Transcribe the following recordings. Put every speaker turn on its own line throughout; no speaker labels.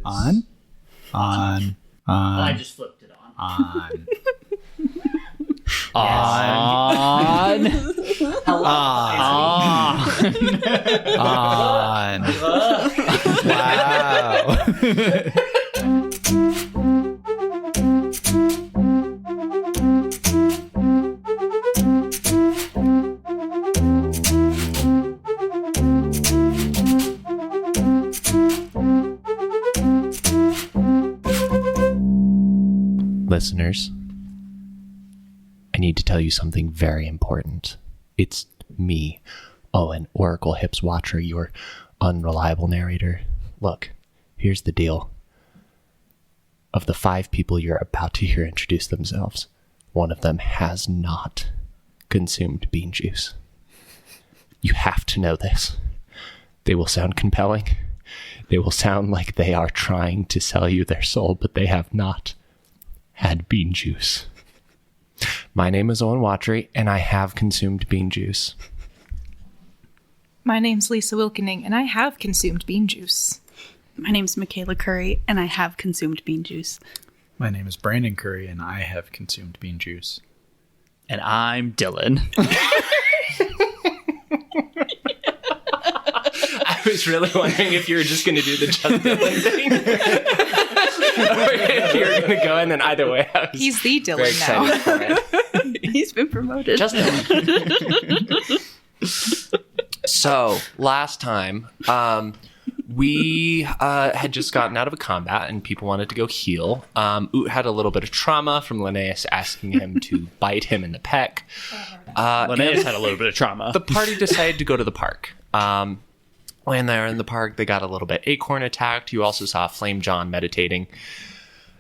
On.
I just flipped it on.
On.
Hello.
On.
Listeners, I need to tell you something very important. It's me, Owen, Oracle Hips Watcher, your unreliable narrator. Look, here's the deal. Of the 5 people you're about to hear introduce themselves, one of them has not consumed bean juice. You have to know this. They will sound compelling. They will sound like they are trying to sell you their soul, but they have not had bean juice. My name is Owen Watchery, and I have consumed bean juice.
My name's Lisa Wilkening, and I have consumed bean juice.
My name's Michaela Curry, and I have consumed bean juice.
My name is Brandon Curry, and I have consumed bean juice.
And I'm Dylan.
I was really wondering if you were just going to do the just Dylan thing. Or if you were going to go in, and either way, I was
He's the
very
Dylan now.
excited for it.
He's been promoted.
Just
So, last time, we had just gotten out of a combat and people wanted to go heal. Oot had a little bit of trauma from Linnaeus asking him to bite him in the pec.
Linnaeus had a little bit of trauma.
The party decided to go to the park. When they were in the park, they got a little bit acorn attacked. You also saw Flame John meditating.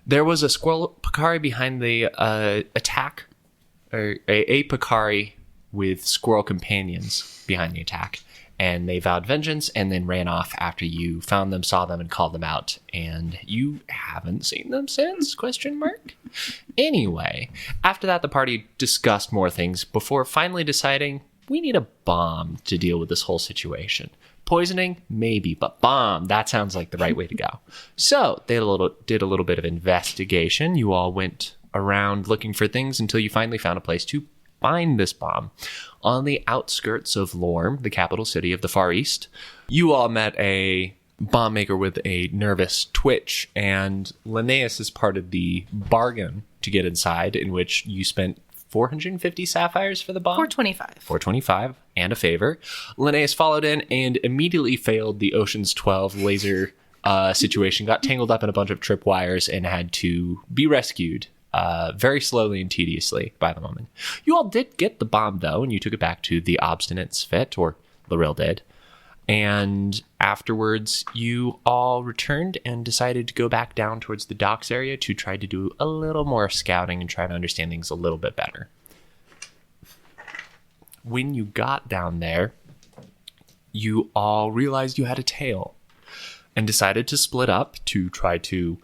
There was a squirrel Picari behind the attack, or a Picari with squirrel companions behind the attack, and they vowed vengeance and then ran off after you found them, saw them, and called them out. And you haven't seen them since? ? Anyway, after that, the party discussed more things before finally deciding we need a bomb to deal with this whole situation. Poisoning? Maybe, but bomb, that sounds like the right way to go. So they did a little bit of investigation. You all went around looking for things until you finally found a place to find this bomb. On the outskirts of Lorm, the capital city of the Far East, you all met a bomb maker with a nervous twitch, and Linnaeus is part of the bargain to get inside, in which you spent 450 sapphires for the bomb?
425.
425 and a favor. Linnaeus followed in and immediately failed the Ocean's 12 laser situation, got tangled up in a bunch of tripwires, and had to be rescued very slowly and tediously by the moment. You all did get the bomb, though, and you took it back to the Obstinate's Fit, or Lorel did. And afterwards, you all returned and decided to go back down towards the docks area to try to do a little more scouting and try to understand things a little bit better. When you got down there, you all realized you had a tail and decided to split up to try to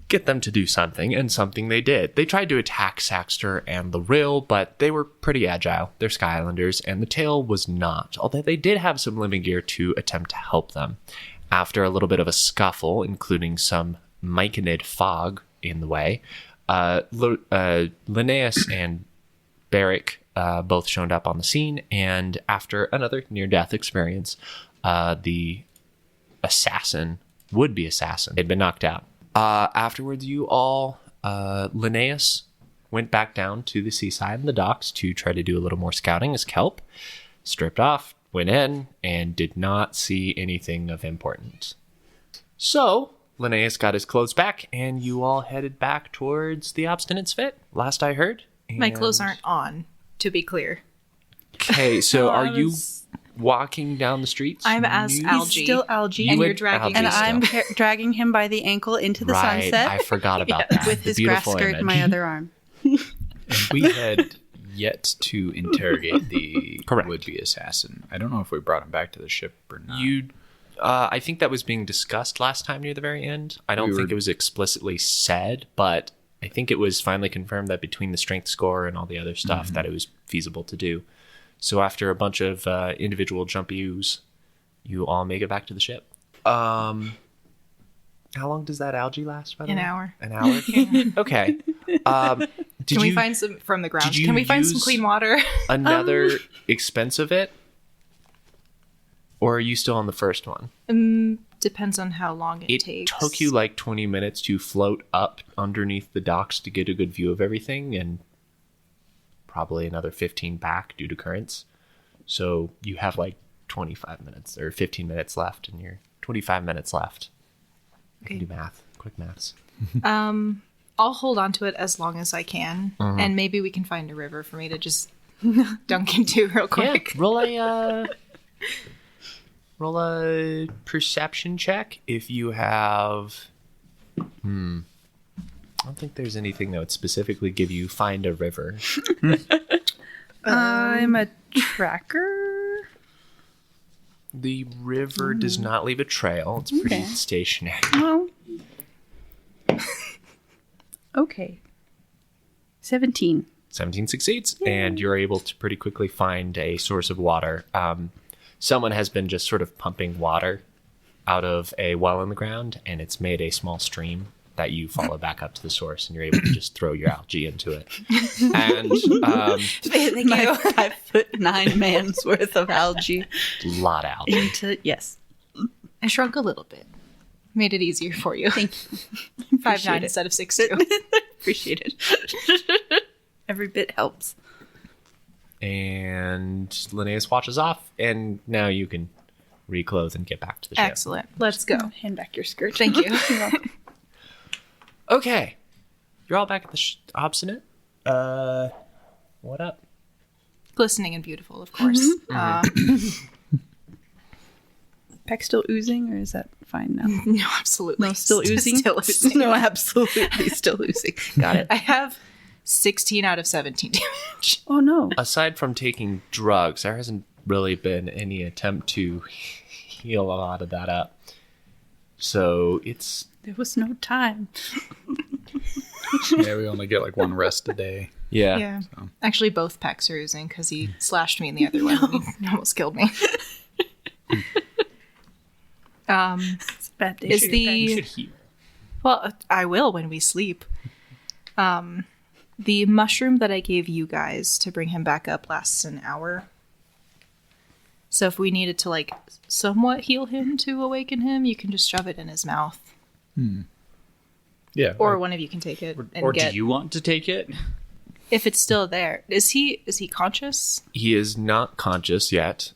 get them to do something, and something they did. They tried to attack Saxter and the Rill, but they were pretty agile. They're Sky Islanders, and the tail was not, although they did have some living gear to attempt to help them. After a little bit of a scuffle, including some myconid fog in the way, Linnaeus and Barrick both showed up on the scene, and after another near-death experience, the would-be assassin, had been knocked out. Afterwards, you all, Linnaeus went back down to the seaside and the docks to try to do a little more scouting as Kelp, stripped off, went in, and did not see anything of importance. So, Linnaeus got his clothes back, and you all headed back towards the Obstinate's Fit, last I heard.
My clothes aren't on, to be clear.
Okay, so are you walking down the streets?
I'm as Algae.
He's still Algae.
And you're dragging
And
still.
I'm dragging him by the ankle into the sunset
I forgot about that.
with
The
his grass
beautiful
skirt in
image.
my other arm.
And we had yet to interrogate the
Correct.
would-be assassin. I don't know if we brought him back to the ship or not.
I think that was being discussed last time near the very end. I don't think it was explicitly said, but I think it was finally confirmed that between the strength score and all the other stuff that it was feasible to do. So after a bunch of individual jump-us, you all make it back to the ship. How long does that algae last, by the
An
way?
hour.
An hour? Okay.
Can we find some from the ground?
did you
Can we find some
use
clean water?
another expense of it? Or are you still on the first one?
Depends on how long it takes.
It took you like 20 minutes to float up underneath the docks to get a good view of everything, and probably another 15 back due to currents. So you have like 25 minutes or 15 minutes left, and you're 25 minutes left. I can do math. Quick maths.
I'll hold on to it as long as I can, and maybe we can find a river for me to just dunk into real quick.
Yeah, roll a perception check if you have. I don't think there's anything that would specifically give you find a river.
I'm a tracker.
The river does not leave a trail. It's pretty stationary.
Oh. Okay. 17.
17 succeeds, and you're able to pretty quickly find a source of water. Someone has been just sort of pumping water out of a well in the ground, and it's made a small stream that you follow back up to the source, and you're able to just throw your algae into it. And
Thank
My
you.
5'9" man's worth of algae
a lot of algae.
into yes.
I shrunk a little bit. Made it easier for you.
Thank you.
5'9" instead of 6'2".
Appreciate it. Every bit helps.
And Linnaeus watches off, and now you can reclothe and get back to the ship.
Excellent. Let's go.
Hand back your skirt.
Thank you.
Okay. You're all back at the obstinate. What up?
Glistening and beautiful, of course.
Peck still oozing, or is that fine now?
No, absolutely.
No, still oozing?
Still oozing.
No, absolutely still oozing. Got it.
I have 16 out of 17 damage.
Oh, no.
Aside from taking drugs, there hasn't really been any attempt to heal a lot of that up. So it's...
There was no time.
Yeah, we only get like one rest a day.
Yeah.
Yeah. Actually, both packs are oozing because he slashed me in the other one and he almost killed me.
It's a bad day.
Is
for your
the-
You should heal.
Well, I will when we sleep. The mushroom that I gave you guys to bring him back up lasts an hour. So if we needed to, like, somewhat heal him to awaken him, you can just shove it in his mouth.
Yeah.
Or one of you can take it and
Or
get...
do you want to take it?
If it's still there. Is he conscious?
He is not conscious yet.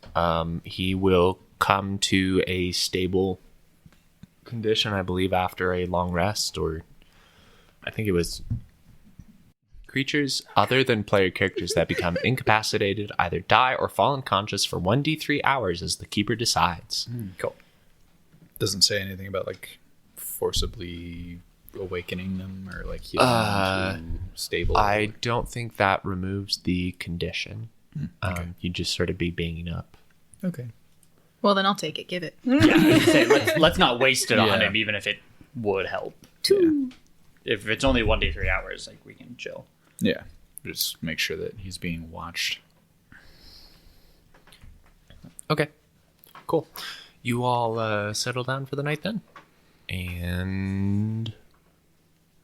He will come to a stable condition, I believe, after a long rest, or I think it was creatures other than player characters that become incapacitated either die or fall unconscious for 1d3 hours as the keeper decides.
Cool. Doesn't say anything about like forcibly awakening them or like healing them to stable.
I don't think that removes the condition. You just sort of be banging up.
Okay.
Well, then I'll take it. Give it.
Yeah, I was gonna say, let's not waste it on
Yeah.
him, even if it would help.
Yeah.
If it's only 1 day 3 hours, like we can chill.
Yeah. Just make sure that he's being watched.
Okay, cool. You all settle down for the night then? And...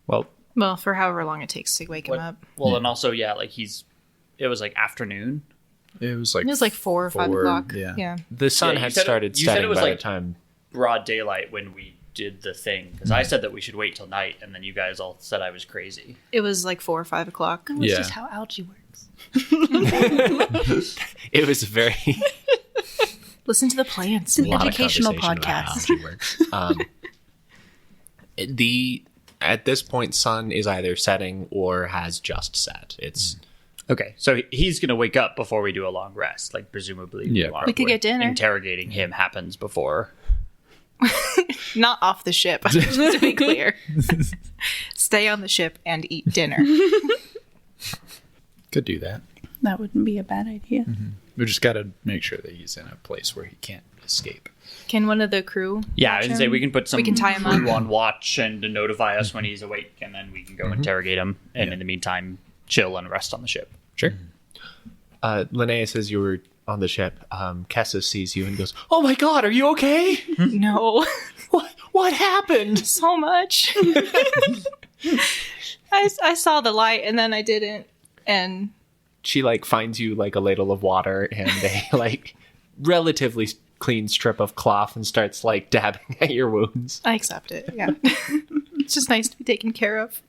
Well,
Well, for however long it takes to wake him up.
and also, yeah, like it was like afternoon.
It was like
It was like 4 or 5 o'clock.
Yeah.
The sun
Yeah, you
had
said it-
started
you said
setting
it was
by
like-
the time...
Broad daylight when we did the thing, because I said that we should wait till night, and then you guys all said I was crazy.
It was like 4 or 5 o'clock.
That's
Yeah.
just how algae works.
It was very...
Listen to the plants.
It's an
lot of
educational
conversation about how
podcast.
algae works. At this point, sun is either setting or has just set. It's
Okay, so he's gonna wake up before we do a long rest, like presumably.
Yeah.
We could get dinner.
Interrogating him happens before.
Not off the ship, just to be clear. Stay on the ship and eat dinner.
Could do that.
That wouldn't be a bad idea.
We just got to make sure that he's in a place where he can't escape.
Can one of the crew?
Yeah, I
watch
was gonna say
him?
we can put some
We can tie him
crew
up.
on watch and to notify us when he's awake, and then we can go interrogate him. And
Yeah.
in the meantime, chill and rest on the ship.
sure. Linnea says you were on the ship, Kessa sees you and goes, "Oh my God, are you okay?
No.
What happened?"
So much. I saw the light and then I didn't. And
She like finds you like a ladle of water and a like relatively clean strip of cloth and starts like dabbing at your wounds.
I accept it. Yeah. It's just nice to be taken care of.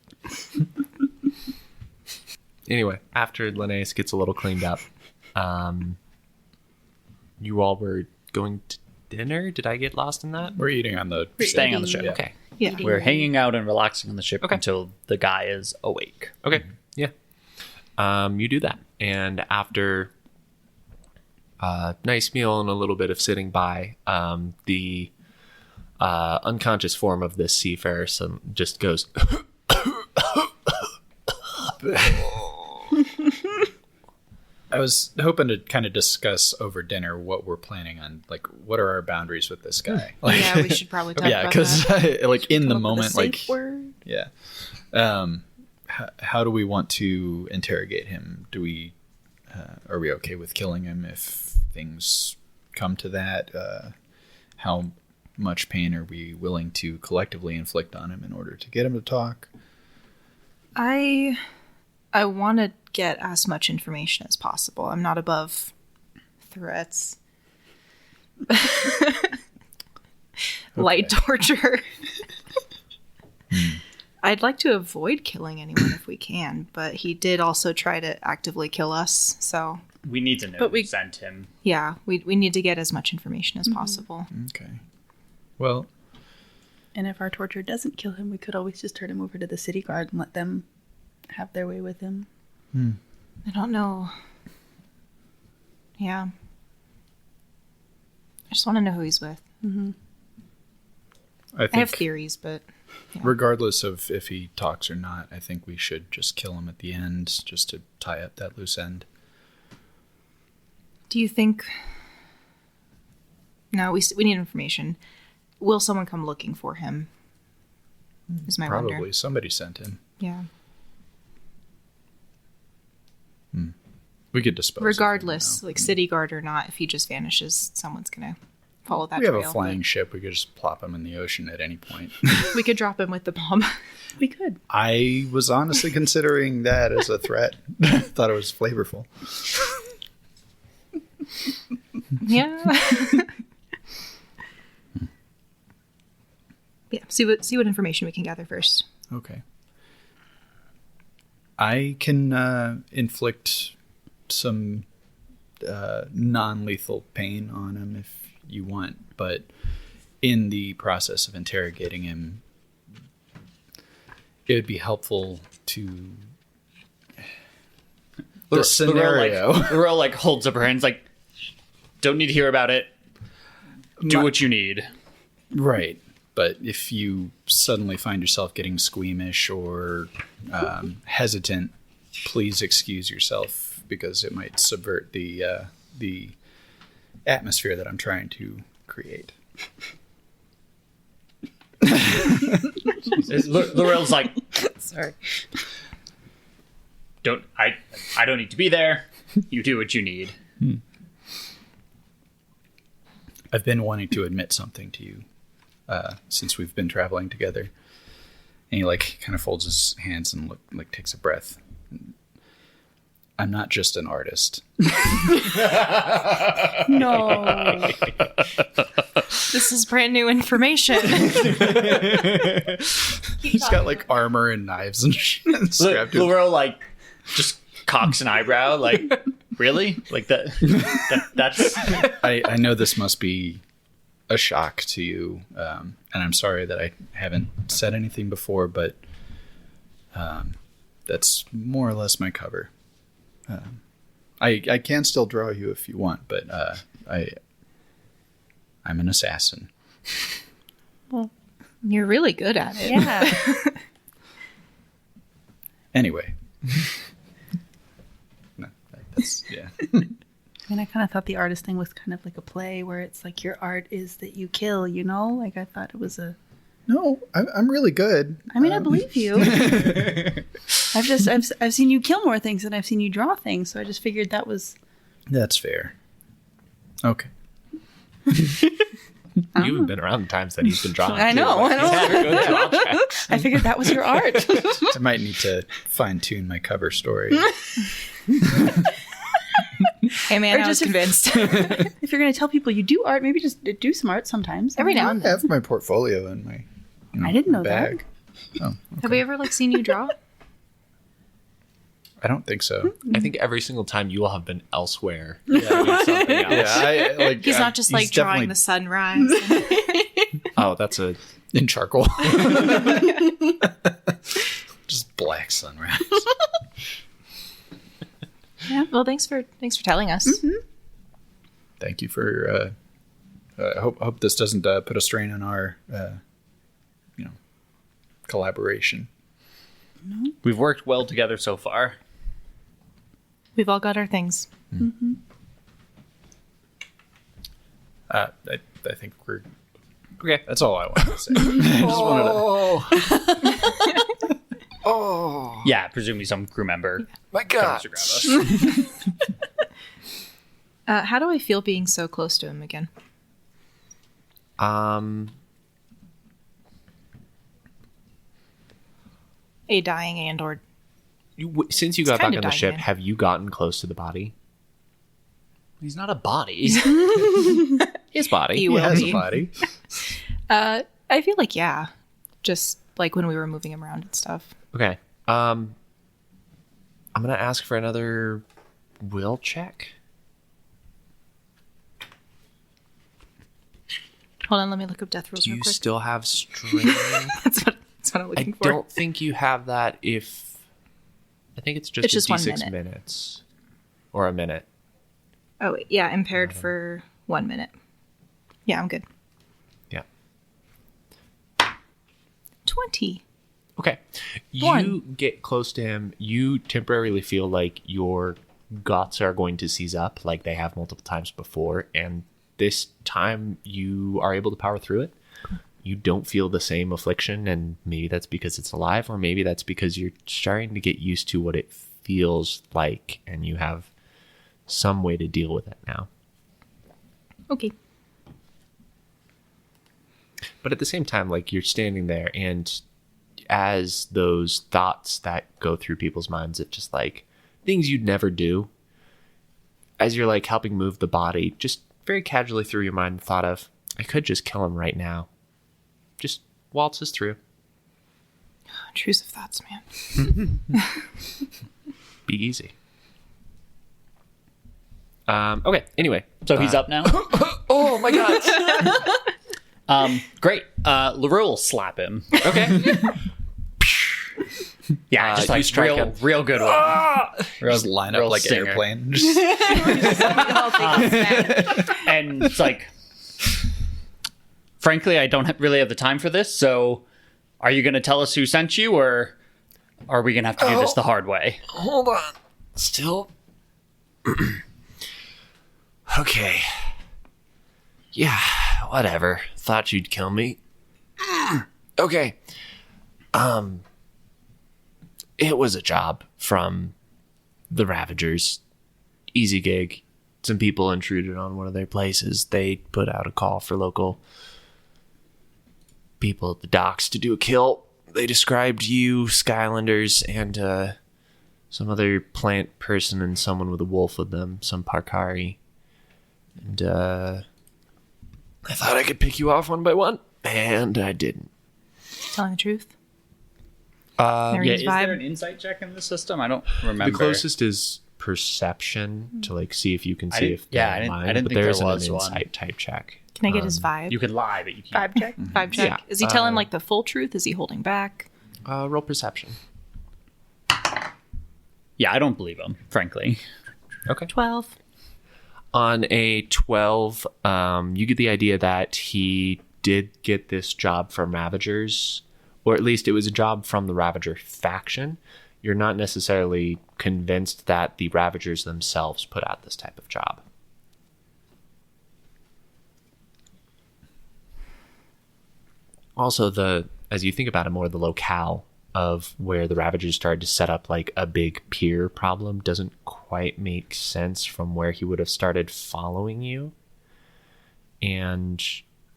Anyway, after Linnaeus gets a little cleaned up, you all were going to dinner? Did I get lost in that?
We're eating on the
We're staying on the ship.
Yeah.
Okay.
Yeah.
We're hanging out and relaxing on the ship
Okay.
until the guy is awake.
Okay. Yeah. You do that. And after a nice meal and a little bit of sitting by, the unconscious form of this seafarer just goes,
I was hoping to kind of discuss over dinner what we're planning on. Like, what are our boundaries with this guy? Like,
Yeah, we should probably talk
yeah,
about
because
that.
like in the
Come up with a
moment, like
safe word.
yeah. How do we want to interrogate him? Do we are we okay with killing him if things come to that? How much pain are we willing to collectively inflict on him in order to get him to talk?
I want to get as much information as possible. I'm not above threats. Light torture. I'd like to avoid killing anyone if we can, but he did also try to actively kill us, so
We need to know
But
who
we-
sent him.
yeah, we need to get as much information as possible.
Okay. Well,
And if our torture doesn't kill him, we could always just turn him over to the city guard and let them have their way with him.
I don't know. Yeah. I just want to know who he's with.
I
I have
think
theories, but
regardless of if he talks or not, I think we should just kill him at the end just to tie up that loose end.
do you think... No, we need information. Will someone come looking for him? Is my
Probably
wonder.
somebody sent him.
Yeah.
We could dispose.
Regardless,
of him
like city guard or not, if he just vanishes, someone's gonna follow that
now. We have
trail.
a flying ship. We could just plop him in the ocean at any point.
We could drop him with the bomb.
We could.
I was honestly considering that as a threat. Thought it was flavorful.
Yeah. Yeah. See what information we can gather first.
Okay. I can inflict some non-lethal pain on him if you want, but in the process of interrogating him, it would be helpful to the scenario.
Laurel like holds up her hands like, don't need to hear about it. Do what you need.
Right. But if you suddenly find yourself getting squeamish or hesitant, please excuse yourself because it might subvert the atmosphere that I'm trying to create.
Laurel's like,
Sorry.
I don't need to be there. You do what you need.
I've been wanting to admit something to you since we've been traveling together. And he like kind of folds his hands and takes a breath. I'm not just an artist.
No.
This is brand new information.
He's got like armor and knives and shit strapped to him.
Laurel like just cocks an eyebrow like, really? Like that's
I know this must be a shock to you, and I'm sorry that I haven't said anything before, but that's more or less my cover. I can still draw you if you want, but I'm an assassin.
You're really good at it.
Yeah.
Anyway. No, that's, yeah.
I mean, I kind of thought the artist thing was kind of like a play where it's like your art is that you kill, you know? Like I thought it was a...
No, I'm really good.
I mean, I believe you. I've seen you kill more things than I've seen you draw things, so I just figured that was...
That's fair. Okay.
You haven't been around the times that he's been drawing.
I know.
He's had to go through all checks.
I figured that was your art.
I might need to fine tune my cover story.
Hey man,
Or
I was
just-
convinced.
If you're going to tell people you do art, maybe just do some art sometimes.
Every now and
I
then.
have my portfolio in my
I didn't know
bag. Oh,
Have we ever like seen you draw?
I don't think so.
I think every single time you will have been elsewhere.
Yeah,
doing something else.
He's not just like drawing the sunrise.
Oh, that's a...
in charcoal. Just black sunrise.
Yeah. Well, thanks for telling us.
Thank you for. I hope this doesn't put a strain on our, collaboration.
We've worked well together so far.
We've all got our things.
I think we're okay. That's all I wanted to say. I just wanted to.
Yeah, presumably some crew member
My
comes
God.
to grab us.
How do I feel being so close to him again? A dying and or
Since you got back
kind
on
of
the ship,
dying.
have you gotten close to the body?
He's not a body.
His body.
He
He
will
has
be.
a body.
I feel like yeah, just like when we were moving him around and stuff.
Okay. I'm gonna ask for another will check.
Hold on, let me look up death rules
Do
real
you
quick.
still have strain?
That's what I'm
I
looking for.
don't think you have that. If I think it's just
It's just 1
D6
minute.
minutes or a minute.
Oh wait, yeah, impaired for 1 minute. Yeah, I'm good.
Yeah.
20.
Okay. You
One.
get close to him. You temporarily feel like your guts are going to seize up like they have multiple times before. And this time you are able to power through it. You don't feel the same affliction. And maybe that's because it's alive, or maybe that's because you're starting to get used to what it feels like. And you have some way to deal with it now.
Okay.
But at the same time, like, you're standing there, and as those thoughts that go through people's minds of just like things you'd never do, as you're like helping move the body, just very casually through your mind the thought of, I could just kill him right now. Just waltzes through.
Intrusive thoughts, man.
Be easy. Okay, anyway.
So he's up now.
Oh my god.
Great. LaRue will slap him.
Okay.
Yeah, just
you
like
strike
real,
him.
real good one.
Just line up
real
like an
singer.
airplane. Just,
And it's like, frankly, I don't really have the time for this. So, are you going to tell us who sent you, or are we going to have to do this the hard way?
Hold on. Still. Okay. Yeah, whatever. Thought you'd kill me. Okay. It was a job from the Ravagers. Easy gig. Some people intruded on one of their places. They put out a call for local people at the docks to do a kill. They described you, Skylanders, and some other plant person and someone with a wolf with them, some Parkari. And I thought I could pick you off one by one, and I didn't.
Telling the truth.
Yeah,
Mary's
is
vibe.
there an insight check in the system? I don't remember.
The closest is perception to like see if you can see if
yeah,
they're
I
lying,
didn't
but
think
there
there
isn't
was
an
one.
insight type check.
Can I get his vibe?
You could lie, but you can't.
Vibe check.
Vibe check.
Yeah.
Is he telling like the full truth? Is he holding back?
Roll perception.
Yeah, I don't believe him, frankly.
Okay.
12.
On a 12, you get the idea that he did get this job from Ravagers, or at least it was a job from the Ravager faction. You're not necessarily convinced that the Ravagers themselves put out this type of job. Also, as you think about it more, the locale of where the Ravagers started to set up like a big pier problem doesn't quite make sense from where he would have started following you. and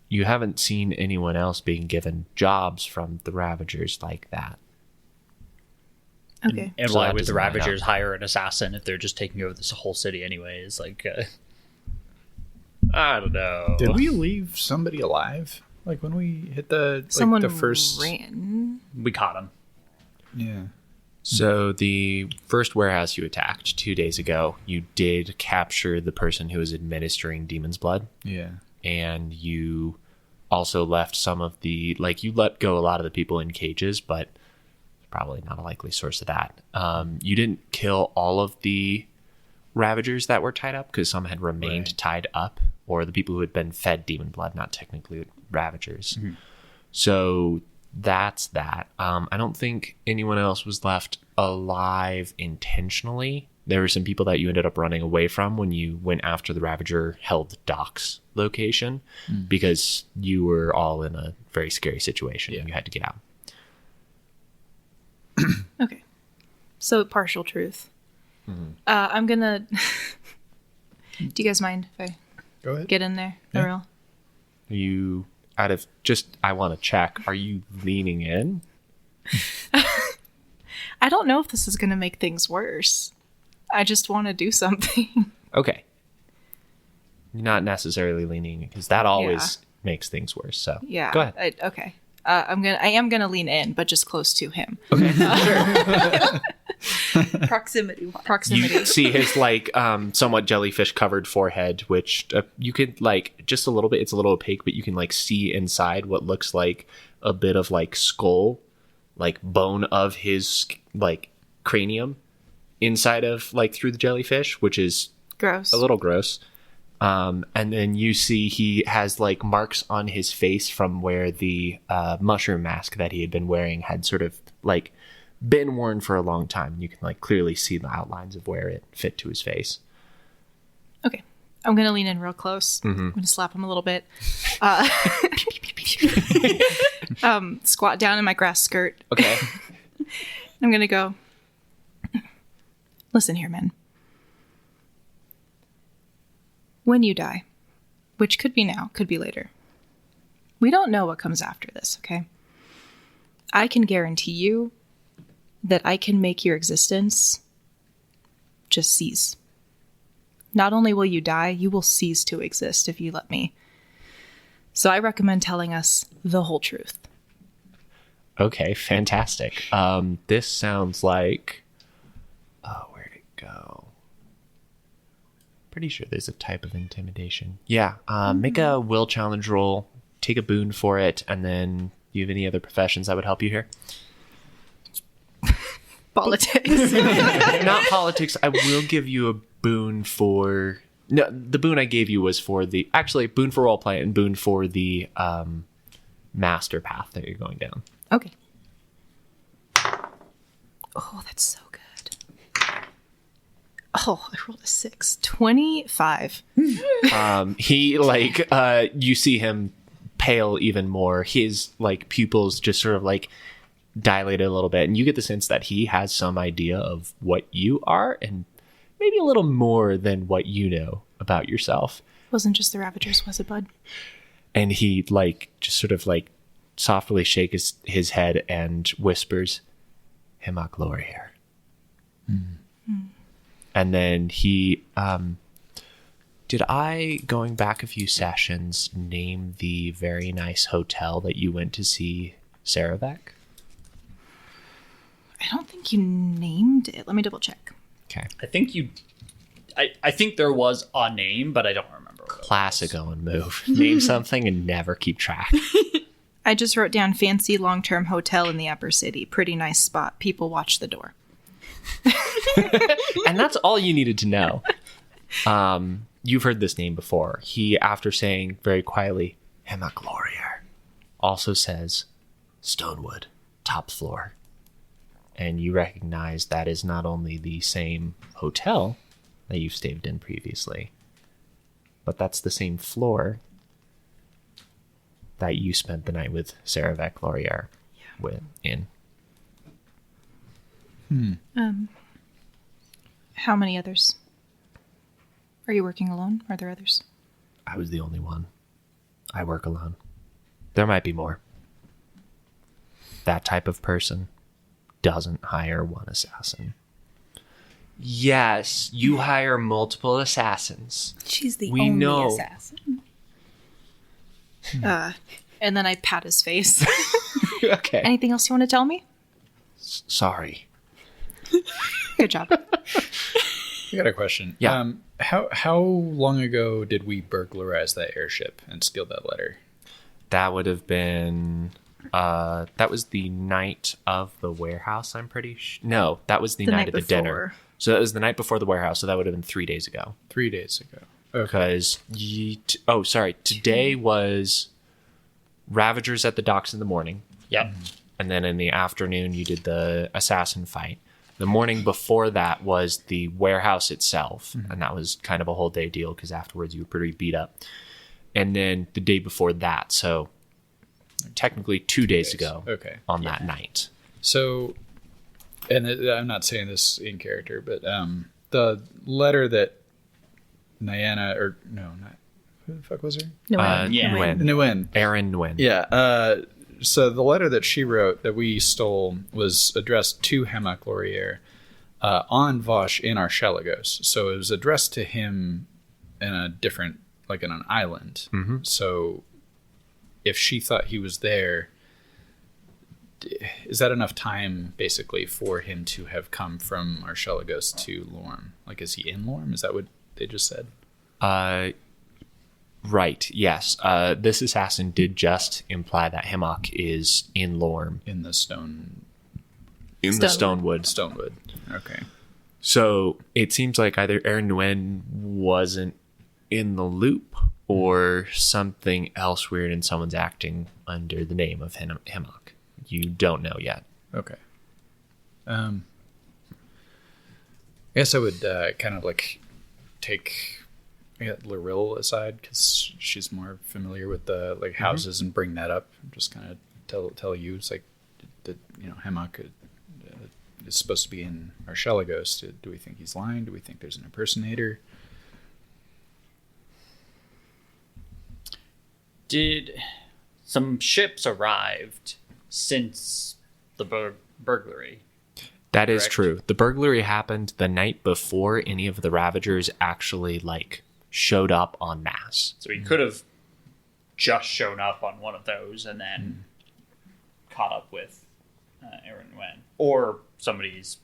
you haven't seen anyone else being given jobs from the Ravagers like that.
Okay.
And
So
why
that
would the
doesn't line
Ravagers
up.
hire an assassin if they're just taking over this whole city anyways? Like, I don't know.
Did we leave somebody alive? Like when we hit the
Someone
the first
ran.
We caught him.
Yeah.
So the first warehouse you attacked 2 days ago, you did capture the person who was administering Demon's Blood,
Yeah.
and you also left some of the, like, you let go a lot of the people in cages, but probably not a likely source of that. You didn't kill all of the Ravagers that were tied up, because some had remained
Right.
tied up, or the people who had been fed Demon Blood, not technically Ravagers. So that's that. I don't think anyone else was left alive intentionally. There were some people that you ended up running away from when you went after the Ravager held docks location, because you were all in a very scary situation and you had to get out.
Okay. So partial truth. I'm gonna. Do you guys mind if I
Go ahead.
get in there?
Yeah.
For real?
Are you out of just, I want to check, are you leaning in?
I don't know if this is gonna make things worse. I just want to do something.
Okay. You're not necessarily leaning in, because that always makes things worse. So
Yeah.
go ahead.
Okay. I am gonna lean in, but just close to him.
Proximity.
Proximity.
You see his like somewhat jellyfish covered forehead, which you could like just a little bit, it's a little opaque, but you can like see inside what looks like a bit of like skull, like bone of his like cranium inside of like through the jellyfish, which is
Gross.
a little gross. And then you see he has like marks on his face from where the mushroom mask that he had been wearing had sort of like been worn for a long time. You can like clearly see the outlines of where it fit to his face.
Okay. I'm gonna lean in real close. I'm gonna slap him a little bit. Squat down in my grass skirt.
Okay.
I'm gonna go. Listen here, man. When you die, which could be now, could be later, we don't know what comes after this, okay? I can guarantee you that I can make your existence just cease. Not only will you die, you will cease to exist if you let me. So I recommend telling us the whole truth.
Okay, fantastic. This sounds like, oh, where'd it go? Pretty sure there's a type of intimidation. Yeah, make a will challenge roll, take a boon for it, and then do you have any other professions that would help you here?
Politics.
Not politics. I will give you a boon for... No, the boon I gave you was for the... Actually, boon for roleplay and boon for the master path that you're going down.
Okay. Oh, that's so good. Oh, I rolled a 6. 25.
He, like, you see him pale even more. His, like, pupils just sort of, like, dilated a little bit. And you get the sense that he has some idea of what you are and maybe a little more than what you know about yourself.
Wasn't just the Ravagers, was it, bud?
And he, like, just sort of, like, softly shakes his head and whispers, Hemok Glorier. And then he, did I, going back a few sessions, name the very nice hotel that you went to see Serevek?
I don't think you named it. Let me double check.
Okay.
I think you. I think there was a name, but I don't remember. What it was.
Classic Owen move. Name something and never keep track.
I just wrote down fancy long-term hotel in the upper city. Pretty nice spot. People watch the door.
And that's all you needed to know. You've heard this name before. He, after saying very quietly, Hemok Glorier, also says Stonewood, top floor. And you recognize that is not only the same hotel that you've stayed in previously, but that's the same floor that you spent the night with Serevek Glorier in.
How many others? Are you working alone? Are there others?
I was the only one. I work alone. There might be more. That type of person doesn't hire one assassin. Yes, you hire multiple assassins.
She's the
We
only
know.
assassin.
And then I pat his face.
Okay.
Anything else you want to tell me?
Sorry.
Good job.
I got a question.
Yeah.
How long ago did we burglarize that airship and steal that letter?
That would have been... that was the night of the warehouse, I'm pretty sure. No, that was the night of the dinner.
before.
So that was the night before the warehouse, so that would have been 3 days ago.
3 days ago. Okay.
Because today was Ravagers at the docks in the morning,
Yep.
and then in the afternoon you did the assassin fight. The morning before that was the warehouse itself, and that was kind of a whole day deal because afterwards you were pretty beat up. And then the day before that, so technically 2 days ago,
Okay.
on that night.
So, and I'm not saying this in character, but the letter that Niana, or no, not who the fuck was her?
No,
yeah.
Nguyen.
Nguyen.
Aaron Nguyen.
Yeah. So the letter that she wrote that we stole was addressed to Hemok Laurier on Vosh in Archelago's. So it was addressed to him in a different, like in an island.
Mm-hmm.
So if she thought he was there, is that enough time basically for him to have come from Archelago's to Lorm? Like, is he in Lorm? Is that what they just said?
Right, yes. This assassin did just imply that Hemok is in Lorm.
In the stone...
In the Stonewood.
Stonewood. Okay.
So it seems like either Aaron Nguyen wasn't in the loop or something else weird and someone's acting under the name of Hemok. You don't know yet.
Okay. I guess I would kind of like take Loril aside because she's more familiar with the like houses and bring that up. Just kind of tell you it's like that Hemok is supposed to be in Archelago's. Do we think he's lying? Do we think there's an impersonator?
Did some ships arrived since the burglary?
That is
Correct.
true. The burglary happened the night before any of the Ravagers actually showed up en masse.
So he could have just shown up on one of those and then caught up with Aaron Nguyen. Or somebody's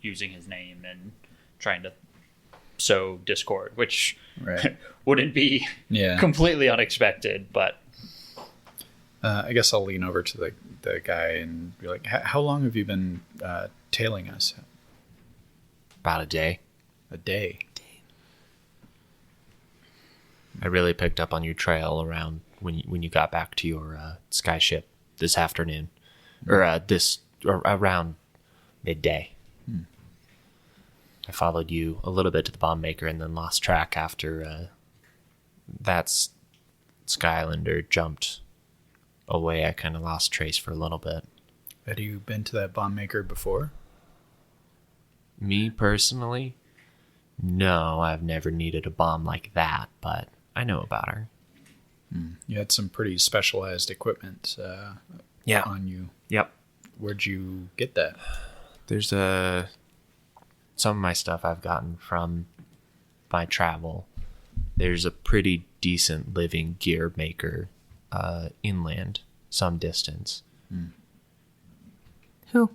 using his name and trying to sow discord, which
Right.
wouldn't be
Yeah.
completely unexpected, but
I guess I'll lean over to the guy and be like, how long have you been tailing us?
About a day.
A day.
I really picked up on your trail around when you got back to your sky ship this afternoon, or around midday. I followed you a little bit to the bomb maker and then lost track after that Skylander jumped away. I kind of lost trace for a little bit.
Had you been to that bomb maker before?
Me personally, no, I've never needed a bomb like that, but I know about her.
You had some pretty specialized equipment
Yeah.
on you.
Yep.
Where'd you get that?
There's some of my stuff I've gotten from my travel. There's a pretty decent living gear maker inland, some distance.
Who?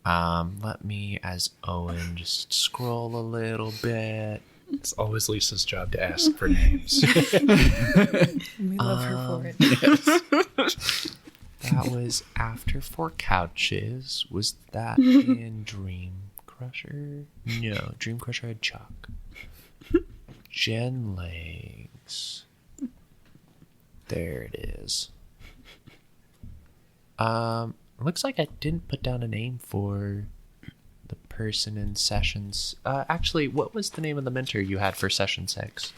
Let me, as Owen, just scroll a little bit.
It's always Lisa's job to ask for names.
We love her for it.
That was after Four Couches. Was that in Dream Crusher? No, Dream Crusher had Chuck. Jen Legs. There it is. Looks like I didn't put down a name for the person in sessions. Actually, what was the name of the mentor you had for session 6?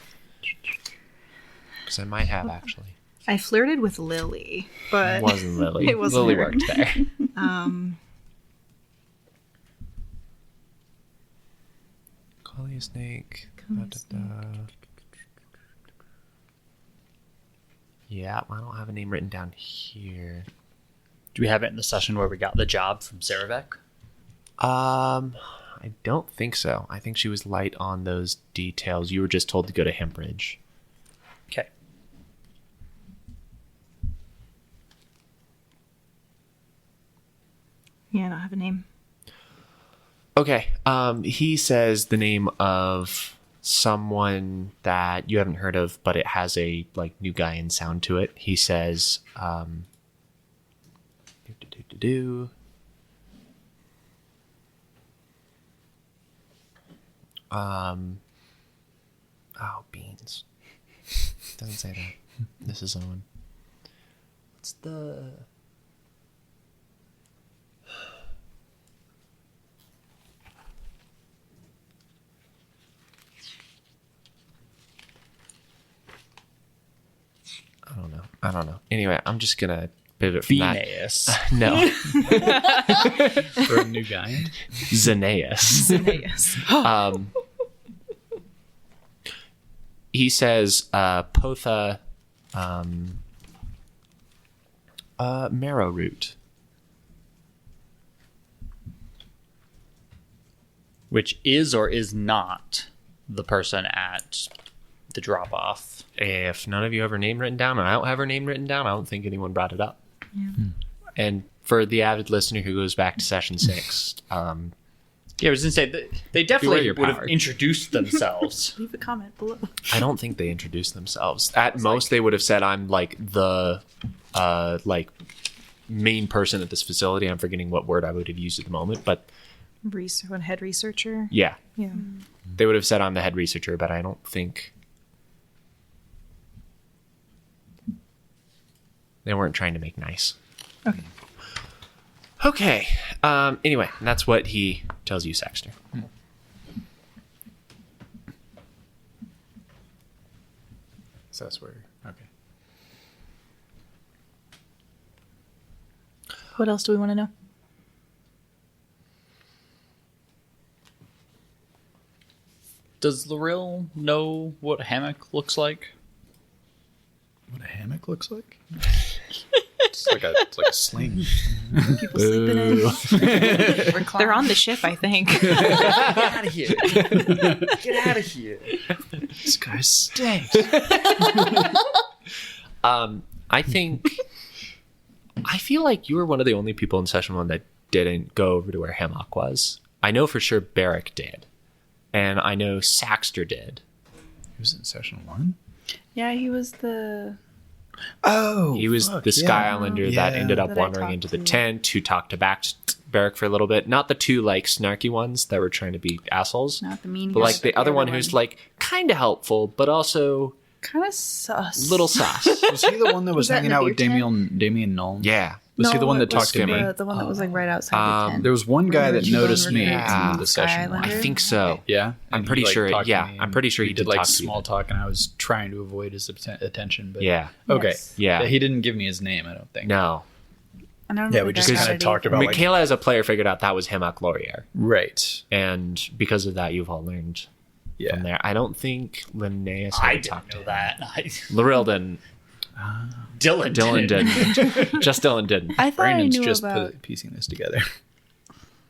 Because I might have actually.
I flirted with Lily, but
It wasn't Lily.
It wasn't
Lily
her.
worked there. Collie Snake. Da, da, da. Yeah, I don't have a name written down here.
Do we have it in the session where we got the job from Serevek?
I don't think so. I think she was light on those details. You were just told to go to Hempridge.
Okay.
Yeah, I don't have a name.
Okay. He says the name of someone that you haven't heard of, but it has a like new guy in sound to it. He says, oh, beans. Doesn't say that. This is Owen. What's the... I don't know. Anyway, I'm just going to pivot from
Phineas.
that. No.
For a new guy in?
Xenaeus. He says, Potha marrow root.
Which is or is not the person at the drop-off.
If none of you have her name written down, and I don't have her name written down, I don't think anyone brought it up.
Yeah.
And for the avid listener who goes back to session 6,
Yeah, I was going to say, they
Beware
definitely
your
would have
power.
introduced themselves.
Leave a comment below.
I don't think they introduced themselves. At most, they would have said, I'm like the main person at this facility. I'm forgetting what word I would have used at the moment, but
Head researcher.
yeah.
Yeah.
They would have said I'm the head researcher, but I don't think... They weren't trying to make nice.
Okay.
Okay. Anyway, that's what he tells you, Sexter.
So that's where. Okay.
What else do we want to know?
Does Loril know what a hammock looks like?
What a hammock looks like? It's like a sling.
People sleeping in.
They're on the ship, I think.
Get out of here. Get out of here.
This guy stinks.
I feel like you were one of the only people in session 1 that didn't go over to where Hammock was. I know for sure Barrick did. And I know Saxter did.
He was in session 1?
Yeah, he was the...
Oh,
He was the Sky Islander that ended up
That I
wandering
talked
into the
to.
tent, who talked to back Barrick for a little bit. Not the two like snarky ones that were trying to be assholes,
Not the mean
but like
guy,
the other one who's like kind of helpful, but also
kind of sus.
little sus.
Was he the one that was
Was that
hanging
in the
out with
beer tent?
Damien Nolan?
Yeah.
Was he the one that
it was
talked to me?
The one that was like right outside the tent.
There was one guy that
Remember
noticed me
T-Bone
in the
Sky
session.
Islander?
I think so.
Yeah,
I'm
And
pretty
he, like,
sure-
talked to
yeah,
me,
I'm
and
pretty sure he
did
did
like
talk to you.
small talk, and I was trying to avoid his attention. But
Yeah.
okay,
Yes.
Yeah.
He didn't give me his name. I don't think.
No.
I don't
Yeah,
know
we
the
just
guy
kind of
already.
talked about like
Michaela as a player figured out that was Hammock Laurier.
right.
And because of that, you've all learned from
Yeah,
there. I don't think Linnaeus
I
had
didn't
talked to
know
him.
that.
Lorel didn't.
Dylan
Dylan didn't. Just Dylan didn't.
I thought
Brandon's
I knew
just
about...
piecing this together.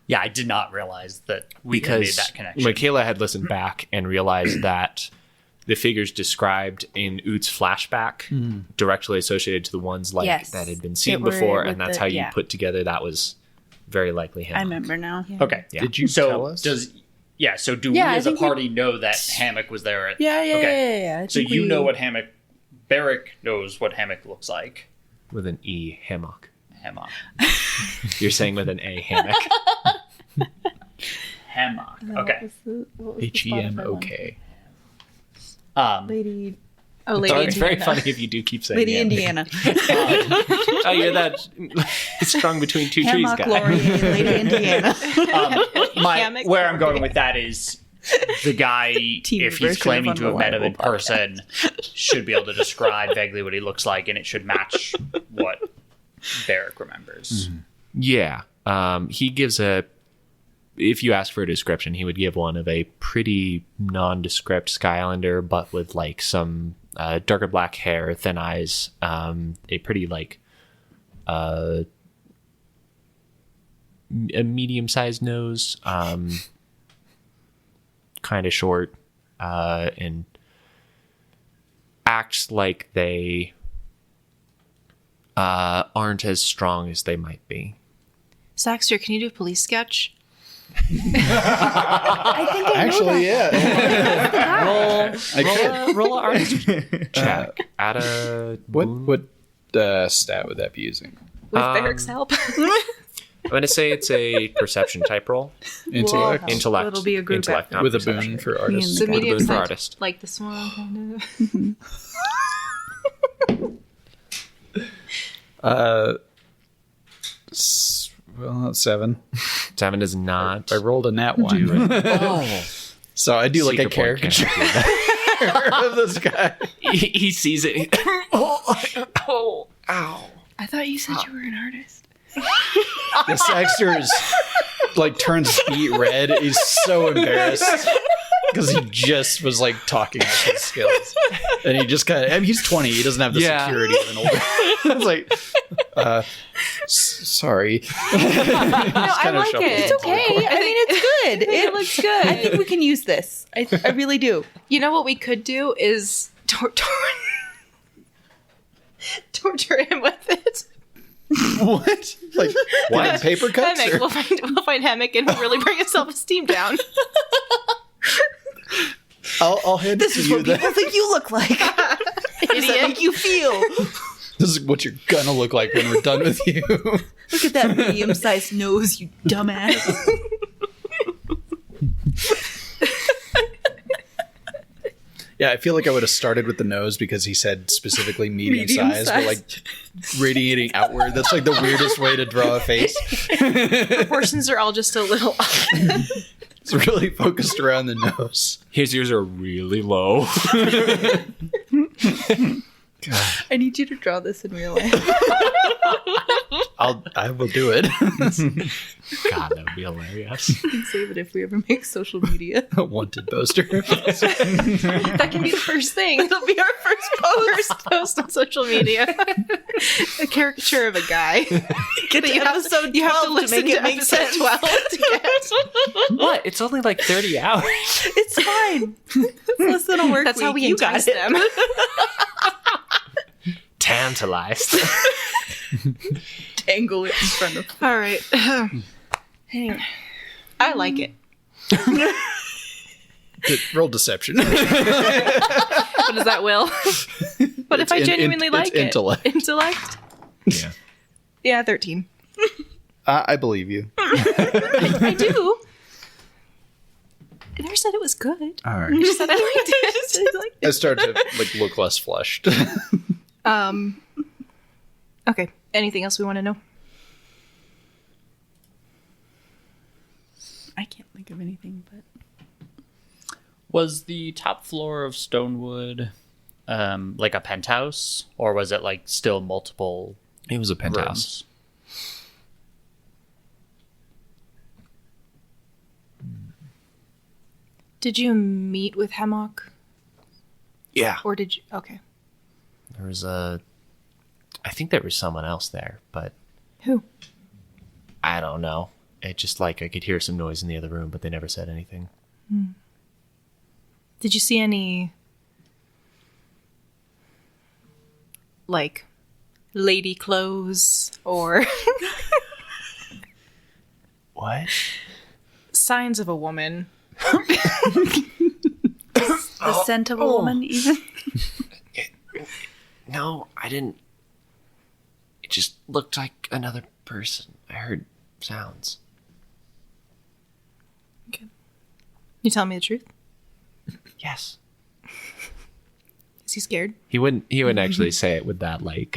Yeah, I did not realize that we had made
Because
that connection.
Michaela had listened back and realized that the figures described in Oot's flashback directly associated to the ones like
Yes.
that had been
That
seen
were
before,
with
and that's
the-
how you
yeah.
put together that was very likely him.
I remember now.
Okay.
Yeah.
Did you
So
tell us?
so do
Yeah,
we
I
as a
think we-
party know that Hammock was there?
Yeah. I
So
think
you
we-
know what Hammock... Barrick knows what Hammock looks like.
With an E, hammock.
Hammock.
You're saying with an A, hammock.
Hammock.
What
Okay.
was the Spotify one?
HEMOK.
Lady
Oh, Lady
It's very
Indiana.
funny if you do keep saying
Lady
yeah.
Indiana.
Oh, you're that strung between two trees
Hammock
guy.
Laurier, Lady Indiana.
Hammock
Where I'm going
Laurier.
with that is the guy,
Teen
if he's
version
claiming
of
to have met him in
Unreliable
person, should be able to describe vaguely what he looks like, and it should match what Barrick remembers.
Yeah. He gives if you ask for a description, he would give one of a pretty nondescript Sky Islander, but with like some darker black hair, thin eyes, a pretty like a medium-sized nose, kind of short, and acts like they aren't as strong as they might be.
Saxter, can you do a police sketch?
I think I
Actually, yeah.
Roll a artist check. Add a
What stat would that be using?
With Barrick's help.
I'm going to say it's a perception type roll.
Intellect.
Intellect.
It'll be a group
Intellect, not
With a
perception.
boon for artists.
So
With a
medium
boon for
sized,
artist.
like this one, kind of.
Well, that's 7.
7 is not.
I rolled a nat 1.
Oh.
So I do like a
Secret point
caricature
can't
of this guy.
he sees it. Oh, ow.
I thought you said you were an artist.
The Saxter is like turns beet red. He's so embarrassed because he just was like talking about his skills, and he just kind of. I mean, he's 20. He doesn't have the
Yeah.
security of an older. It's like, sorry.
I like it.
It's okay. I mean, it's good.
It looks good.
I think we can use this. I really do.
You know what we could do is torture him with it.
What? Like
What?
paper cuts?
Hammock.
Or?
We'll find Hammock and he'll really bring his self-esteem down.
I'll hand
This
it
is
to you.
what people think you look like. How does that make you feel?
This is what you're gonna look like when we're done with you.
Look at that medium-sized nose, you dumbass.
Yeah, I feel like I would have started with the nose because he said specifically medium size, but like radiating outward. That's like the weirdest way to draw a face.
Proportions are all just a little off.
It's really focused around the nose.
His ears are really low.
I need you to draw this in real life.
I will do it.
God, that would be hilarious.
You can save it if we ever make social media.
A wanted poster.
That can be the first thing. It'll be our first post on social media. A caricature of a guy.
Get to episode 12
you have to listen
make it
to
make
episode
sense.
12 to get.
What? It's only like 30 hours.
It's fine. It's less than a work
That's
week.
how we
You got
entice
it.
them.
Tantalized.
Tangle it in front of.
All right. Anyway, I like it.
Roll deception.
What is that, Will? What if I genuinely like
it's
it?
intellect.
Intellect?
Yeah.
Yeah, 13.
I believe you.
I do. I never said it was good.
All
I
right.
just said I liked it.
I started to like look less flushed.
Okay. Anything else we want to know?
I can't think of anything, but
Was the top floor of Stonewood like a penthouse, or was it like still multiple
It was a penthouse.
rooms?
Did you meet with Hemlock?
Yeah.
Or did you? Okay.
There was I think there was someone else there, but
Who?
I don't know. It just like I could hear some noise in the other room, but they never said anything.
Did you see any, like, lady clothes or
What?
signs of a woman?
the scent of a woman, even.
No, I didn't. It just looked like another person. I heard sounds.
You telling me the truth?
Yes.
Is he scared?
He wouldn't actually say it with that like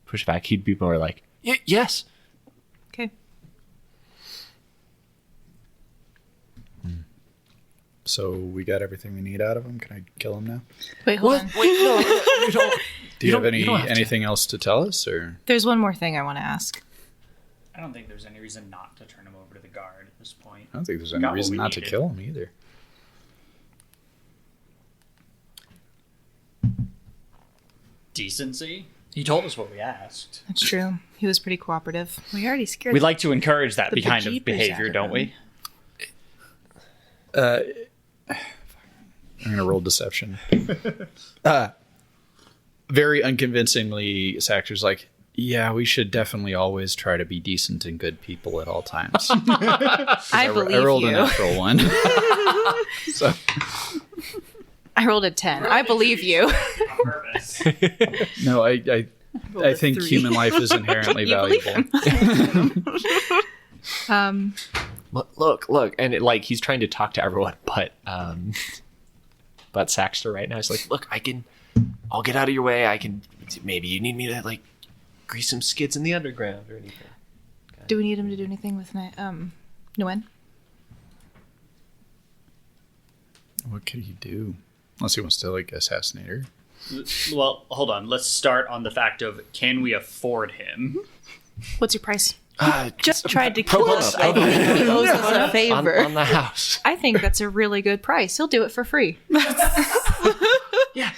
pushback. He'd be more like, yes.
Okay.
So we got everything we need out of him. Can I kill him now?
Wait, hold on.
Wait, no, you don't.
Do you have
you don't have to.
anything else to tell us, or
There's one more thing I want to ask.
I don't think there's any reason not to turn him over to the guard at this point.
I don't think there's any
Got what
reason
we
not to
needed.
kill him either.
decency. He told us what we asked.
That's true. He was pretty cooperative.
We already scared.
We like to encourage that
the
kind of
bejeepers
behavior,
out of
don't we?
I'm gonna roll deception. Very unconvincingly, Saxter's like, yeah, we should definitely always try to be decent and good people at all times.
I believe
I rolled
you.
a natural one. So
I rolled a 10. I believe you.
On purpose.
no, I think
3.
human life is inherently
You believe
valuable.
him.
Look, and he's trying to talk to everyone, but Saxter right now. He's like, look, I'll get out of your way. Maybe you need me to like grease some skids in the underground or anything.
Do we need him to do anything with Nguyen?
What could he do? Unless he wants to like assassinate her.
Well, hold on. Let's start on the fact of, can we afford him?
What's your price?
Just tried to
pro
kill
bono,
us.
pro
I
bono.
think he owes us a favor.
on the house.
I think that's a really good price. He'll do it for free.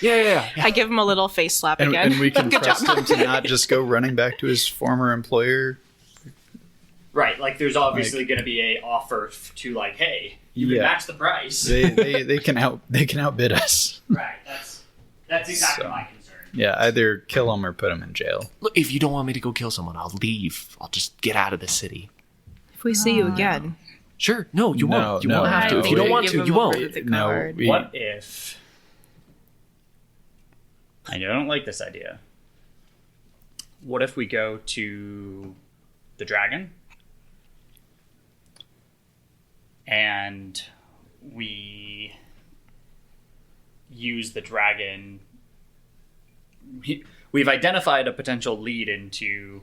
Yeah.
I give him a little face slap
And,
again.
and we can trust him to not just go running back to his former employer.
Right, like there's obviously going to be a offer to like, hey, you can
Yeah.
match the price.
They can outbid us.
Right, that's exactly
So.
my concern.
Yeah, either kill him or put him in jail.
Look, if you don't want me to go kill someone, I'll leave. I'll just get out of the city.
If we see you again,
Sure. No, you
No,
won't. You
no,
won't have to.
no,
If you don't
we-
want
Give
to,
him
you
over
won't.
the
No,
card.
we-
What if... I don't like this idea. What if we go to the dragon and we use the dragon... We've identified a potential lead into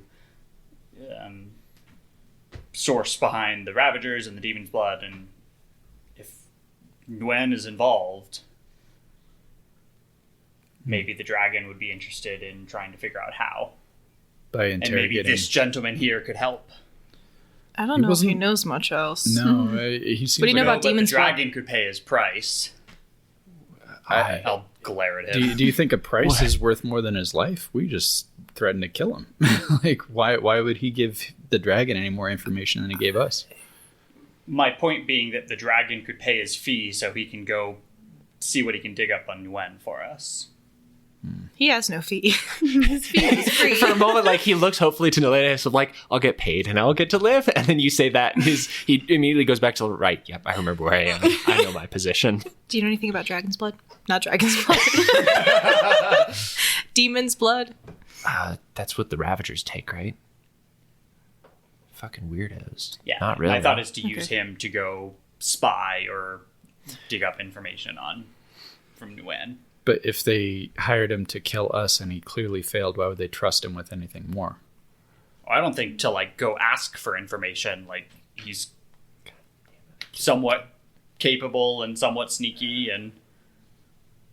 source behind the Ravagers and the Demon's Blood, and if Nguyen is involved, maybe the dragon would be interested in trying to figure out how.
By
And maybe
interrogating.
this gentleman here could help.
I don't
He
know if he
wasn't-
knows much else.
No, he seems
What do you know
like
about
But the
Demon's Blood?
dragon could pay his price. I'll glare at him.
do you think a price is worth more than his life? We just threatened to kill him. Like, why would he give the dragon any more information than he gave us?
My point being that the dragon could pay his fee so he can go see what he can dig up on Nguyen for us.
He has no fee.
His fee is free.
For a moment, like he looks hopefully to Naleda, so like, I'll get paid and I'll get to live. And then you say that, and he immediately goes back to right. Yep, I remember where I am. I know my position.
Do you know anything about Dragon's Blood? Not Dragon's Blood. Demon's Blood.
That's what the Ravagers take, right? Fucking weirdos.
Yeah,
Not really.
My thought is to use him to go spy or dig up information from Nguyen.
But if they hired him to kill us and he clearly failed, why would they trust him with anything more?
I don't think to like go ask for information. Like he's somewhat capable and somewhat sneaky and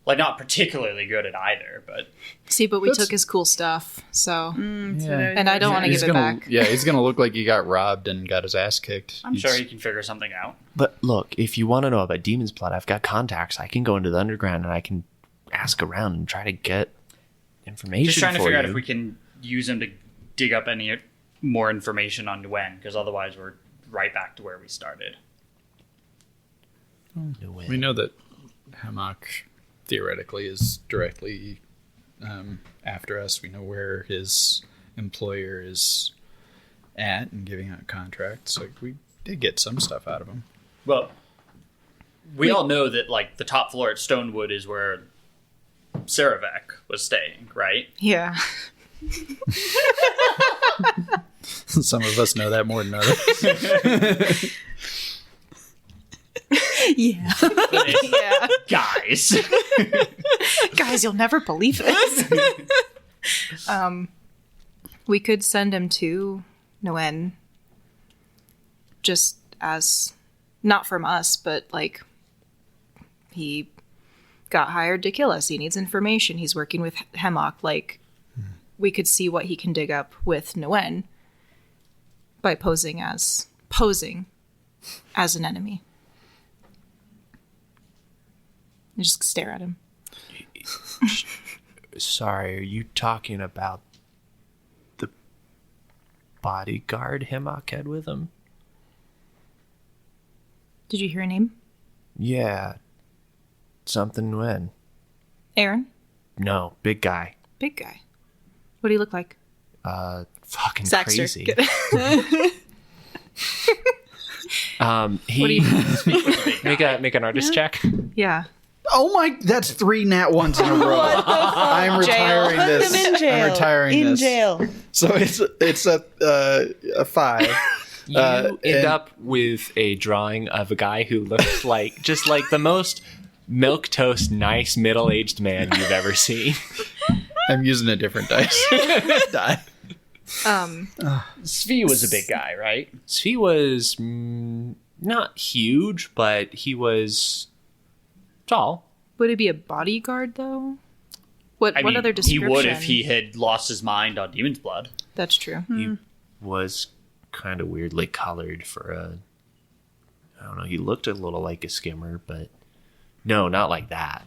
like not particularly good at either. But
See, but we
That's-
took his cool stuff, so.
Yeah.
And I don't want to
He's
give it
gonna,
back.
Yeah, he's gonna look like he got robbed and got his ass kicked.
I'm sure he can figure something out.
But look, if you want to know about Demon's Blood, I've got contacts. I can go into the underground and I can ask around and try to get information.
Just trying to
for
figure
you.
out if we can use him to dig up any more information on Nguyen, because otherwise we're right back to where we started.
No way.
We know that Hammock theoretically is directly after us. We know where his employer is at and giving out contracts. Like, we did get some stuff out of him.
Well, we all know that like the top floor at Stonewood is where Serevek was staying, right?
Yeah.
Some of us know that more than others.
Yeah.
Yeah.
Guys.
Guys, you'll never believe this. We could send him to Nguyen just as, not from us, but like, he got hired to kill us. He needs information. He's working with Hemlock. Like, we could see what he can dig up with Nguyen by posing as an enemy. You just stare at him.
Sorry, are you talking about the bodyguard Hemok had with him?
Did you hear a name?
Yeah. Something when?
Aaron?
No, big guy.
Big guy. What do you look like?
Fucking
Saxter.
crazy.
Good.
He
What do you
make an artist check.
Yeah.
Oh my! That's 3 nat ones in a row. I'm retiring
Put
this.
them in jail.
I'm retiring
in
this.
jail.
So it's a 5.
You
and-
end up with a drawing of a guy who looks like just like the most milquetoast nice middle-aged man you've ever seen.
I'm using a different dice. Die.
Svi was a big guy, right?
Svi was not huge, but he was tall.
Would it be a bodyguard though? What
I mean,
other
he
description?
would if he had lost his mind on Demon's Blood.
That's true.
He was kind of weirdly colored for a... I don't know, he looked a little like a skimmer, but no, not like that.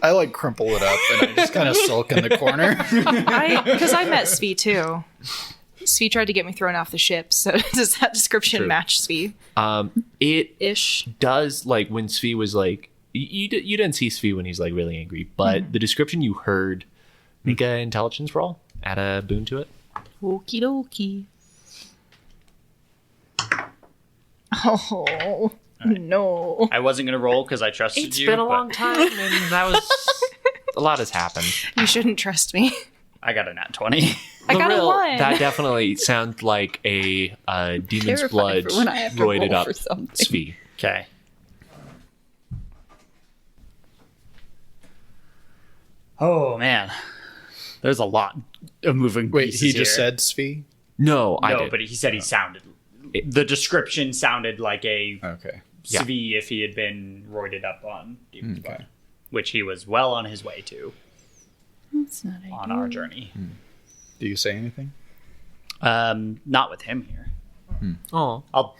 I like crumple it up and I just kind of sulk in the corner.
Because I met Svi too. Svi tried to get me thrown off the ship, so does that description
True.
match Svi?
It
Ish.
does, like, when Svi was like... You didn't see Svi when he's, like, really angry, but the description you heard, make an intelligence roll. Add a boon to it.
Okie dokie. Oh, no.
I wasn't going to roll because I trusted
It's
you.
been a
but
long time, and that was... a lot has happened.
You shouldn't trust me.
I got a nat 20.
I got a
Lorel,
1.
That definitely sounds like a demon's
Terrified
blood
for when I have to
roided
roll
up
for something.
Svi.
Okay. Oh, man. There's a lot of moving
Wait,
pieces
he just
here.
said Svi?
No, I
No,
did.
but he said he sounded... The description sounded like a
Okay.
Yeah.
Svi if he had been roided up on Demon's
Okay.
Blood, which he was well on his way to
That's not
on our journey.
Do you say anything?
Not with him here.
Oh,
I'll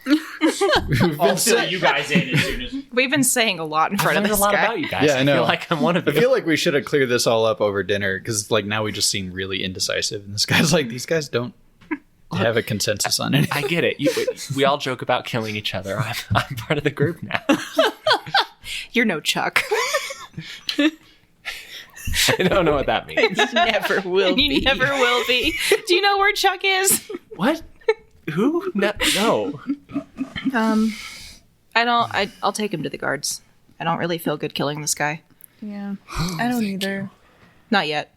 fill you guys in as soon as...
We've been saying a lot in
I've
front of
learned a
this
lot
guy.
about you guys.
Yeah, I know.
feel like I'm one of
I
you.
feel like we should have cleared this all up over dinner because, like, now we just seem really indecisive, and this guy's like, these guys don't have a consensus on anything.
I get it. We all joke about killing each other. I'm part of the group now.
You're no Chuck.
I don't know what that means.
Never will
You
be.
never will be. Do you know where Chuck is?
What? Who? No.
I'll take him to the guards. I don't really feel good killing this guy.
Yeah, I don't either.
Not yet.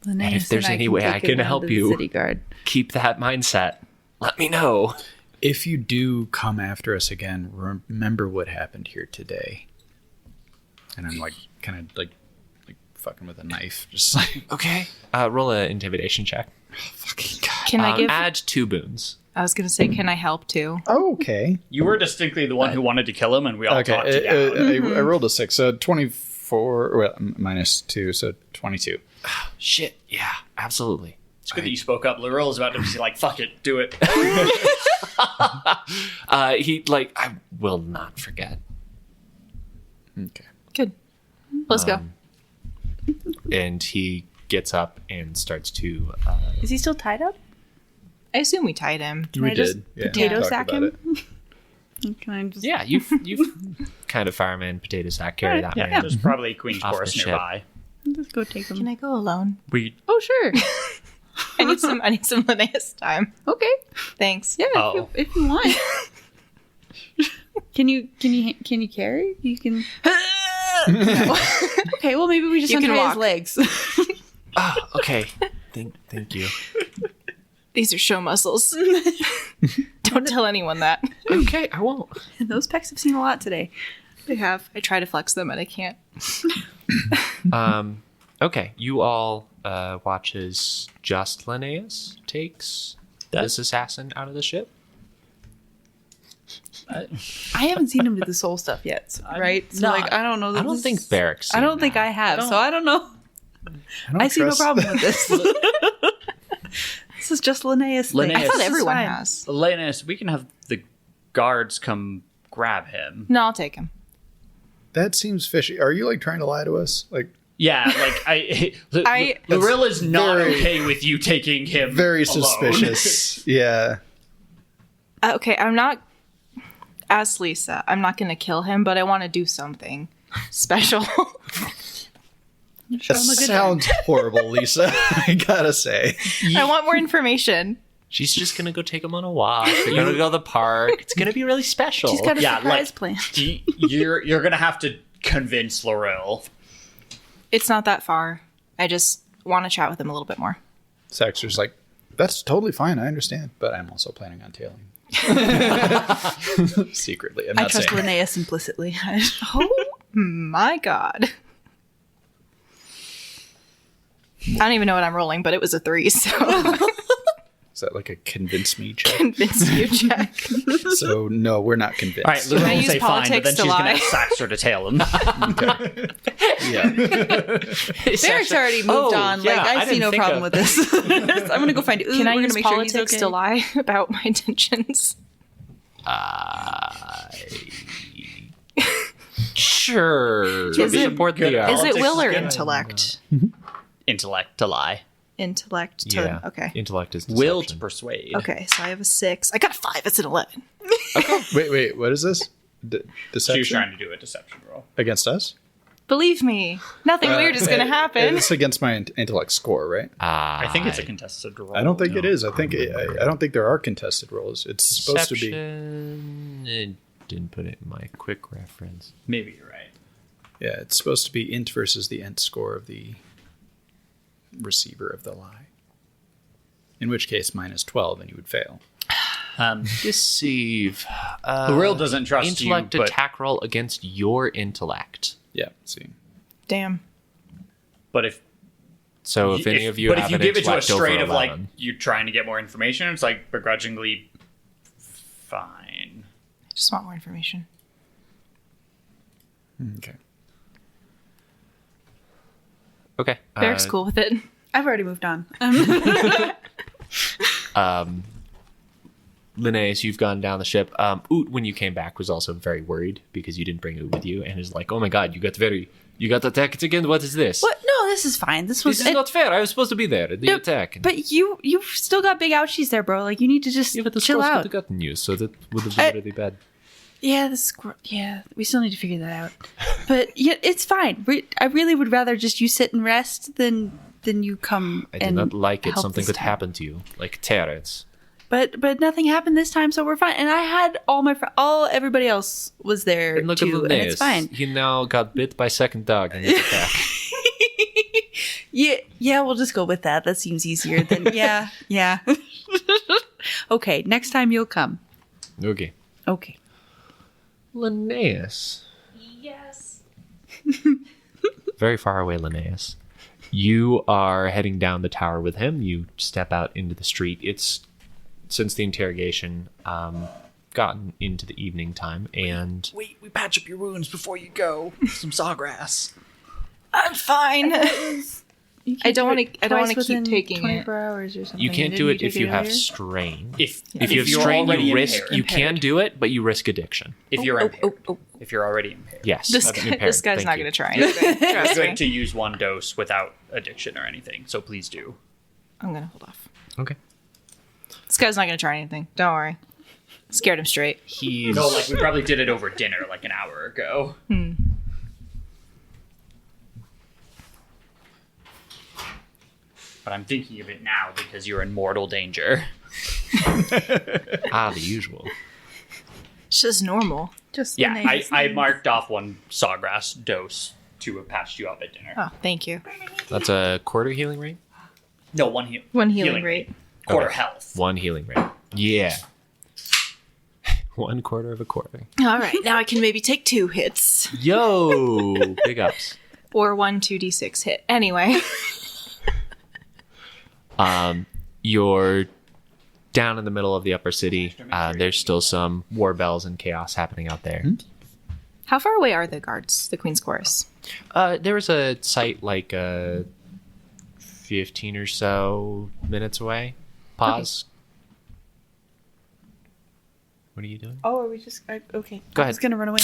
And if there's any way I can help you-
city guard.
Keep that mindset. Let me know.
If you do come after us again, remember what happened here today. And I'm like, kind of like fucking with a knife, just like,
Okay. Roll an intimidation check.
fucking God.
Can I give?
Add 2 boons.
I was gonna say, can I help too?
Okay.
You were distinctly the one who wanted to kill him, and we all talked you down.
I rolled a 6, so 24, well, minus 2, so 22.
Shit. Yeah. Absolutely.
It's good that you spoke up. Laurel's about to be like, fuck it, do it.
I will not forget.
Okay.
Good. Let's go.
And he gets up and starts to.
Is he still tied up?
I assume we tied him.
We
I just
did. Yeah,
potato
talked
sack
about
him?
it.
Can I just?
Yeah, you've kind of fireman potato sack carry that
Yeah,
man.
there's probably Queen's
Off the
Chorus
ship.
nearby.
Just go take him.
Can I go alone?
We
Oh sure.
I need some Linnaeus time.
Okay.
Thanks.
Yeah.
Oh.
If you want. Can you carry? You can. Okay. Well, maybe we just
You can
untie his
walk.
legs.
okay. Thank you.
These are show muscles. Don't tell anyone that.
Okay, I won't.
Those pecs have seen a lot today.
They have. I try to flex them and I can't.
Okay, you all watch as just Linnaeus takes this assassin out of the ship.
I haven't seen him do the soul stuff yet, right? So
not-
I don't know.
I don't think Barrick's.
I don't think I have, so I don't know. I see no
trust-
problem with this. This is just Linnaeus.
Linnaeus.
I thought
This is
everyone
fine.
has.
Linus, we can have the guards come grab him.
No, I'll take him.
That seems fishy. Are you, like, trying to lie to us? Like,
Yeah, like Lorilla is not okay with you taking him.
very
alone.
suspicious. Yeah.
Okay, I'm not. As Lisa, I'm not going to kill him, but I want to do something special.
That sounds horrible, Lisa. I gotta say.
I want more information.
She's just gonna go take him on a walk. They're gonna go to the park. It's gonna be really special.
She's got a surprise plan.
You're gonna have to convince Laurel.
It's not that far. I just want to chat with him a little bit more.
Saxer's like, that's totally fine. I understand. But I'm also planning on tailing. Secretly. I'm
I
not
trust
saying.
Linnaeus implicitly.
Oh my god. I don't even know what I'm rolling, but it was a 3, so
Is that like a convince me check?
convince you check.
So, no, we're not convinced.
All right, Laurel
I
will
use
say fine, but then
politics
she's
to
gonna
lie?
ask Saxer to tail him.
Okay. Yeah.
Derek's already moved on.
yeah,
Like, I see
didn't
no
think
problem with this. I'm gonna go find.
Can I
we're
use
gonna make sure he's
politics
okay.
to lie about my intentions?
Sure.
Is it-
support the
good-
Is it
Politics
will or
is good.
intellect?
Intellect to lie.
Intellect to
Yeah.
okay.
Intellect is
Will to
deception.
persuade.
Okay, so I have a 6. I got a 5. It's an 11.
Wait. What is this?
She
Deception?
was trying to do a deception roll.
Against us?
Believe me, nothing weird is going to happen.
It's against my intellect score, right?
I think it's a contested roll.
I don't think it is. I don't think there are contested rolls. It's supposed to be.
Deception. It didn't put it in my quick reference.
Maybe you're right.
Yeah, it's supposed to be int versus the int score of the receiver of the lie. In which case, minus 12, and you would fail.
Deceive.
Laurel doesn't trust you,
intellect
but-
attack roll against your intellect.
Yeah, see.
Damn.
But if
So if any of you
but
have
if you
an
give it to a
intellect over
straight of like
11,
you're trying to get more information, it's like begrudgingly fine.
I just want more information.
Okay.
okay.
Derek's cool with it.
I've already moved on.
Linnaeus, you've gone down the ship. Oot, when you came back, was also very worried because you didn't bring Oot with you, and is like, "Oh my god, you got attacked again. What is this?
What? No, this is fine. This was
This is not fair. I was supposed to be there at the attack."
But you've still got big ouchies there, bro. Like, you need to just
Yeah, but the
chill
scrolls could
out.
have gotten you, so that would have been really bad.
Yeah, we still need to figure that out. But yeah, it's fine. I really would rather just you sit and rest than you come.
I did
and
not like it.
help
Something
this
could
time.
happen to you, like Terrence.
But nothing happened this time, so we're fine. And I had everybody else was there
And look
too,
at
and
Linnaeus.
it's fine.
He now got bit by second dog in his attack.
Yeah, we'll just go with that. That seems easier than yeah. Okay, next time you'll come.
Okay.
Okay.
Linnaeus.
Yes.
Very far away, Linnaeus. You are heading down the tower with him. You step out into the street. It's since the interrogation gotten into the evening time, and
Wait, we patch up your wounds before you go. Some sawgrass.
I'm fine. I don't want to keep taking
24
it.
hours or something.
you can't
Didn't
do it
take
if you have
earlier?
strain.
If
If you have
you're
strain,
already
you risk.
impaired.
You can do it, but you risk addiction.
If you're impaired. If you're already impaired.
Yes.
This
impaired.
guy's
Thank
not
you.
going to try anything.
You're
Trust
going
me.
to use one dose without addiction or anything, so please do.
I'm going to hold off.
Okay.
This guy's not going to try anything. Don't worry. Scared him straight.
He's
No, like we probably did it over dinner like an hour ago. But I'm thinking of it now because you're in mortal danger.
the usual.
It's just normal.
Just
Yeah,
Linnaeus.
I marked off one sawgrass dose to have patched you up at dinner.
Oh, thank you.
That's a quarter healing rate.
No,
One healing rate.
Quarter
Okay.
health.
One healing rate. Yeah. 1/4 of a quarter.
All right, now I can maybe take 2 hits.
Yo, big ups.
Or 1 2d6 hit. Anyway.
You're down in the middle of the upper city. There's still some war bells and chaos happening out there.
How far away are the guards, the Queen's Chorus?
There was a site like 15 or so minutes away. Pause. What are you doing?
Oh, are we just okay?
Go
I was
ahead.
gonna run away.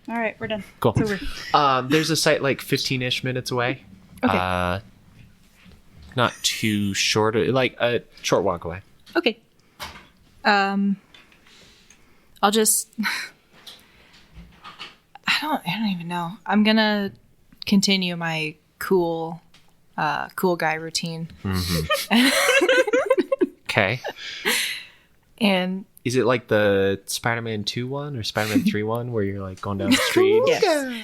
All right, we're done.
Cool.
It's over.
There's a site like 15-ish minutes away.
Okay.
Not too short, like a short walk away.
Okay. I'll just. I don't even know. I'm gonna continue my cool guy routine.
Okay.
And
Is it like the Spider-Man 2 one or Spider-Man 3 one where you're like going down the street,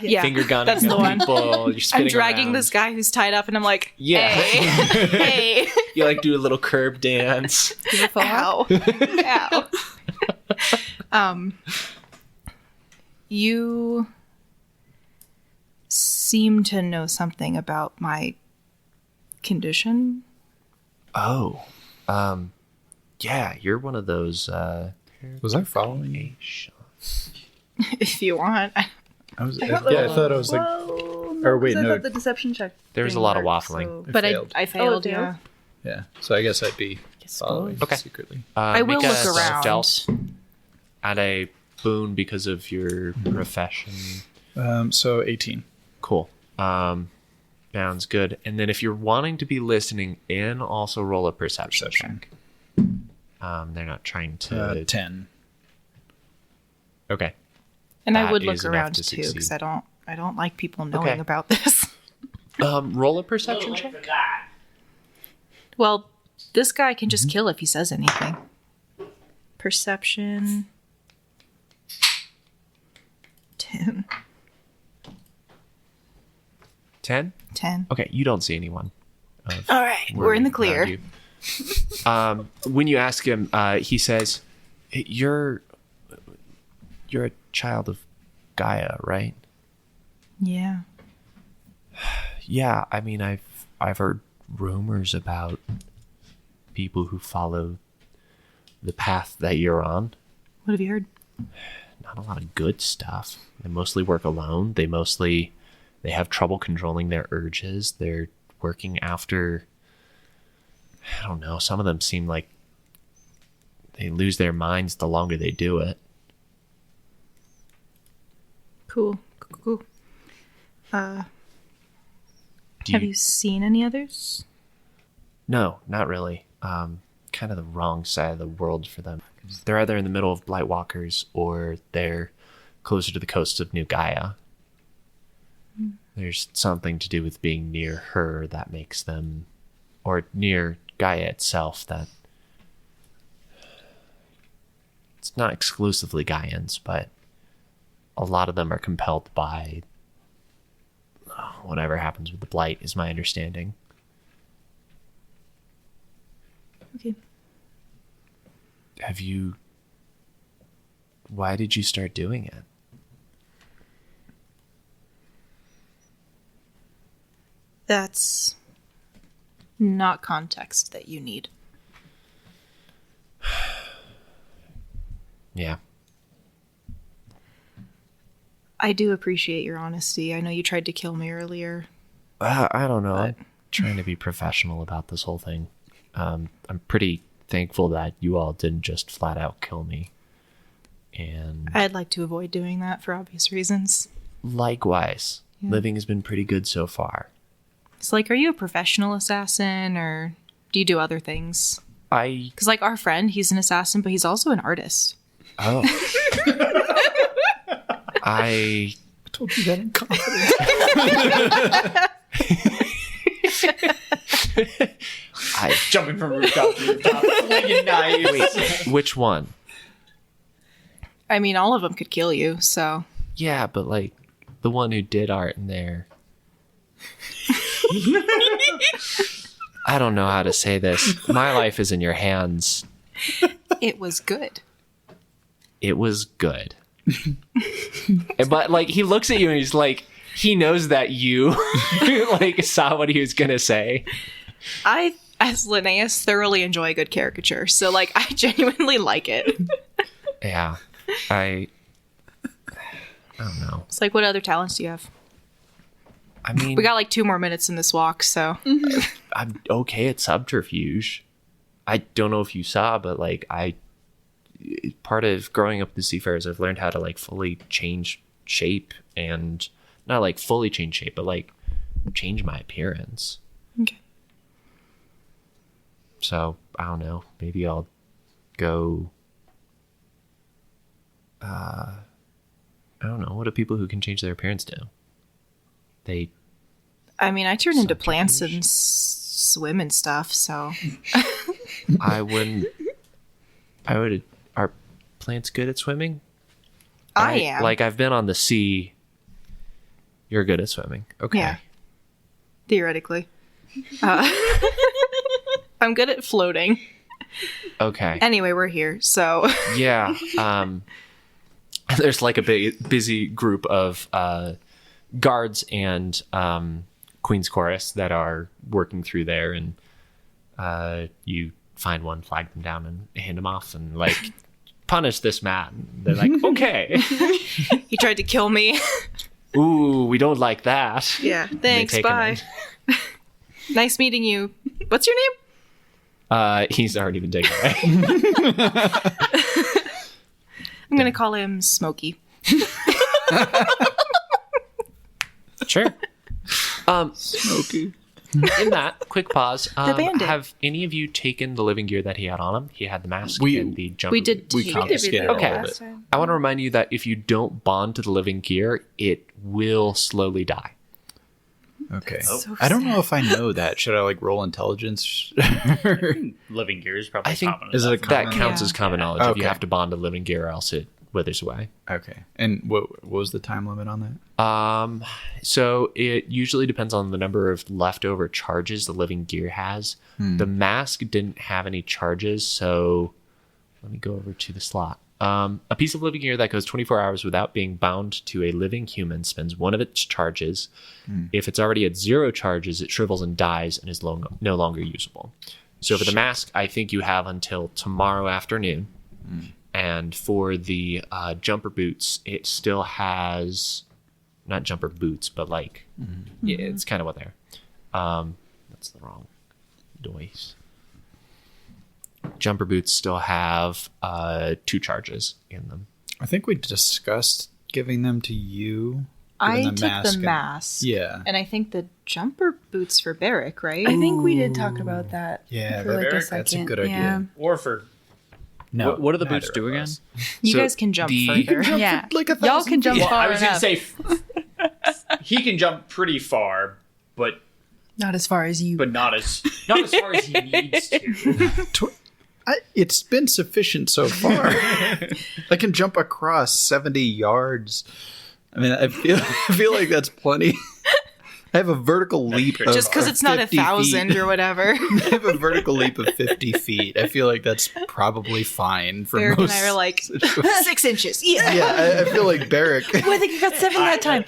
yeah,
finger gunning
that's the one.
people, you're spinning
I'm dragging
around.
this guy who's tied up, and I'm like,
Yeah.
hey, hey,
You like do a little curb dance.
Is it fall out?
ow, ow. You seem to know something about my condition.
Oh. Yeah, you're one of those
Was I following you?
If you want.
I was. Yeah, I thought I was like.
Whoa,
Or wait,
I
no.
thought the deception check.
There was a
thing
lot of
worked,
waffling.
so-
But
failed.
I failed,
it failed?
yeah.
Yeah, so I guess I'd be following
Okay.
secretly.
I will
make a
look around.
stealth at a boon because of your profession.
So 18.
Cool. Sounds good. And then if you're wanting to be listening in, also roll a perception check. They're not trying to...
10.
Okay.
And I
That
would look
is enough
around
to
too,
succeed.
because I don't like people knowing
Okay.
about this.
Roll a perception check.
Well, this guy can just kill if he says anything. Perception. 10.
10?
10.
Okay, you don't see anyone.
All right, we're in the clear.
Around you. When you ask him, he says, you're a child of Gaia, right?
Yeah.
Yeah, I mean, I've heard rumors about people who follow the path that you're on.
What have you heard?
Not a lot of good stuff. They mostly work alone. They have trouble controlling their urges. They're working after, I don't know, some of them seem like they lose their minds the longer they do it.
Cool. Have
Do
you seen any others?
No, not really. Kind of the wrong side of the world for them. They're either in the middle of Blightwalkers or they're closer to the coast of New Gaia. There's something to do with being near her that makes them, or near Gaia itself, that it's not exclusively Gaians, but a lot of them are compelled by whatever happens with the Blight, is my understanding.
Okay.
Why did you start doing it?
That's not context that you need.
Yeah.
I do appreciate your honesty. I know you tried to kill me earlier.
I don't know. I'm trying to be professional about this whole thing. I'm pretty thankful that you all didn't just flat out kill me. And
I'd like to avoid doing that for obvious reasons.
likewise,
Yeah.
living has been pretty good so far.
It's like, are you a professional assassin or do you do other things? Because, like, our friend, he's an assassin, but he's also an artist.
Oh. I
told you that in confidence.
Jumping from rooftop to rooftop, flinging knives.
Wait, which one?
I mean, all of them could kill you, so.
Yeah, but like the one who did art in there. I don't know how to say this. My life is in your hands.
It was good.
It was good. But like he looks at you and he's like, he knows that you like saw what he was gonna say.
I, as Linnaeus, thoroughly enjoy a good caricature, so, like, I genuinely like it.
Yeah. I don't know.
It's like, what other talents do you have?
I mean,
We got, like, 2 more minutes in this walk, so.
I'm okay at subterfuge. I don't know if you saw, but like part of growing up with the Seafarers, I've learned how to like fully change shape, and not like fully change shape, but like change my appearance.
Okay.
So I don't know. Maybe I'll go. I don't know. What do people who can change their appearance do?
I mean, I turn into plants and swim and stuff, so.
I would. Are plants good at swimming?
I am.
Like, I've been on the sea. You're good at swimming. Okay.
Yeah. Theoretically. I'm good at floating.
Okay.
Anyway, we're here, so.
Yeah. There's like a big, busy group of guards and Queen's Chorus that are working through there, and you find one, flag them down, and hand them off, and like punish this man. They're like, okay.
He tried to kill me.
Ooh, we don't like that.
Yeah.
They
Thanks.
take him
Bye. Nice meeting you. What's your name?
He's already been taken away.
I'm going to call him Smokey.
Sure.
Smokey.
In that, quick pause.
bandit.
Have any of you taken the living gear that he had on him? He had the mask and the jumper.
We did
We
take
confiscated
everything.
all of
Okay.
it.
I want to remind you that if you don't bond to the living gear, it will slowly die.
Okay.
So
I don't know
sad.
if I know that. Should I like roll intelligence?
Living gear is probably
I think-
common
is it a
enough.
That
Common?
counts
Yeah.
as common knowledge. If you
Okay.
have to bond to living gear, or else it withers away.
Okay. And what was the time limit on that?
So it usually depends on the number of leftover charges the living gear has. The mask didn't have any charges, so let me go over to the slot. A piece of living gear that goes 24 hours without being bound to a living human spends one of its charges. If it's already at 0 charges, it shrivels and dies and is no longer usable. So for the mask, I think you have until tomorrow afternoon. And for the jumper boots, it still has, not jumper boots, but like, yeah, it's kind of what they're. That's the wrong noise. Jumper boots still have 2 charges in them.
I think we discussed giving them to you.
I
giving
took the
and-
mask.
Yeah.
And I think the jumper boots for Barrick, right?
I think we did talk about that.
Yeah,
for like a
that's a
second.
good idea.
Yeah.
Or for
No.
what do the boots
neither
do
of
again?
us.
You
So
guys can jump
the-
further.
Yeah.
like 1,000
Y'all can jump
feet.
far
I was going to
enough.
say he can jump pretty far, but
Not as far as you.
not as far as he needs to.
It's been sufficient so far. I can jump across 70 yards. I mean, I feel like that's plenty. I have a vertical leap. Of,
Just because it's not 1,000
feet.
or whatever.
I have a vertical leap of 50 feet. I feel like that's probably fine for
Barrick
most.
and I are like,
situations.
6 inches. Yeah.
Yeah, I feel like Barrick.
Oh, I think you got 7 that time.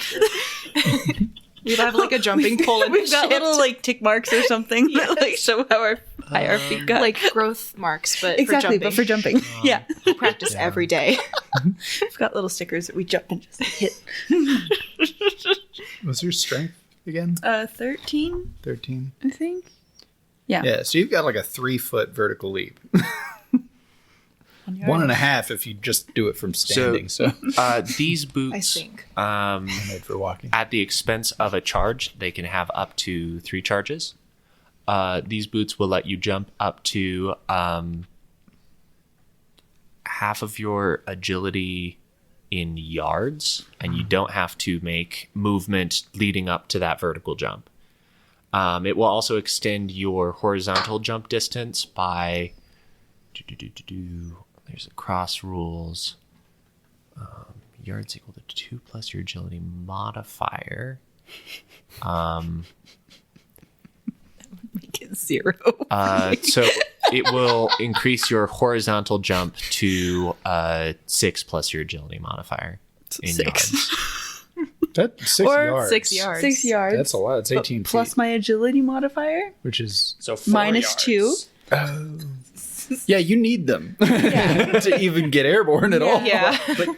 We have like a jumping pole and
We've got
shit.
little like tick marks or something that like show how high our feet got.
like growth marks, but
exactly,
for
but for jumping. Yeah.
jumping. Practice every day.
We've got little stickers that we jump and just hit.
What's your strength again?
13,
13.
I think. Yeah.
Yeah, so you've got like a 3-foot vertical leap. 1.5 if you just do it from standing. So,
These
I
boots,
think.
made for walking.
at the expense of a charge, they can have up to 3 charges. These boots will let you jump up to half of your agility in yards, and you don't have to make movement leading up to that vertical jump. It will also extend your horizontal jump distance by... There's a cross rules. Yards equal to 2 plus your agility modifier.
Make it 0.
So it will increase your horizontal jump to 6 plus your agility modifier in
6.
yards.
That's 6
Or
yards.
6 yards.
6 yards.
That's a lot. It's 18 feet.
Plus my agility modifier.
Which is...
So 4
Minus
yards.
2.
Yeah, you need them to even get airborne at all.
Yeah.
But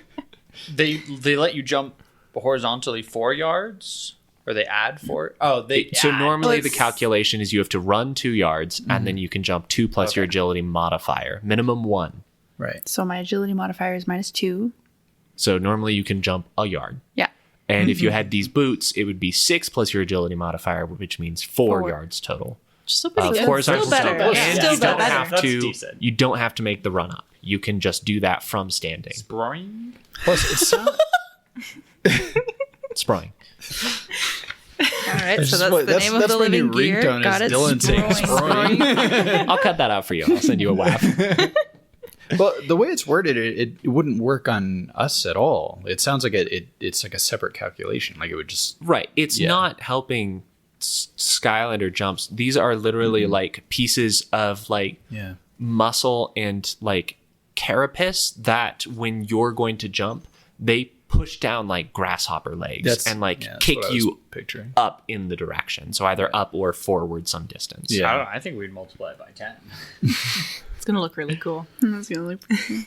they let you jump horizontally 4 yards, or they add 4. Oh, they
So
add.
normally the
Let's-
calculation is you have to run 2 yards, and then you can jump 2 plus your agility modifier. Minimum 1.
Right.
So my agility modifier is minus 2.
So normally you can jump a yard.
Yeah.
And if you had these boots, it would be 6 plus your agility modifier, which means 4 yards total.
Still pretty good.
Horizontal
Still better.
jump.
Yeah.
And
Still
you don't
better.
have
That's
to.
decent.
You don't have to make the run up. You can just do that from standing.
Sproing?
Plus, it sounds.
Sprawling.
All right, so that's the name of the living gear. Got it.
Dylan saying sproing.
I'll cut that out for you. I'll send you a WAF.
Well, the way it's worded, it wouldn't work on us at all. It sounds like it's like a separate calculation. Like it would just
Right. It's not helping Skylander jumps. These are literally like pieces of like muscle and like carapace that when you're going to jump, they push down like grasshopper legs and like kick you
picturing
up in the direction. So either up or forward some distance.
Yeah.
I don't know. I think we'd multiply it by 10.
It's going to look really cool.
That's gonna look pretty cool.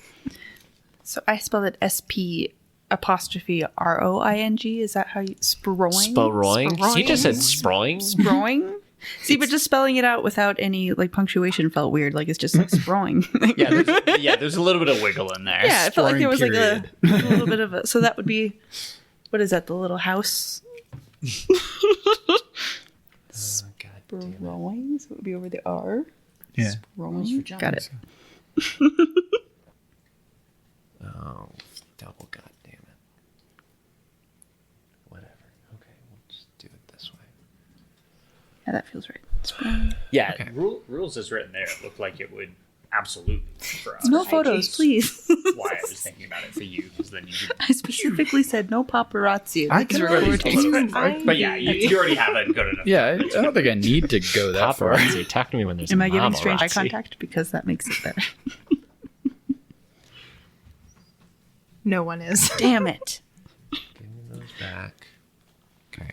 So I spelled it SP apostrophe ROING. Is that how you sproing?
Sproing? He just said sproing.
Sproing? See, but just spelling it out without any like punctuation felt weird. Like it's just like sproing.
There's a little bit of wiggle in there.
Yeah, it felt like there was
Sproing
like a little bit of a. So that would be, what is that? The little house.
God damn it.
Sproing. So it would be over the R.
Yeah.
Sproing. Got it.
Oh, double god damn it. Whatever. Okay, we'll just do it this way.
Yeah, that feels right. Sproing.
Yeah,
Okay.
rules is written there. It looked like it would absolutely for us.
No photos, please.
Why I was thinking about it for you, because then you could.
I specifically said no paparazzi.
I
These
can
recordings.
already
But yeah, you already have a good enough.
Yeah, I don't think I need to go that far.
Paparazzi, talk to me when there's
Am
a
I giving strange eye
mamarazzi.
contact? Because that makes it better.
No one is.
Damn it.
Give me those back. Okay.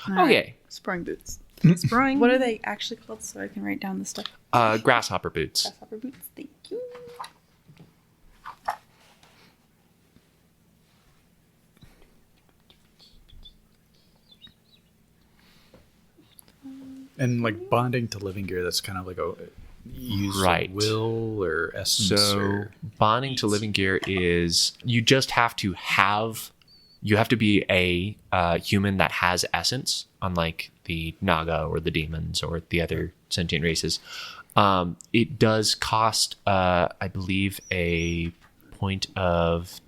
All
Okay.
right. Sproing boots.
Sproing.
What are they actually called so I can write down the stuff?
Grasshopper boots.
Grasshopper boots. Thank you.
And like bonding to living gear, that's kind of like a use
Right.
of will or essence.
So
or,
bonding to living gear is you just have to have you have to be a human that has essence, unlike the Naga or the demons or the other sentient races. It does cost, I believe, a point of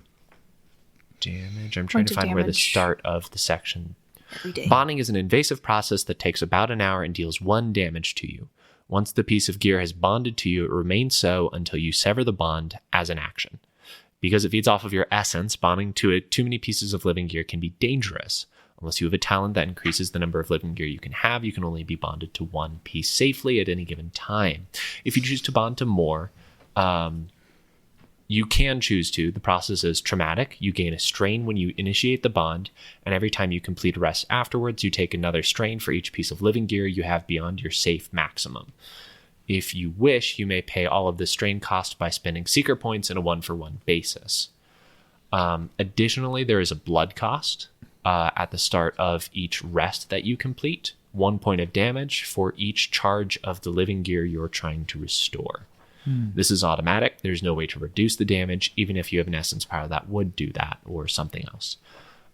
damage. I'm trying
Point
to
of
find where the
damage.
start of the section.
Every day.
Bonding is an invasive process that takes about an hour and deals 1 damage to you. Once the piece of gear has bonded to you, it remains so until you sever the bond as an action. Because it feeds off of your essence, bonding to too many pieces of living gear can be dangerous. Unless you have a talent that increases the number of living gear you can have, you can only be bonded to 1 piece safely at any given time. If you choose to bond to more, you can choose to. The process is traumatic. You gain a strain when you initiate the bond, and every time you complete a rest afterwards, you take another strain for each piece of living gear you have beyond your safe maximum. If you wish, you may pay all of the strain cost by spending seeker points in a 1-for-1 basis. Additionally, there is a blood cost at the start of each rest that you complete. 1 point of damage for each charge of the living gear you're trying to restore. This is automatic. There's no way to reduce the damage, even if you have an essence power that would do that or something else.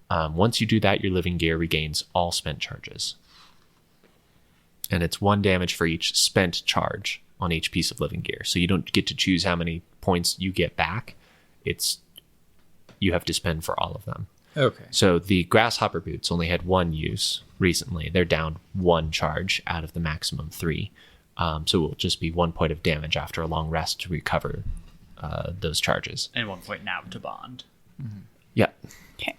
Once you do that, your living gear regains all spent charges. And it's 1 damage for each spent charge on each piece of living gear. So you don't get to choose how many points you get back. You have to spend for all of them.
okay.
So the grasshopper boots only had 1 use recently. They're down 1 charge out of the maximum 3. So it will just be 1 point of damage after a long rest to recover those charges.
And 1 point now to bond.
Yeah.
Okay.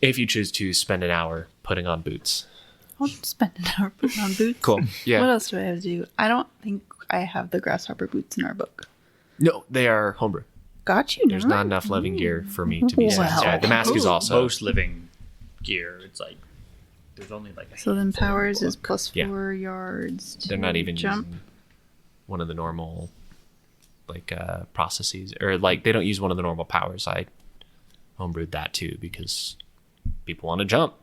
If you choose to spend an hour putting on boots.
I'll spend an hour putting on boots.
Cool. Yeah.
What else do I have to do? I don't think I have the grasshopper boots in our book.
No, they are homebrew.
Got you.
There's
never
not
mind.
enough living gear for me to be
Well.
satisfied. The mask is also
Most living gear, it's like there's only like a
So then
handful in the
powers is
book.
plus
Yeah.
4 yards. To
they're not even
jump.
using one of the normal processes, or like they don't use one of the normal powers. I homebrewed that too because people want to jump.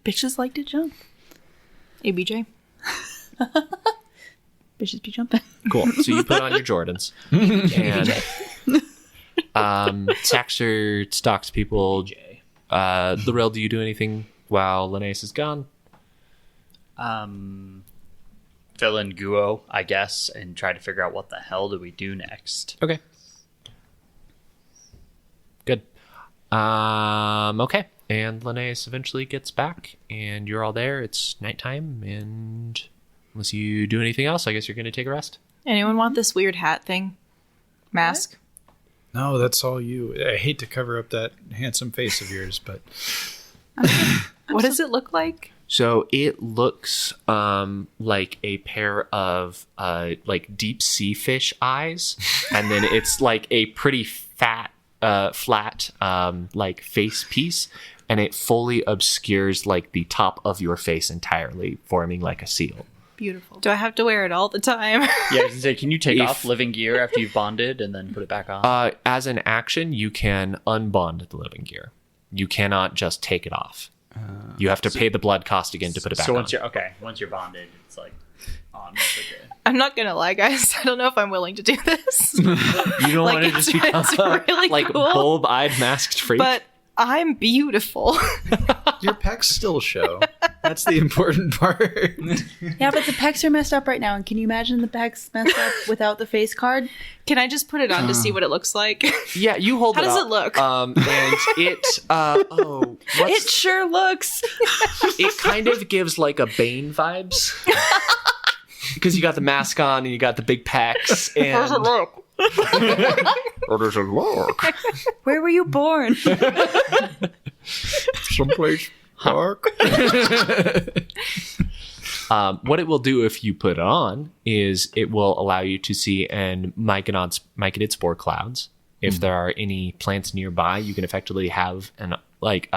Bitches like to jump.
ABJ.
Bitches be jumping.
Cool. So you put on your Jordans, and Saxer stalks people.
DJ.
Lorel, do you do anything while Linnaeus is gone?
Fill in Guo, I guess, and try to figure out what the hell do we do next.
Okay. Good. Okay. And Linnaeus eventually gets back, and you're all there. It's nighttime, and unless you do anything else, I guess you're going to take a rest.
Anyone want this weird hat thing? Mask?
No, that's all you. I hate to cover up that handsome face of yours, but
What does it look like?
So it looks like a pair of like deep sea fish eyes, and then it's like a pretty fat, flat like face piece, and it fully obscures like the top of your face entirely, forming like a seal.
Beautiful.
Do I have to wear it all the time?
Yeah, I was gonna say, can you take
If-
off living gear after you've bonded and then put it back on?
As an action, you can unbond the living gear. You cannot just take it off. You have to pay the blood cost again to put it back
so
on.
once you're bonded, it's like on. It's okay.
I'm not gonna lie, guys. I don't know if I'm willing to do this.
You don't
Like,
want to just
it's
become
really
like
cool.
bulb-eyed masked freak.
But I'm beautiful.
your pecs still show. That's the important part.
Yeah, but the pecs are messed up right now. And can you imagine the pecs messed up without the face card?
Can I just put it on to see what it looks like?
Yeah, you hold
How
it
does
up.
it look?
And it,
It sure looks.
it kind of gives like a Bane vibes. Because you got the mask on and you got the big pecs. And
How does it look?
Or does it look?
Where were you born?
Someplace dark.
What it will do if you put it on is it will allow you to see and myconid spore clouds. If there are any plants nearby, you can effectively have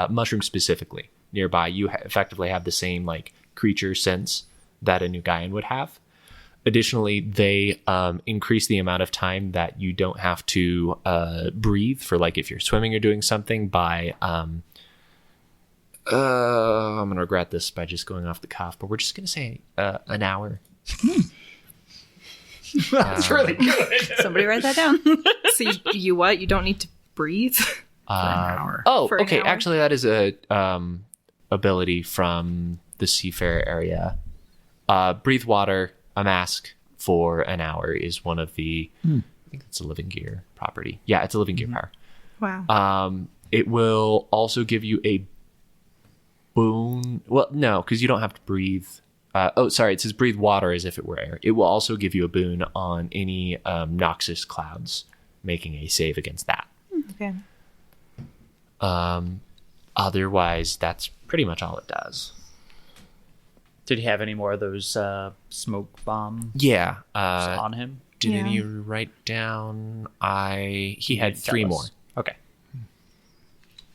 mushroom specifically nearby. You effectively have the same like creature sense that a Nugayan would have. Additionally, they increase the amount of time that you don't have to breathe for, like, if you're swimming or doing something by... I'm going to regret this by just going off the cuff, but we're just going to say an hour.
That's really good.
Somebody write that down.
So you what? You don't need to breathe?
hour.
Oh,
For an
okay.
hour?
Actually, that is a ability from the Seafarer area. Breathe water, a mask for an hour is one of the... I think it's a living gear property. Yeah, it's a living gear power.
Wow.
It will also give you a boon. Well, no, because you don't have to breathe. It says breathe water as if it were air. It will also give you a boon on any noxious clouds, making a save against that.
Okay.
Otherwise, that's pretty much all it does.
Did he have any more of those smoke bombs
Yeah.
on him?
Did
Yeah.
any of you write down? He had
Tell
3
us.
more.
Okay.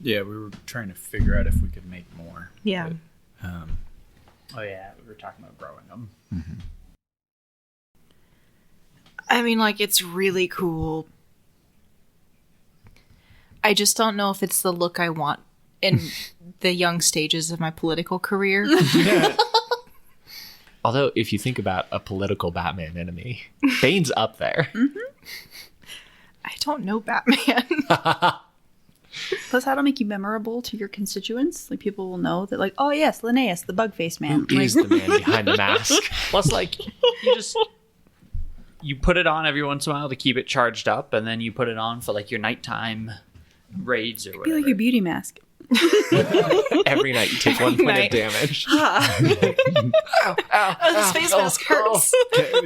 Yeah, we were trying to figure out if we could make more.
Yeah.
But,
Oh yeah, we were talking about growing them.
I mean, like, it's really cool. I just don't know if it's the look I want in the young stages of my political career.
Although, if you think about a political Batman enemy, Bane's up there.
I don't know Batman.
Plus, that'll make you memorable to your constituents. Like, people will know that, like, oh, yes, Linnaeus, the bug face man.
Who is the man behind the mask?
Plus, like, you put it on every once in a while to keep it charged up, and then you put it on for like your nighttime raids or
Be
whatever.
like your beauty mask.
Every night you take 1 point
night.
of damage.
Oh, this face mask hurts.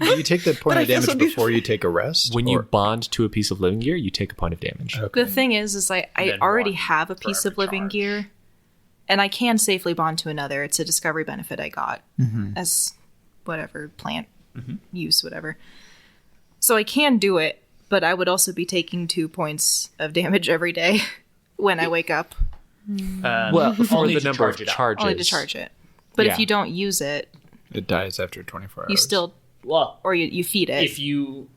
do you take that point
I
of
feel
damage
so
before you take a rest?
When you
Or-
bond to a piece of living gear, you take a point of damage.
Okay.
The thing is I
then
already
one
have a
for
piece
every
of living
charge.
gear, and I can safely bond to another. It's a discovery benefit I got as whatever plant use, whatever. So I can do it, but I would also be taking 2 points of damage every day when I wake up.
Well, for
only
the
to
number of
charge it up.
charges.
Only to charge it. But
Yeah.
if you don't use it,
It dies after 24 hours.
you still,
Well,
or you feed it.
if you,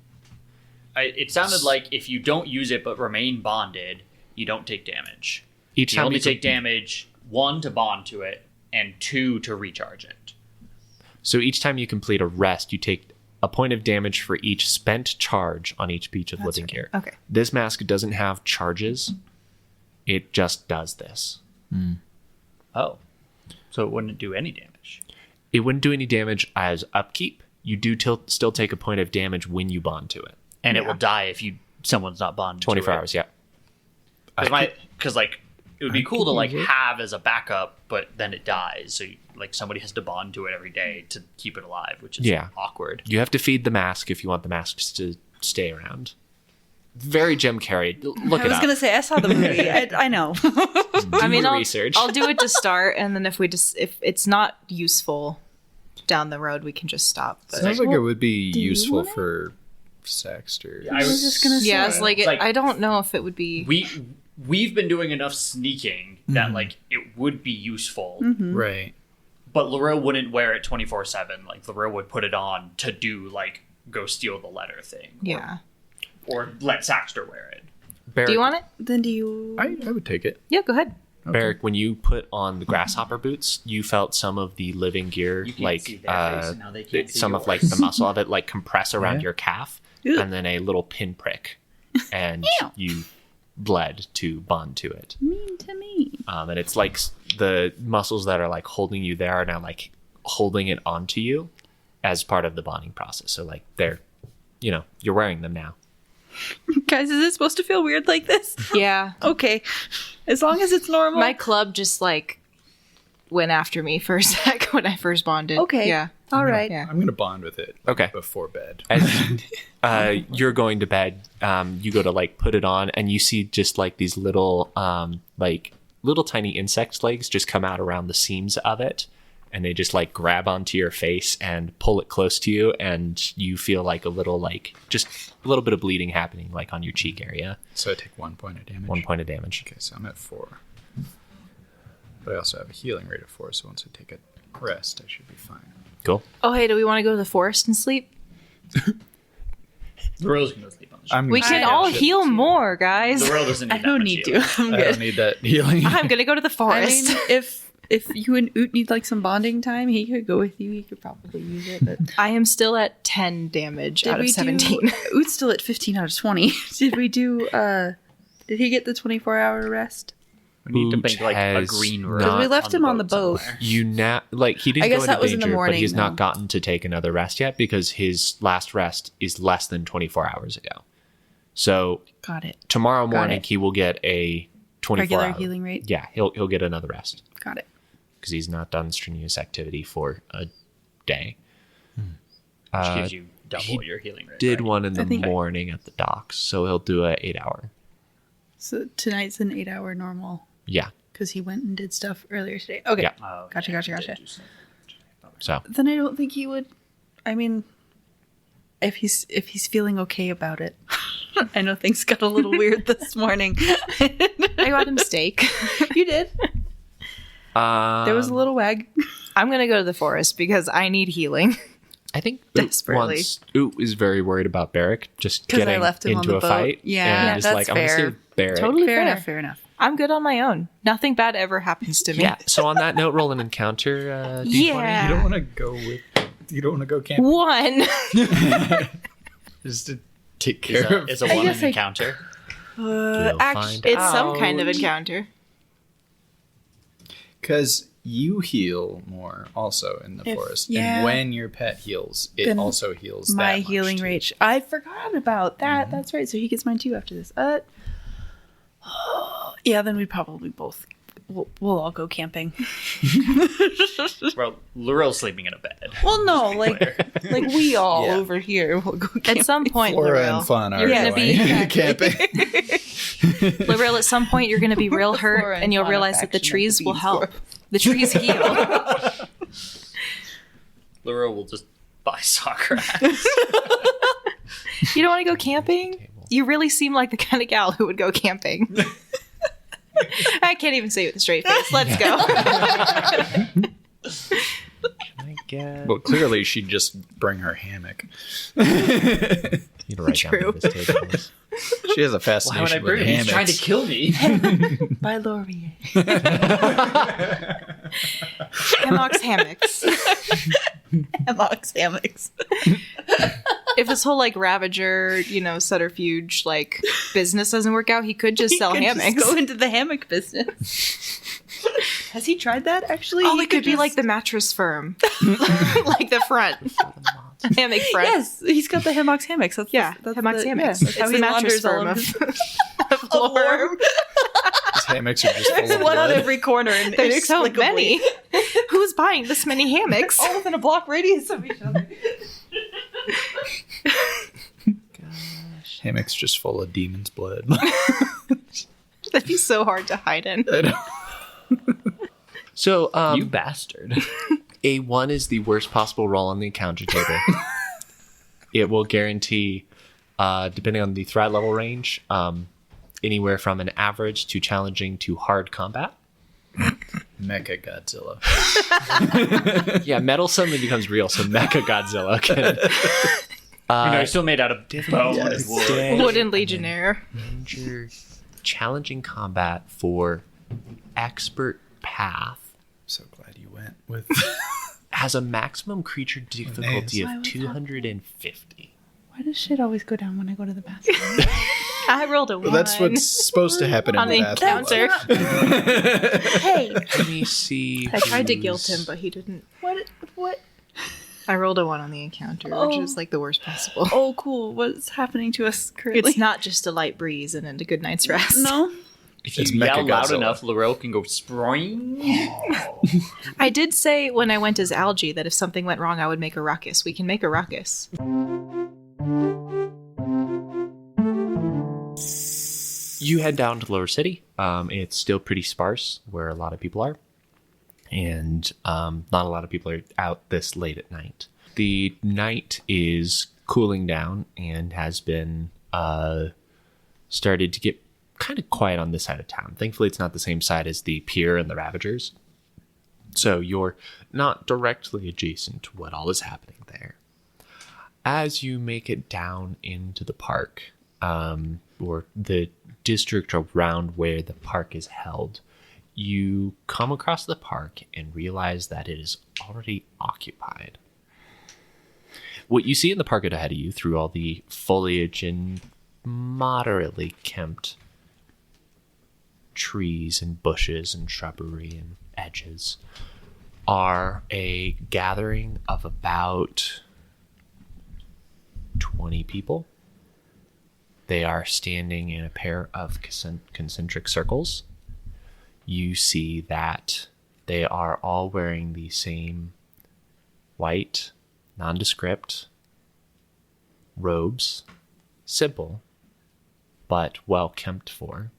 it sounded like if you don't use it but remain bonded, you don't take damage.
Each
You
time
only
you
take damage 1 to bond to it and 2 to recharge it.
So each time you complete a rest, you take a point of damage for each spent charge on each piece of living gear.
Okay.
This mask doesn't have charges. It just does this.
Oh. So it wouldn't do any damage.
It wouldn't do any damage as upkeep. You do still take a point of damage when you bond to it.
And it will die if someone's not bonded
24
to it.
hours, yeah.
Because like it would be cool to like have as a backup, but then it dies. So like somebody has to bond to it every day to keep it alive, which is awkward.
You have to feed the mask if you want the masks to stay around. Very Jim Carrey. Look it
I was
up.
going to say, I saw the movie. I know.
I mean,
your
I'll,
research.
I'll do it to start, and then if it's not useful down the road, we can just stop. But
Sounds like it would be
you
useful
want it?
for Sexter.
I was
just going to say.
yeah, it's like,
Like-
I don't know if it would be.
We've been doing enough sneaking that like it would be useful,
Right.
but Lorel wouldn't wear it 24/7. Like Lorel would put it on to do like go steal the letter thing.
Yeah.
Or let Saxter wear it.
Barrick,
Do you want it?
Then do you...
I would take it.
Yeah, go ahead.
Barrick, when you put on the grasshopper boots, you felt some of the living gear,
You can't
like
see their face, and now they can't see
some of
yours.
like the muscle of it, like compress around
Yeah.
your calf,
Ew.
and then a little pinprick, and you bled to bond to it.
Mean to me.
And it's like the muscles that are like holding you there are now like holding it onto you as part of the bonding process. So like they're, you're wearing them now.
Guys, is it supposed to feel weird like this?
Yeah.
Okay. As long as it's normal.
My club just like went after me for a sec when I first bonded.
Okay.
Yeah.
All right.
Yeah.
I'm going to bond with it.
Okay.
Before bed.
As you're going to bed, you go to like put it on, and you see just like these little little tiny insect legs just come out around the seams of it, and they just like grab onto your face and pull it close to you, and you feel like just a little bit of bleeding happening like on your cheek area.
So I take 1 point of damage.
1 point of damage.
Okay, so I'm at 4. But I also have a healing rate of 4, so once I take a rest, I should be fine.
Cool.
Oh, hey, do we want to go to the forest and sleep?
Lorel's gonna sleep on the ship.
We can all heal more, guys.
Lorel doesn't need
I don't
that much
need
healing.
to. I'm
I
good.
don't need that healing.
I'm gonna go to the
I
forest.
mean, if you and Oot need like some bonding time, he could go with you. He could probably use it. But
I am still at 10 damage out of 17.
Oot's still at 15 out of 20. Did we do? Did he get the 24-hour rest?
We need to
Boot
make like a
has
green
not-
room.
Because
we left him on the boat.
somewhere.
You now he didn't
I guess
go into
that was in the
danger, but
morning,
he's not
though.
gotten to take another rest yet because his last rest is less than 24 hours ago. So
Got it.
tomorrow morning
it.
he will get a 24
Regular
hour
healing rate.
Yeah, he'll get another rest
Got it.
because he's not done strenuous activity for a day.
Which gives you double your healing rate.
Did
right?
one in the
I think-
morning at the docks, so he'll do a 8-hour.
So tonight's an 8-hour normal
Yeah,
because he went and did stuff earlier today. Okay.
Yeah.
Oh,
Gotcha,
yeah,
gotcha,
you
gotcha.
did do some damage.
so
Then I don't think he would. I mean, if he's feeling okay about it. I know things got a little weird this morning.
I got a mistake.
You did. There was a little wag.
I'm gonna go to the forest because I need healing.
I think
Desperately.
Oot is very worried about Barrick just
'Cause I
getting
left him on
into
the
a
boat.
fight.
Yeah,
and is
that's
like, I'm gonna
fair.
save Barrick.
Totally
Fair
fair.
enough. Fair enough.
I'm good on my own. Nothing bad ever happens to me.
Yeah. So on that note, roll an encounter. D20.
Yeah.
You don't want to go with. You don't want to go camping.
1.
Just to take care of.
Is a one
guess
an
I-
encounter?
We'll find
It's some kind of
Ouch.
encounter.
Because you heal more also in the forest.
yeah.
And when your pet heals, it
Then
also heals
My
that much,
healing
too.
rate. I forgot about that. That's right. So he gets mine too after this. Yeah. Then we'd probably both. We'll all go camping.
Well, Lorel's sleeping in a bed.
Well, no, like we all
Yeah.
over here will go camping.
At some point,
Flora
Lorel,
and fun are
you're gonna
going
be
camping.
Lorel, at some point you're gonna be real hurt,
Flora and
and you'll
fauna
realize that the
faction of
trees
the
will
Bees
help. The trees heal.
Lorel will just buy soccer hats.
You don't want to go camping? You really seem like the kind of gal who would go camping. I can't even say it with a straight face. Let's go.
I guess.
Well, clearly she'd just bring her hammock.
You'd write down
True.
what this table is.
She has a
Why would I
fascination with
bring him? He's
hammocks.
trying to kill me.
By Laurier.
Hammocks, hammocks.
Hammocks.
If this whole like Ravager, subterfuge like business doesn't work out, he could just sell hammocks.
Just go into the hammock business. Has he tried that actually?
Oh, it could be like the mattress firm, like the front hammock front.
Yes, he's got the hammocks. That's
hammocks.
Yeah, that's how
It's
he
the mattress
launders all
firm
of
of floor.
His hammocks are just full
There's
of
one on
blood.
every corner, and
There's so
inexplicably,
many. Who's buying this many hammocks?
all within a block radius of each other.
Hammocks just full of demon's blood.
That'd be so hard to hide in.
I know.
So,
You bastard.
a 1 is the worst possible roll on the encounter table. It will guarantee, depending on the threat level range, anywhere from an average to challenging to hard combat.
Mecha Godzilla.
Yeah, metal suddenly becomes real, so Mecha Godzilla can...
It's still made out of bone and wood.
Wooden Legionnaire.
Ranger, challenging combat for expert path
So glad you went with.
has a maximum creature difficulty
Why
of
was that?
250.
Why does shit always go down when I go to the bathroom?
I rolled a 1.
Well, that's what's supposed to happen
on
in
the
the bathroom.
encounter.
Hey,
Let me see.
I tried to guilt
who's-
him, but he didn't.
what?
I rolled a 1 on the encounter, which is like the worst possible.
Oh, cool. What's happening to us currently?
It's not just a light breeze and a good night's rest.
No.
If
It's
you yell
Mecha
loud
Godzilla.
enough, Laurel can go spring.
I did say when I went as Algae that if something went wrong, I would make a ruckus. We can make a ruckus.
You head down to Lower City. It's still pretty sparse where a lot of people are. And not a lot of people are out this late at night. The night is cooling down and has been started to get kind of quiet on this side of town. Thankfully, it's not the same side as the pier and the Ravagers. So you're not directly adjacent to what all is happening there. As you make it down into the park, or the district around where the park is held, you come across the park and realize that it is already occupied. What you see in the park ahead of you, through all the foliage and moderately kempt trees and bushes and shrubbery and edges, are a gathering of about 20 people. They are standing in a pair of concentric circles. You see that they are all wearing the same white, nondescript robes, simple, but well kempt for.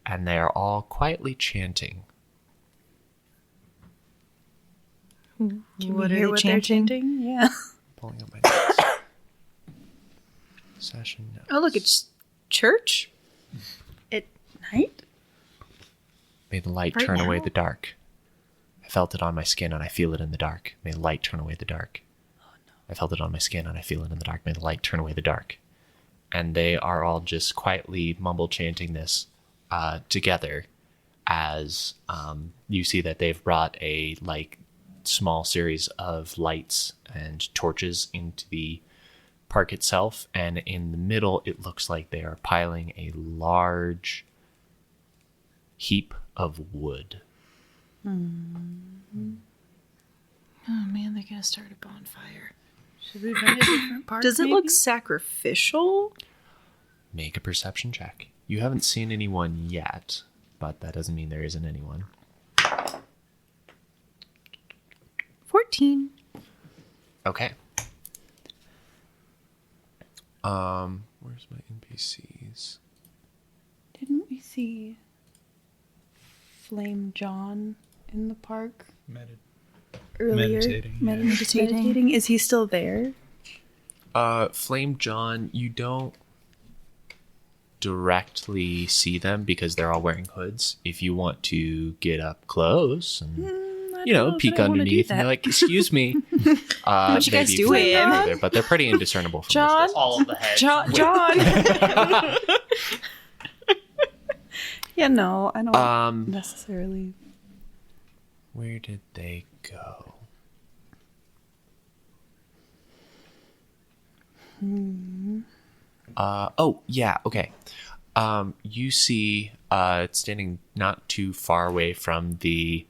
And they are all quietly chanting.
Can
What
we
are
hear
they
what they're chanting? Yeah.
Pulling up my notes. Session notes.
Oh, look, it's church?
At night?
May the light
Right
turn away
now?
the dark. I felt it on my skin and I feel it in the dark. May the light turn away the dark. I felt it on my skin and I feel it in the dark. May the light turn away the dark. And they are all just quietly mumble chanting this together as you see that they've brought a small series of lights and torches into the park itself, and in the middle it looks like they are piling a large heap of wood.
Oh man, they're gonna start a bonfire.
Should we find a different park?
Does it
maybe?
look sacrificial?
Make a perception check. You haven't seen anyone yet, but that doesn't mean there isn't anyone.
14.
Okay. Where's my NPCs?
Didn't we see Flame John in the park earlier?
Meditating, yeah.
Meditating. Is he still there?
Flame John, you don't directly see them because they're all wearing hoods. If you want to get up close and peek underneath and be like, "Excuse me,"
What you guys
maybe Flame
doing?
John are there, but they're pretty indiscernible from
John?
this distance.
All of the heads.
John!
Yeah, no, I don't
Um,
necessarily.
Where did they go? Oh, yeah, okay. You see, standing not too far away from the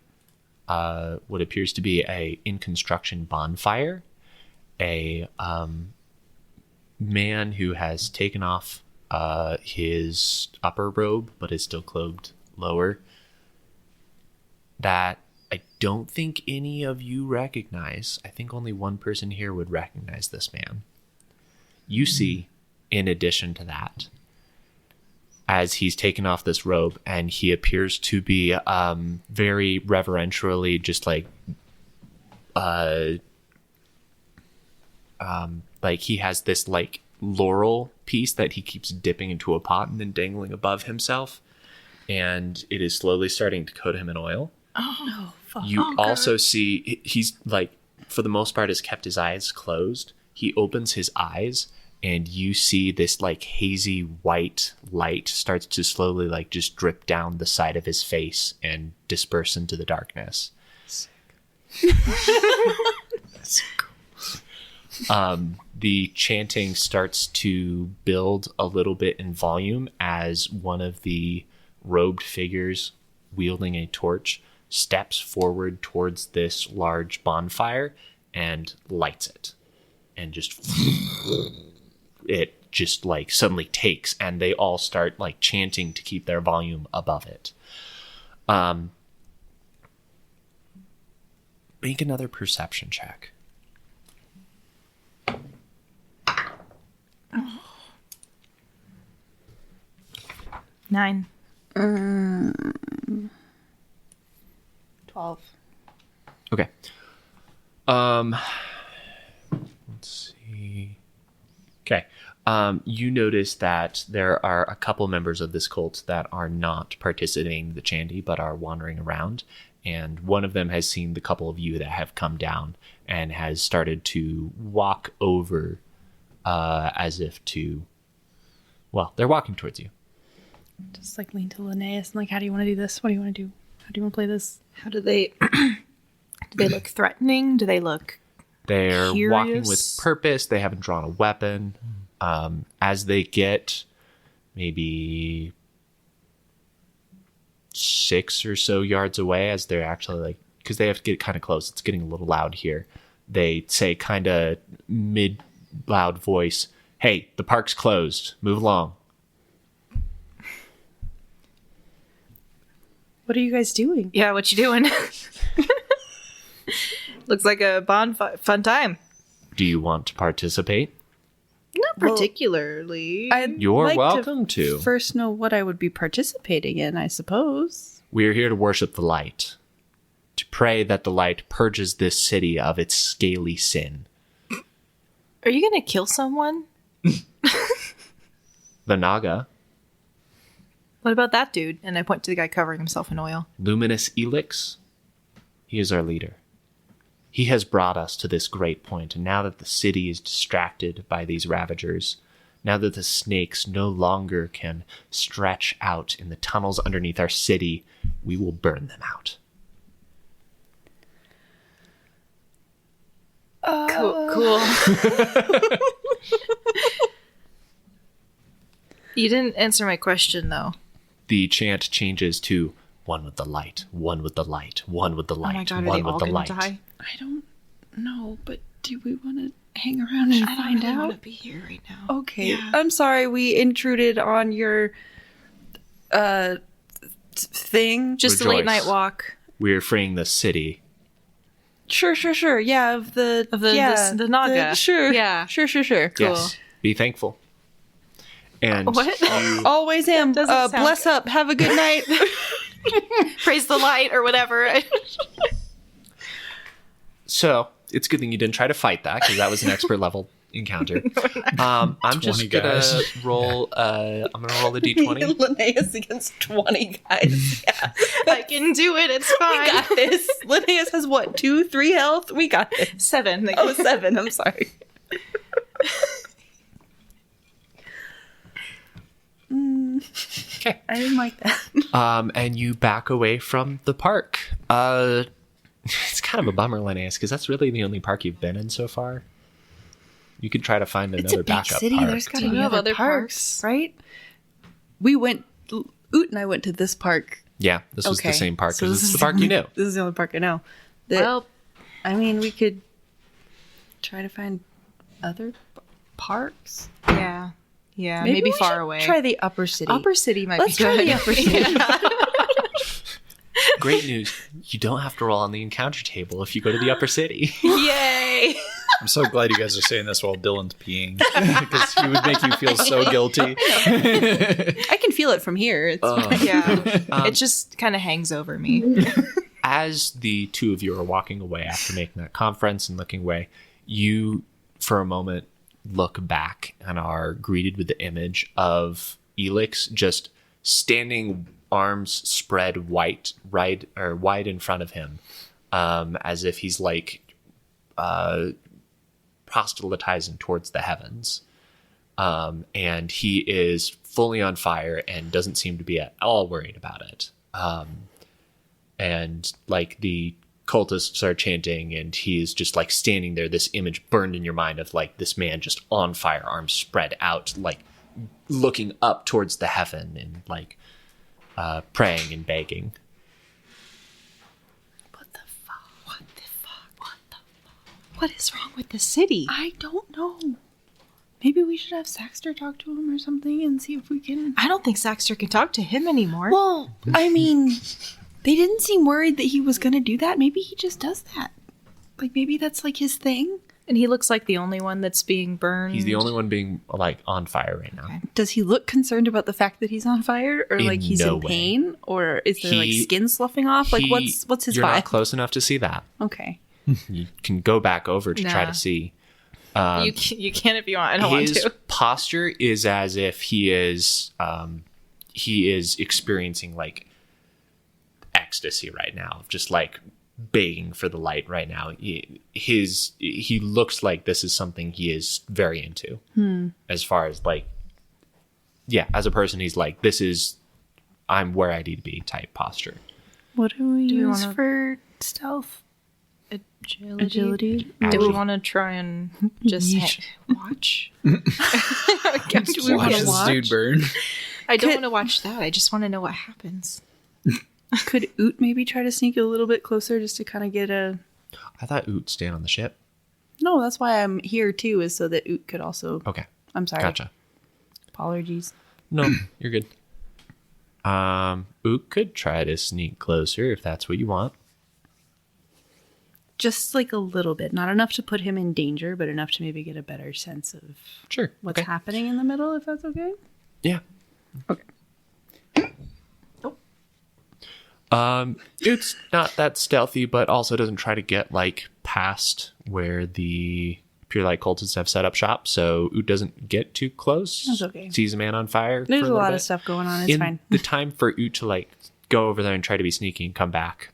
what appears to be a in construction bonfire, a man who has taken off his upper robe but is still clothed lower, that I don't think any of you recognize. I think only one person here would recognize this man. You see, in addition to that, as he's taken off this robe, and he appears to be very reverentially just like he has this like laurel piece that he keeps dipping into a pot and then dangling above himself, and it is slowly starting to coat him in oil.
Oh, fuck.
You also see he's like, for the most part, has kept his eyes closed. He opens his eyes, and you see this like hazy white light starts to slowly like just drip down the side of his face and disperse into the darkness.
That's cool.
The chanting starts to build a little bit in volume as one of the robed figures wielding a torch steps forward towards this large bonfire and lights it. And just it just like suddenly takes, and they all start like chanting to keep their volume above it. Make another perception check.
Oh. 9.
12.
Okay. Let's see. Okay. You notice that there are a couple members of this cult that are not participating in the chanty, but are wandering around. And one of them has seen the couple of you that have come down and has started to walk over as if to... Well, they're walking towards you.
Just like lean to Linnaeus and like, how do you want to do this? What do you want to do? How do you want to play this?
How do they... do they look threatening? Do they look...
They're
curious?
walking with purpose. They haven't drawn a weapon. As they get maybe 6 or so yards away, as they're actually like, because they have to get kind of close. It's getting a little loud here. They say kind of mid-loud voice, "Hey, the park's closed. Move along."
What are you guys doing?
Yeah, what you doing? Looks like a fun time.
Do you want to participate?
Not particularly.
You're
like
welcome to.
First know what I would be participating in, I suppose.
We're here to worship the light, to pray that the light purges this city of its scaly sin.
Are you going to kill someone?
The Naga,
What about that dude? And I point to the guy covering himself in oil.
Luminous Elix, he is our leader. He has brought us to this great point, and now that the city is distracted by these ravagers, now that the snakes no longer can stretch out in the tunnels underneath our city, we will burn them out.
Cool. You didn't answer my question, though.
The chant changes to one with the light, one with the light, one with the light,
Oh my god, are
one
they
with
all
the
gonna
light.
die?
I don't know, but do we want to hang around and find out?
I want to be here right now.
Okay,
Yeah.
I'm sorry we intruded on your thing.
Just a
Rejoice.
late night walk
We're freeing the city.
Sure. Yeah, of the
Naga.
sure.
Yeah.
Sure.
Yes, be thankful. And
What?
Always am.
doesn't sound
Bless up. Have a good night.
Praise the light or whatever.
so it's a good thing you didn't try to fight that, because that was an expert level encounter. I'm just
20
gonna
guys.
roll. I'm gonna roll a d20.
Linnaeus against 20 guys. Yeah.
I can do it. It's
We
fine.
got this. Linnaeus has what, 2, 3 health? We got this.
7.
Oh, 7. I'm sorry.
Okay.
I didn't like that.
And you back away from the park. kind of a bummer, Linnaeus, because that's really the only park you've been in so far. You could try to find
It's
another
a big
backup
city.
park.
There's got to
Do
be
you have
other
other
parks,
parks?
right? We went. Oot and I went to this park.
Yeah, this was
Okay,
the same park
so
because
this
it's the
is
park you knew.
This is the only park I know.
Well,
I mean, we could try to find other parks.
yeah. Yeah, maybe
we
far
should
away.
Try the upper city.
Upper City might
Let's
be
try
good.
the upper city.
Great news. You don't have to roll on the encounter table if you go to the upper city.
Yay!
I'm so glad you guys are saying this while Dylan's peeing because he would make you feel so guilty.
I can feel it from here. It's fine.
Yeah. It just kind of hangs over me.
As the two of you are walking away after making that conference and looking away, you, for a moment, look back and are greeted with the image of Elix just standing, arms spread wide in front of him, as if he's like proselytizing towards the heavens. And he is fully on fire and doesn't seem to be at all worried about it. And like the cultists are chanting and he's just like standing there, this image burned in your mind of like this man just on fire, arms spread out, like looking up towards the heaven and like praying and begging.
What the fuck? What the fuck? What the fuck?
What is wrong with the city?
I don't know. Maybe we should have Saxter talk to him or something and see if we can.
I don't think Saxter can talk to him anymore.
Well, I mean, they didn't seem worried that he was going to do that. Maybe he just does that. Like, maybe that's like his thing.
And he looks like the only one that's being burned.
He's the only one being like on fire right now.
Okay.
Does he look concerned about the fact that he's on fire, or
In
like he's
no
in
way.
pain, or is there like
He-
skin sloughing off? Like, what's his
You're
vibe?
not close enough to see that.
Okay.
You can go back over to try
Nah.
to see.
You can if you want. I don't want
His
to.
posture is as if he is experiencing like ecstasy right now, just like begging for the light right now. He looks like this is something he is very into. As far as like, yeah, as a person, he's like, this is, I'm where I need to be type posture.
What do we
Do we
use
wanna-
for stealth? Agility?
Do we want to try and just watch? Do we
Watch
want to
this
watch?
dude burn.
I don't
Could-
want to watch that. I just want to know what happens.
Could Oot maybe try to sneak a little bit closer just to kind of get a...
I thought Oot stayed on the ship.
No, that's why I'm here too, is so that Oot could also...
Okay,
I'm sorry.
gotcha.
Apologies.
No, you're good. Oot could try to sneak closer if that's what you want.
Just like a little bit. Not enough to put him in danger, but enough to maybe get a better sense of
Sure.
what's happening in the middle, if that's okay.
Yeah.
Okay.
It's not that stealthy, but also doesn't try to get like past where the Pure Light cultists have set up shop, so Oot doesn't get too close.
That's okay.
Sees a man on fire.
There's
for
a
little
lot
bit.
of stuff going on. It's
In
fine.
the time for Oot to like go over there and try to be sneaky and come back,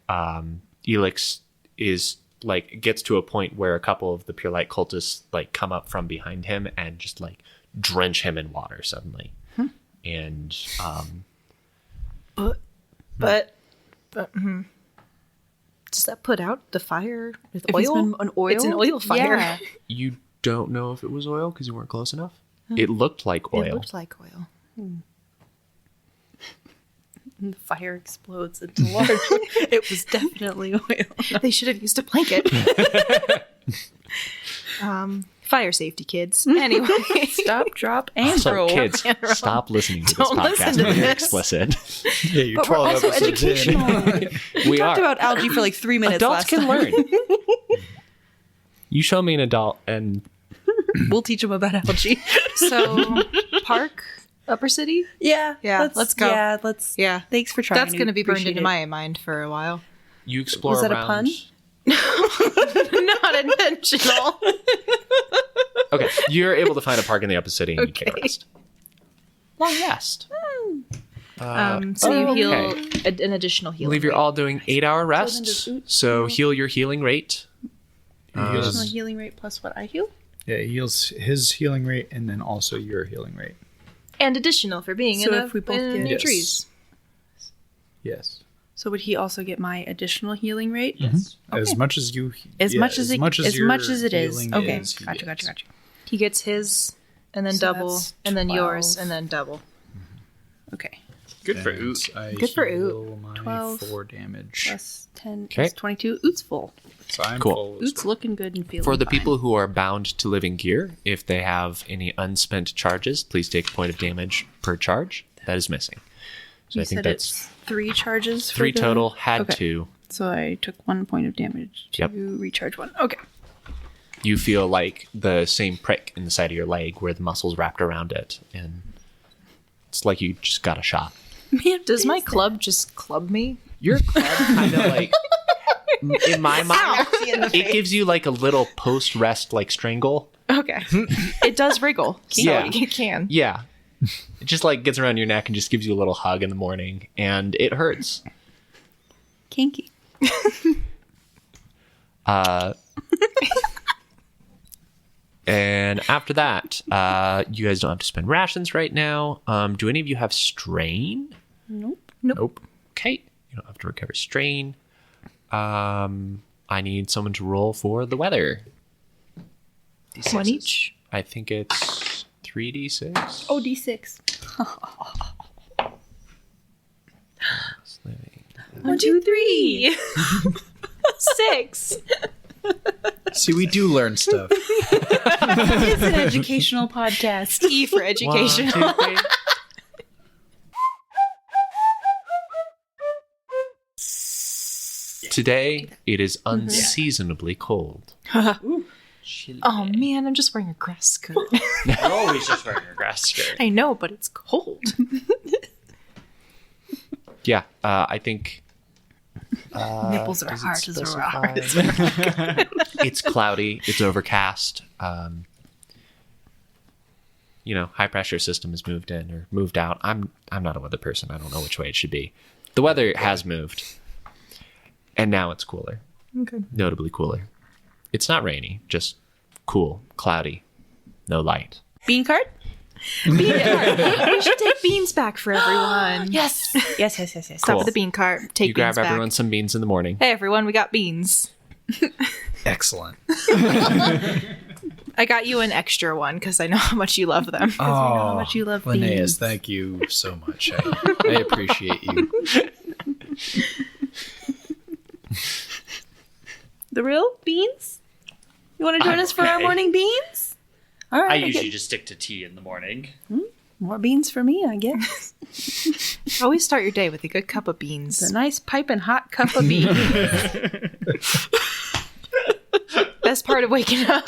Elix is like gets to a point where a couple of the Pure Light cultists like come up from behind him and just like drench him in water suddenly. And
But does that put out the fire with
If it's
oil?
been an oil?
It's an oil fire.
Yeah.
you don't know if it was oil because you weren't close enough. It looked like oil.
It looked like oil.
And the fire explodes into large. It was definitely oil.
They should have used a blanket. Fire safety, kids. Anyway,
Stop, drop, and
So,
roll.
kids,
And roll.
stop listening to
Don't
this podcast.
listen to
We're
this.
explicit.
Yeah, you're
But we're
12
also
episodes in.
educational.
We
Talked
are.
about algae for like 3 minutes
Adults
last
can
time.
learn. You show me an adult, and
We'll teach them about algae.
so park, Upper City.
Yeah.
let's go.
Yeah, let's.
Yeah,
Thanks for trying.
that's going to be burned
Appreciate
into
it.
my mind for a while.
you explore
Was that a
around.
pun?
Not intentional.
Okay, you're able to find a park in the upper city and you take a
Okay.
rest. Long rest.
So you heal
okay.
an additional
I
healing.
believe you're all doing 8-hour
then does
rests.
Oot
So heal your healing rate.
He heals-
Additional healing rate plus what I heal.
yeah, he heals his healing rate and then also your healing rate.
and additional for being
So
in,
if we both
in
get-
the
Yes.
trees.
Yes.
So would he also get my additional healing rate?
Yes.
As much as you,
As much as it is.
healing
Okay,
is, he
gotcha.
gets.
He gets his, and then
So
double,
that's
and then
12.
yours, and then double.
Okay,
Good for
And
Oot.
I
Good for
heal my
12
4 damage.
plus 10
Okay.
is 22. Oot's full.
So I'm
Cool.
full. as
Oot's looking good and feeling
For the
fine.
people who are bound to living gear, if they have any unspent charges, please take a point of damage per charge. That is missing. So
You
I think
said
that's
it's 3 charges.
3
for the...
total, had
Okay.
2.
So I took 1 point of damage to
Yep.
recharge 1. Okay.
You feel like the same prick in the side of your leg where the muscle's wrapped around it. And it's like you just got a shot.
Man,
Does my club just club me?
Your club kind of like, in my mind, it gives you like a little post-rest like strangle.
Okay. It does wriggle. So
Yeah.
it can.
Yeah. It just like gets around your neck and just gives you a little hug in the morning. And it hurts.
kinky.
And after that, you guys don't have to spend rations right now. Do any of you have strain?
Nope.
Okay. You don't have to recover strain. I need someone to roll for the weather.
One each.
I think it's 3d6.
Oh, D6.
Living.
1, 2, 3.
6.
See, we do learn stuff.
It's an educational podcast.
E for education.
1, 2, 3. Today, it is unseasonably cold.
Oh man, I'm just wearing a grass skirt.
You're always just wearing your grass skirt.
I know, but it's cold.
Yeah, I think
Nipples are
does it
hard as a
specify?
rock.
It's cloudy. It's overcast. High pressure system has moved in or moved out. I'm not a weather person. I don't know which way it should be. The weather has moved, and now it's cooler.
Okay.
Notably cooler. It's not rainy, just cool, cloudy, no light.
Bean card?
We should take beans back for everyone.
Yes. Yes.
Stop
Cool.
at the bean cart. Take
You grab
beans
everyone
back.
some beans in the morning.
Hey everyone, we got beans.
Excellent.
I got you an extra one because I know how much you love them.
Oh,
how much you love
Linnaeus,
beans.
thank you so much. I appreciate you.
The real beans? You want to join
I'm
us for our
okay.
morning beans? All right.
I usually just stick to tea in the morning.
More beans for me, I guess.
Always start your day with a good cup of beans.
It's a nice piping hot cup of beans.
Best part of waking up.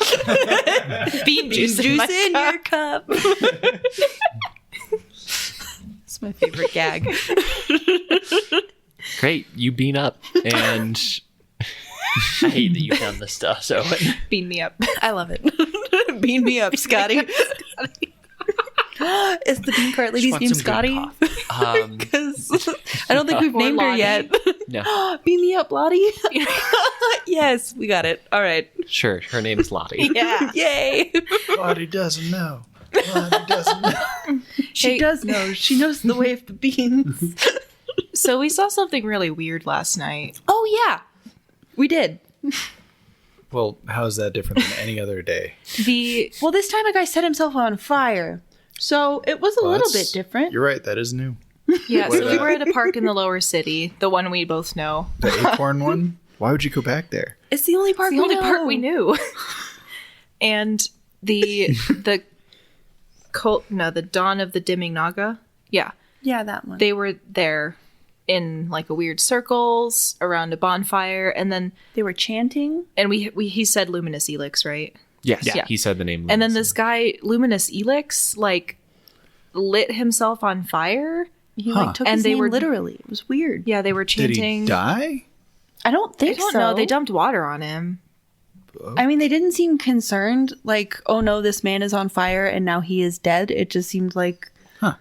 Bean juice, in my
in
cup.
your cup. It's my favorite gag.
Great, you bean up, and
I hate that you've done this stuff, so
Bean me up.
I love it. Bean me up, Scotty. Is the bean cart lady's
want
name
some good
Scotty?
coffee.
Because I don't think we've
Or
named her
Lottie.
yet.
No,
Bean me up, Lottie. Yes, we got it. All right.
sure, her name is Lottie.
Yeah.
Yay.
Lottie doesn't know. Lottie doesn't know.
She
Hey.
does know. She knows the way of the beans.
So we saw something really weird last night.
Oh, yeah. We did.
Well, how is that different than any other day?
Well, this time a guy set himself on fire. So it was a
Well,
little
that's-
bit different.
You're right. That is new.
Yeah, so we
What-
were at a park in the lower city, the one we both know.
The acorn one? Why would you go back there?
It's the only part
The only part we knew. And the Dawn of the Dimming Naga. Yeah.
Yeah, that one.
They were there in like a weird circles around a bonfire, and then
They were chanting.
he said Luminous Elix, right?
Yes,
Yeah.
he said the name.
And then this guy, Luminous Elix, like lit himself on fire.
He
Huh.
like took
And
his
they
name
were-
literally. It was weird.
Yeah, they were
Did
chanting.
he die?
I don't
I
think
don't
so.
know. They dumped water on him.
I mean, they didn't seem concerned. Like, oh no, this man is on fire and now he is dead. It just seemed like
Huh.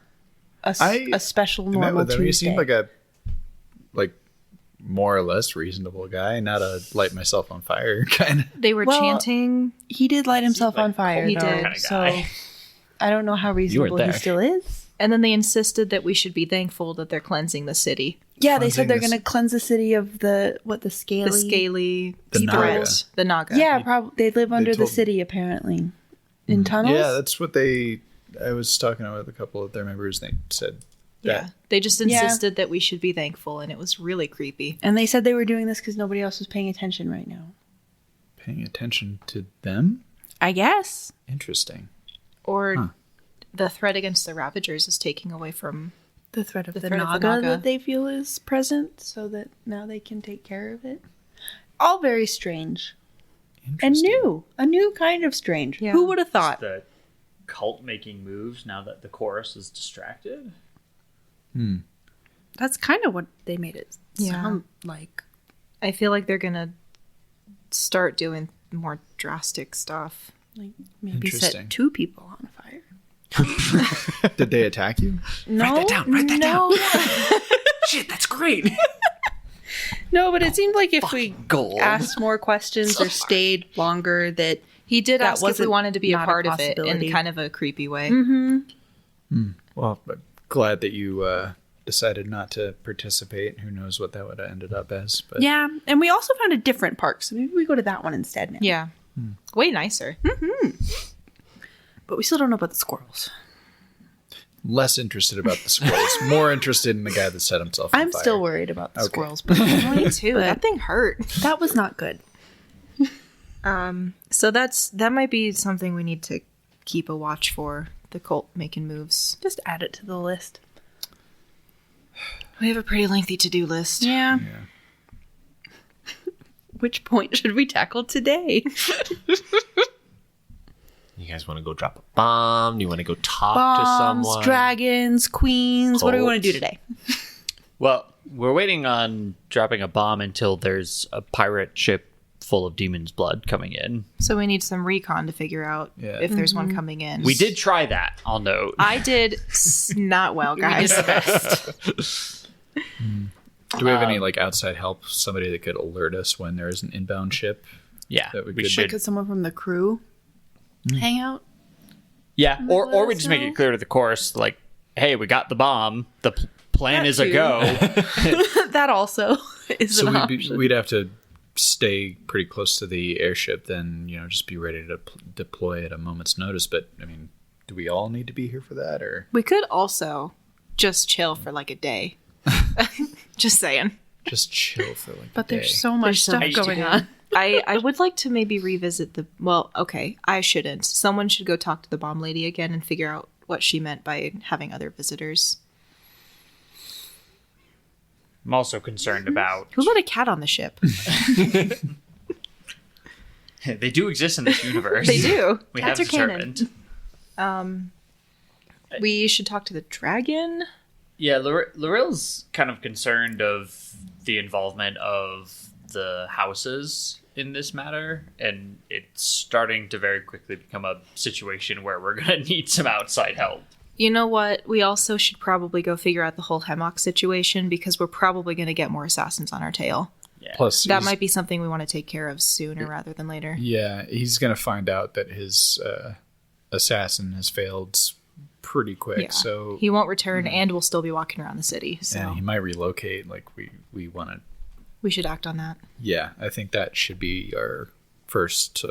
a special
I met
normal
with him. He
Tuesday.
seemed like a more or less reasonable guy, not a light myself on fire kind of.
They were
Well,
chanting.
He did light himself
like
on fire.
He
though,
did.
Kinda
So
guy.
I don't know how reasonable he
there.
still is.
And then they insisted that we should be thankful that they're cleansing the city.
Yeah, they said they're
Cleansing
going to cleanse the city of the scaly.
The scaly
The
people.
Naga.
The Naga.
Yeah, probably. They live under the
told-
city, apparently. In tunnels?
Yeah, that's what I was talking with a couple of their members. They said
Yeah.
that.
They just insisted that we should be thankful, and it was really creepy.
And they said they were doing this because nobody else was paying attention right now.
Paying attention to them?
I guess.
Interesting.
Or the threat against the Ravagers is taking away from...
The threat of the
threat of the
Naga
Naga.
that they feel is present, so that now they can take care of it. All very strange. And
Interesting.
new. A new kind of strange.
Yeah.
Who would have thought?
The cult making moves now that the chorus is distracted.
That's kind of what they made it
Yeah.
sound like.
I feel like they're going to start doing more drastic stuff.
Like maybe
Interesting.
set 2 people on fire.
Did they attack you?
No,
Write that down. Shit, that's great.
No, but it seemed like if we
gold.
asked more questions or stayed longer, that
He did
That
ask if we
wasn't
wanted to be a
not a
part of it in
possibility.
kind of a creepy way.
Well, I'm glad that you decided not to participate. Who knows what that would have ended up as. But
yeah. And we also found a different park, so maybe we go to that one instead now.
Yeah. Way nicer.
But we still don't know about the squirrels.
less interested about the squirrels. More interested in the guy that set himself on
I'm
fire.
still worried about the
Okay.
squirrels, but
Me too.
But-
That thing hurt.
that was not good.
So that might be something we need to keep a watch for. The cult making moves.
Just add it to the list.
We have a pretty lengthy to-do list.
Yeah.
Yeah.
Which point should we tackle today?
You guys want to go drop a bomb? Do you want to go talk to
Bombs,
someone?
dragons, queens. What do we want to do
Cults.
today?
Well, we're waiting on dropping a bomb until there's a pirate ship full of demon's blood coming in.
So we need some recon to figure out
Yeah.
if there's one coming in.
We did try that, I'll note.
I did not well, guys.
Do we have any like outside help? Somebody that could alert us when there is an inbound ship?
Yeah,
That we
we
could-
should.
Could someone from the crew hang out?
Yeah, or
let
we
us
just make
know.
it clear to the chorus, like, hey, we got the bomb. The plan
That
is a
too.
go.
That also is
So
an
we'd,
option.
we'd have to stay pretty close to the airship, then just be ready to deploy at a moment's notice. But I mean, do we all need to be here for that, or
We could also just chill for like a day. Just saying.
just chill for like?
But
a day?
there's so much
There's so
stuff
much to
going
do.
on.
I would like to maybe revisit the... Well, okay, I shouldn't. Someone should go talk to the bomb lady again and figure out what she meant by having other visitors.
I'm also concerned about...
Who let a cat on the ship?
They do exist in this universe.
They do.
We
Cats
have
are canon.
determined.
We should talk to the dragon.
Yeah, Loril's kind of concerned of the involvement of the houses in this matter, and it's starting to very quickly become a situation where we're going to need some outside help.
You know what? We also should probably go figure out the whole Hemlock situation because we're probably going to get more assassins on our tail.
Yeah.
Plus,
That
he's-
might be something we want to take care of sooner rather than later.
Yeah, he's gonna find out that his assassin has failed pretty quick.
Yeah.
So
He won't return and we'll still be walking around the city. So
and he might relocate. Like we want to.
we should act on that.
Yeah, I think that should be our first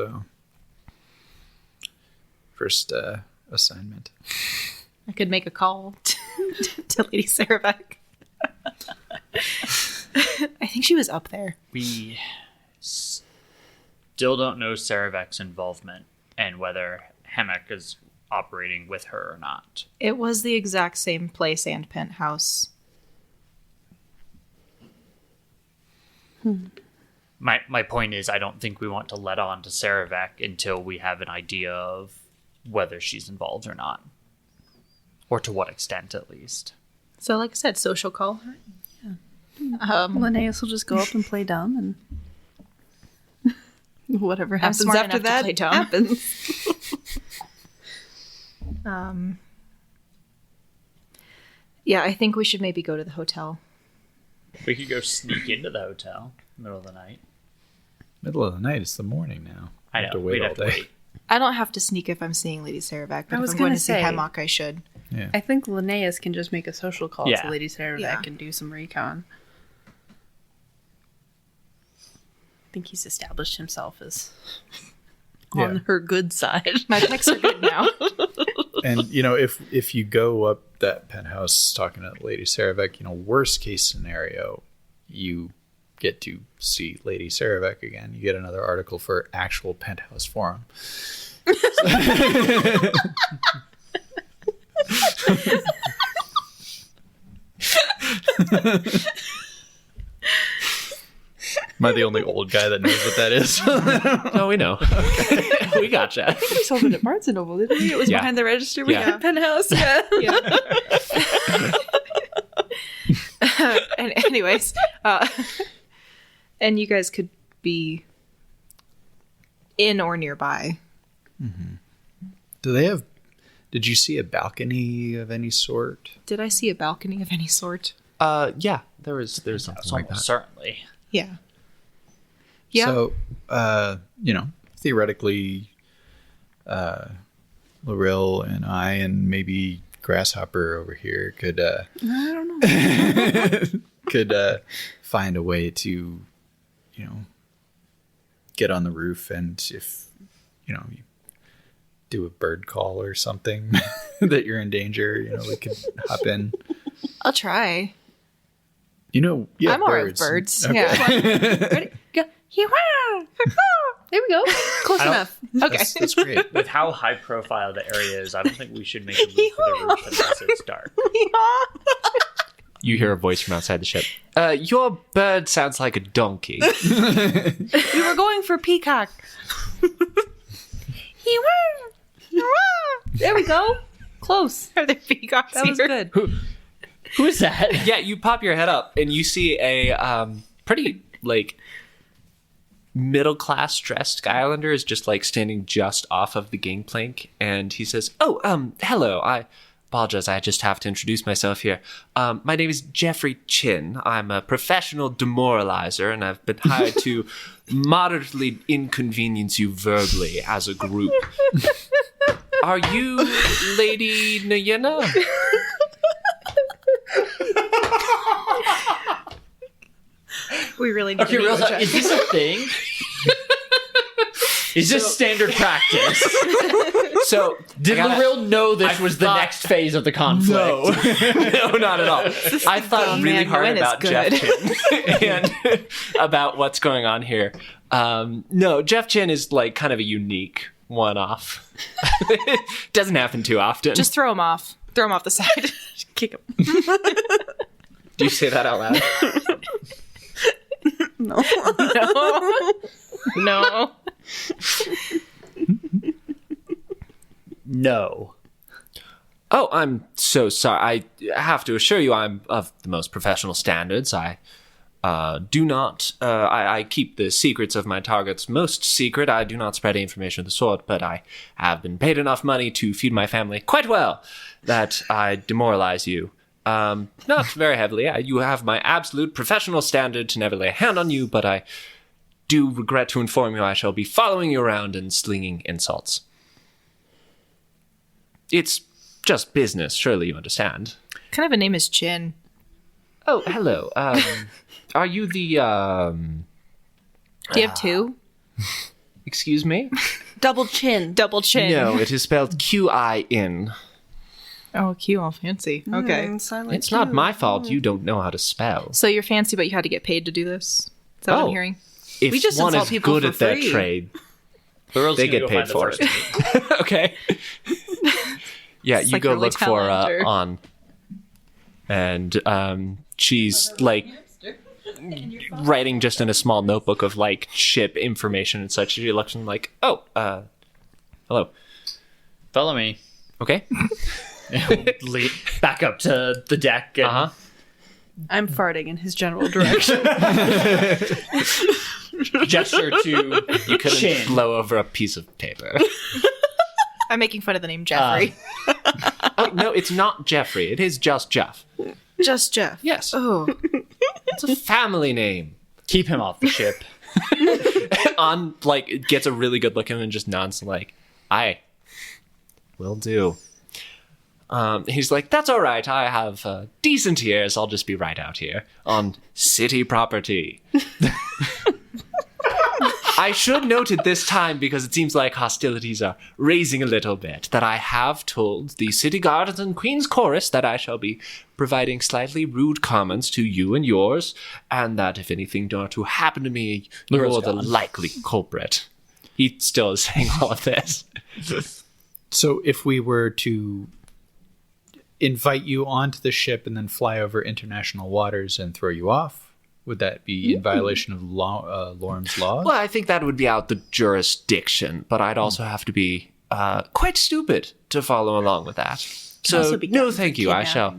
assignment.
I could make a call to Lady Serevek. I think she was up there.
We still don't know Serevek's involvement and whether Hemek is operating with her or not.
It was the exact same place and penthouse.
My point is, I don't think we want to let on to Serevek until we have an idea of whether she's involved or not. Or to what extent, at least.
So, like I said, social call.
Linnaeus will just go up and play dumb, and whatever
I'm
happens
smart
after
enough to
that
play dumb.
happens.
Yeah, I think we should maybe go to the hotel.
We could go sneak into the hotel in the middle of the night.
Middle of the night. It's the morning now.
I
We
know.
have to wait
We'd
all
have to
day.
wait.
I don't have to sneak if I'm seeing Lady Serevek, but
I
if
was
I'm going
gonna
to see
say-
Hemlock, I should.
Yeah.
I think Linnaeus can just make a social call
Yeah.
to Lady Serevek
Yeah.
and do some recon. think he's established himself as
Yeah.
on her good side.
My picks are good now.
And, if you go up that penthouse talking to Lady Serevek, worst case scenario, you get to see Lady Serevek again. You get another article for actual penthouse forum. Am I the only old guy that knows what that is?
Oh, we know. We gotcha.
We sold it at Barnes & Noble, didn't we? It was
Yeah.
behind the register with
Yeah.
the penthouse. Yeah.
And anyways, and you guys could be in or nearby.
Did you see a balcony of any sort?
Did I see a balcony of any sort?
Yeah, there's something
That's
like
almost
that.
certainly.
Yeah. Yeah.
So, theoretically, Lorel and I and maybe Grasshopper over here could
I don't know.
could find a way to, get on the roof, and if you do a bird call or something that you're in danger, we could hop in.
I'll try.
Yeah,
I'm all right with birds.
Okay.
Yeah.
Ready? Go. There we go. Close
I don't-
enough.
Okay.
That's great.
With how high profile the area is, I don't think we should make a move for the roof unless it's dark.
You hear a voice from outside the ship. Your bird sounds like a donkey.
We were going for peacock. There we go. Close.
Are there peacocks
That was
here?
good.
Who is that?
Yeah, you pop your head up and you see a pretty middle class dressed Skylander is just standing just off of the gangplank, and he says, hello, I apologize, I just have to introduce myself here. My name is Jeffrey Chin. I'm a professional demoralizer, and I've been hired to moderately inconvenience you verbally as a group. Are you Lady Nayena?
We really need
Okay,
to meet with Jeff.
is this a thing? Is this standard practice?
So
Did Lorel know this was the
thought-
next phase of the conflict?
No, not at all. I thought
Oh,
really
man,
hard
Gwen is
about
good.
Jeff Chin and about what's going on here. No, Jeff Chin is kind of a unique one-off. Doesn't happen too often.
Just throw him off. Throw him off the side.
Kick him.
do you say that out loud?
No.
No.
No.
Oh, I'm so sorry. I have to assure you I'm of the most professional standards. I do not... I keep the secrets of my targets most secret. I do not spread any information of the sort, but I have been paid enough money to feed my family quite well that I demoralize you. Not very heavily. You have my absolute professional standard to never lay a hand on you, but I do regret to inform you I shall be following you around and slinging insults. It's just business, surely you understand.
What kind of a name is Chin?
Oh, hello. Are you the,
Do you have two?
excuse me?
Double chin.
Double chin.
No, it is spelled Q-I-N.
Oh, cute. All fancy. Okay.
Silent
It's not my fault you don't know how to spell.
So you're fancy, but you had to get paid to do this? Is that what I'm
Oh.
hearing?
If
We just
one
insult
is
people
good
for
at their
free.
trade,
Lorel's
they
gonna
get
go
paid
find the
for
first
it.
mate.
Okay. Yeah, you
like
go
early
look for
Highlander.
On. And she's writing just in a small notebook of ship information and such. She looks and hello.
Follow me.
Okay.
Back up to the deck. And
Uh-huh.
I'm farting in his general direction.
gesture to
You couldn't
Chin.
blow over a piece of paper.
I'm making fun of the name Jeffrey.
Oh, no, it's not Jeffrey. It is just Jeff.
Just Jeff.
Yes.
Oh.
It's a family name.
Keep him off the ship.
On gets a really good look at him and just nods aye, will do. He's like, that's all right. I have decent ears. I'll just be right out here on city property. I should note at this time, because it seems like hostilities are raising a little bit, that I have told the City Guards and Queen's Chorus that I shall be providing slightly rude comments to you and yours, and that if anything were to happen to me, you're the likely culprit. He still is saying all of this.
So if we were to invite you onto the ship and then fly over international waters and throw you off, would that be in violation of Lorm's laws?
Well, I think that would be out the jurisdiction, but I'd also have to be quite stupid to follow along with that. So, no thank you. I shall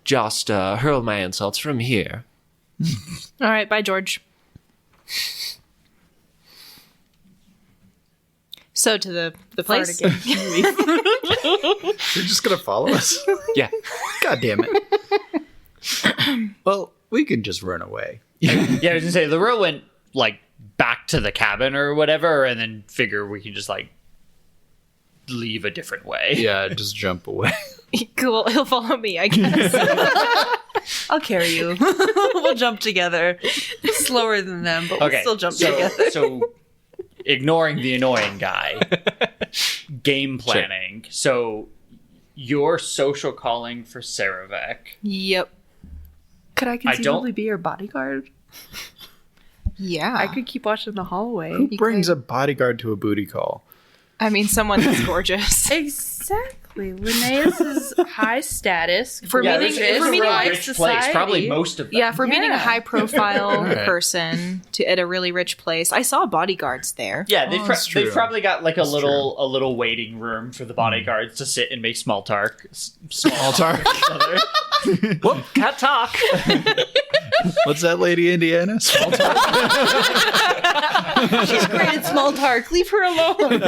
just hurl my insults from here.
All right, bye, George. So to the place.
Again.
You're just going to follow us?
Yeah.
God damn it. Well, we can just run away.
Yeah, I was gonna say Leroy went like back to the cabin or whatever, and then figure we can just like leave a different way.
Yeah, just jump away.
Cool. He'll follow me, I guess.
I'll carry you. We'll jump together. Slower than them, but we'll still jump together.
So ignoring the annoying guy, game planning. Sure. So you're social calling for Serevek.
Yep.
Could I conceivably be your bodyguard?
Yeah.
I could keep watching the hallway.
Who brings a bodyguard to a booty call?
I mean, someone who's gorgeous.
Exactly. Linnaeus is high status.
For meeting
high
rich
society.
place, probably most of them.
Yeah, for meeting a high-profile
Right.
person at a really rich place. I saw bodyguards there.
Yeah,
that's true.
they've probably got like a little waiting room for the bodyguards to sit and make small talk.
Small talk?
Whoop, cat talk.
What's that, Lady Indiana? Small talk?
She's great at small talk. Leave her alone.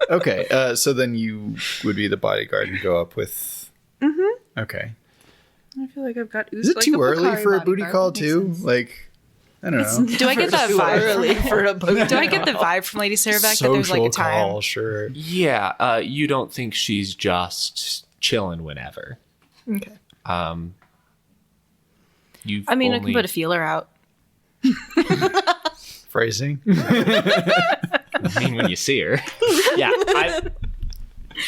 Okay, so then you would be the bodyguard and go up with... Mm-hmm. Okay.
I feel like I've got...
Is it too early for a booty call, too? Like, I don't know.
Do I get that vibe?
for a book?
Do I get the vibe from Lady Serevek that there's like a time?
Call, sure.
Yeah, you don't think she's just chilling whenever.
Okay.
You've
I mean, I
only...
can put a feeler out.
Phrasing.
I mean, when you see her.
Yeah,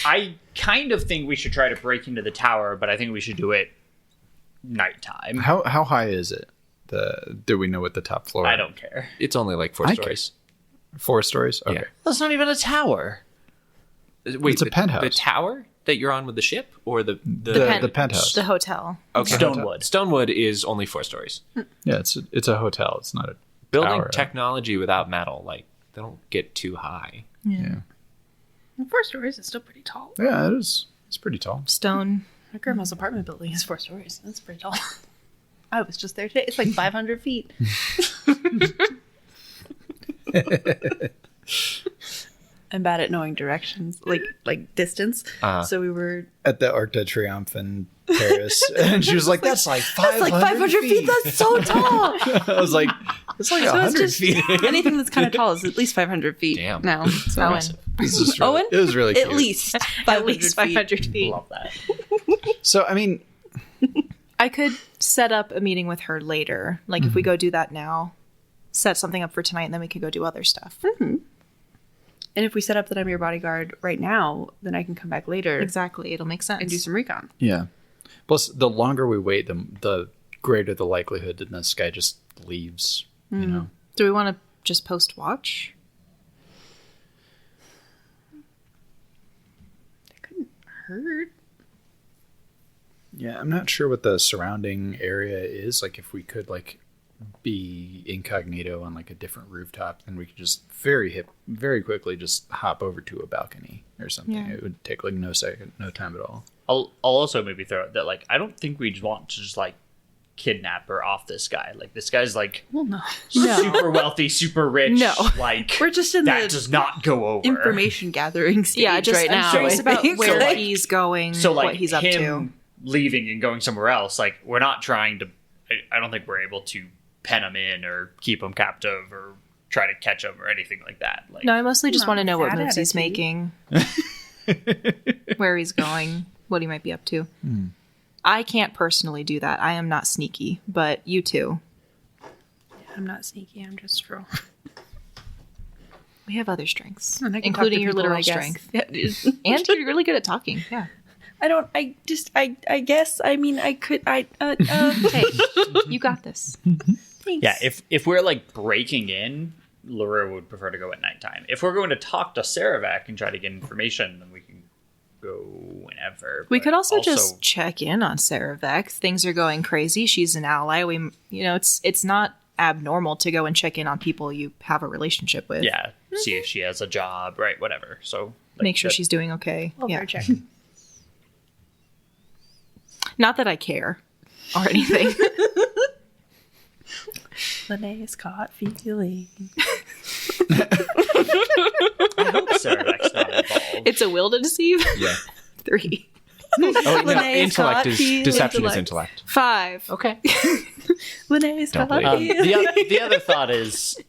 I kind of think we should try to break into the tower, but I think we should do it nighttime.
How high is it? Do we know what the top floor?
I don't care.
It's only like 4 stories.
4 stories? Okay.
Yeah.
That's not even a tower.
Wait,
It's a penthouse.
The tower that you're on with the ship, or the
penthouse.
The hotel.
Okay.
Stonewood.
Stonewood is only 4 stories.
Yeah, it's a hotel. It's not a
Building
tower.
technology without metal, like they don't get too high.
Yeah.
4 stories is still pretty tall.
Yeah, it is. It's pretty tall.
Stone.
My grandma's apartment building is 4 stories. That's pretty tall. I was just there today. It's like 500 feet. I'm bad at knowing directions, like distance. So we were
At the Arc de Triomphe in Paris. And she was like, that's like 500
like 500 feet. That's so tall.
I was like, it's like 100 feet.
Anything that's kind of tall is at least 500 feet.
Damn.
Now. So
Owen.
This is really,
Owen?
It was really cute.
at least 500
At least 500 feet.
Love that.
So, I mean,
I could set up a meeting with her later. Like, if we go do that now, set something up for tonight, and then we could go do other stuff.
And if we set up that I'm your bodyguard right now, then I can come back later
Exactly. It'll make sense.
and do some recon.
yeah. Plus, the longer we wait, the greater the likelihood that this guy just leaves, you know?
Do we want to just post watch?
That couldn't hurt.
Yeah, I'm not sure what the surrounding area is. Like, if we could, like, be incognito on, like, a different rooftop, then we could just very quickly just hop over to a balcony or something.
Yeah.
It would take, like, no time at all.
I'll also maybe throw out that like I don't think we'd want to just like kidnap her off this guy. Like this guy's like
Well, no.
super wealthy, super rich.
No.
Like
We're just in
that
the
does not go over.
information gathering stage
Yeah, just
right
I'm
now.
curious
I
about
think.
where
like-
he's going,
So like
what he's up to.
him leaving and going somewhere else. Like we're not trying to. I don't think we're able to pen him in or keep him captive or try to catch him or anything like that. Like
No, I mostly just
Not
want to know what
that
moves he's
attitude.
making, where he's going, what he might be up to. I can't personally do that. I am not sneaky, but you two.
I'm not sneaky. I'm just strong.
We have other strengths,
And I can
including
talk to
your
people,
literal
I guess.
strength.
Yeah.
And you're really good at talking. Yeah.
I guess. I mean, I could.
Hey, you got this.
Thanks.
Yeah, if we're like breaking in, Laura would prefer to go at nighttime. If we're going to talk to Serevek and try to get information, then we can go whenever.
We
But
could also just check in on Serevek. Things are going crazy. She's an ally. It's not abnormal to go and check in on people you have a relationship with.
yeah, see if she has a job, right? Whatever. So like,
Make sure
that-
she's doing okay.
Welfare check.
Not that I care or anything.
Linnea's caught feeling.
I hope Serevek's not involved.
It's a will to deceive.
Yeah.
3.
Oh, no,
Linnea's
intellect
caught
is
feeling
deception is
intellect.
intellect.
5.
Okay.
Linnea's
Don't
caught
believe
feeling.
The other thought is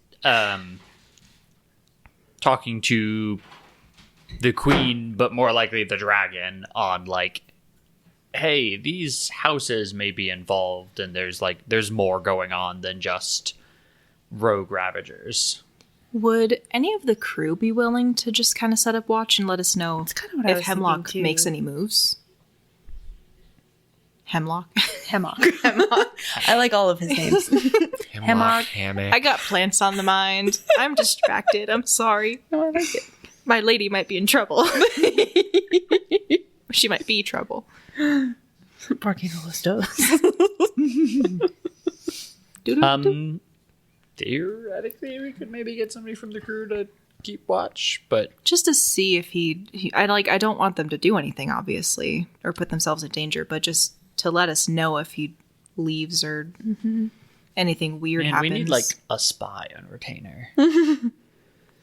talking to the queen, but more likely the dragon, on like, hey, these houses may be involved, and there's more going on than just rogue ravagers.
Would any of the crew be willing to just kind of set up watch and let us know
kind of what I
if
was
Hemlock
thinking, too.
makes any moves? Hemlock?
Hemlock. I like all of his names.
Hemlock, hammock.
I got plants on the mind. I'm distracted. I'm sorry.
No, I like it.
My lady might be in trouble. She might be trouble.
Barking los dos.
Theoretically, we could maybe get somebody from the crew to keep watch, but
Just to see if I don't want them to do anything, obviously, or put themselves in danger, but just to let us know if he leaves or anything weird
man,
happens.
we need like a spy on retainer.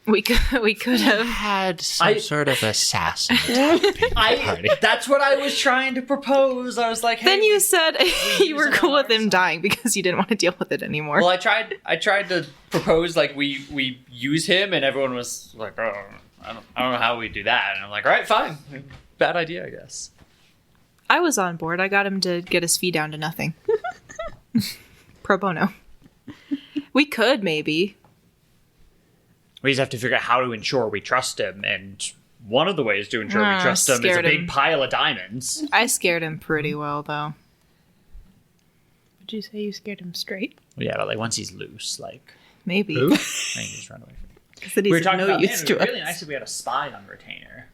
we could have.
had some sort of assassin party.
That's what I was trying to propose. I was like, hey,
Then you said you were
use it
cool
on
with
our
him
side.
dying because you didn't want to deal with it anymore.
Well, I tried to propose like we use him, and everyone was like, "Oh, I don't know how we do that." And I'm like, "All right, fine, bad idea, I guess."
I was on board. I got him to get his fee down to nothing. Pro bono. We could maybe.
We just have to figure out how to ensure we trust him, and one of the ways to ensure we
Ah,
trust him is a
scared
big
him.
pile of diamonds.
I scared him pretty well, though.
Would you say you scared him straight?
Yeah, but like once he's loose, like
Maybe.
Who?
I think he's run away from it.
Because
We were talking
no
about, man,
use
it'd
to
be really
us.
nice if we had a spy on retainer,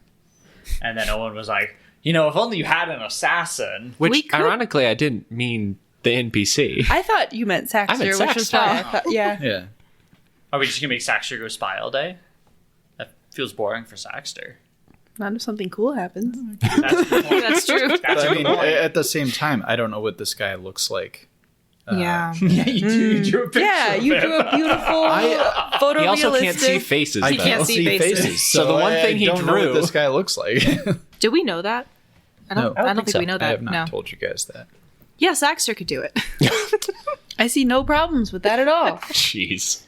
and then Owen was like, if only you had an assassin.
We
Which,
could-
ironically, I didn't mean the NPC.
I thought you meant Saxter,
I meant
which was
Saxter.
why I thought, yeah.
Yeah.
Are we just gonna make Saxter go spy all day? That feels boring for Saxter.
Not if something cool happens.
That's a good point.
That's true.
That's
But
a
I
good
mean,
point.
at the same time, I don't know what this guy looks like.
Yeah.
Yeah, you drew a picture.
Yeah,
of
you
him.
drew a beautiful photorealistic.
He also can't see faces,
I
though.
can't see faces.
So the one thing he
don't know what
drew-
this guy looks like.
Do we know that? I don't think
so.
we know
I
that.
have not
No.
told you guys that.
Yeah, Saxter could do it.
I see no problems with that at all.
Jeez.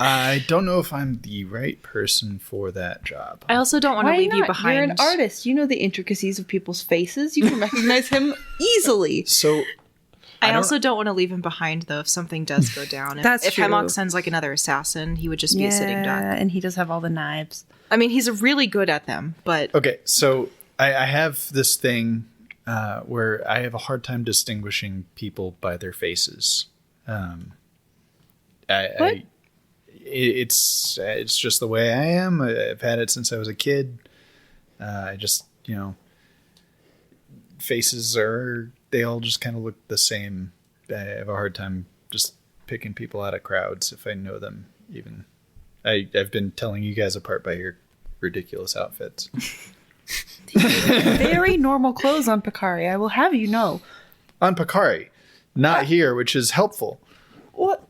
I don't know if I'm the right person for that job.
I also don't want to
Why
leave
not?
you behind.
You're an artist. You know the intricacies of people's faces. You can recognize him easily.
So
I also don't want to leave him behind, though, if something does go down.
That's
if
true.
Hemlock sends like another assassin, he would just be a sitting duck.
and he does have all the knives.
I mean, he's really good at them, but
okay, so I have this thing where I have a hard time distinguishing people by their faces. It's just the way I am. I've had it since I was a kid. I just faces they all just kind of look the same. I have a hard time just picking people out of crowds if I know them. Even I've been telling you guys apart by your ridiculous outfits.
Very normal clothes on Picari, I will have you know.
On Picari, not here, which is helpful.
What?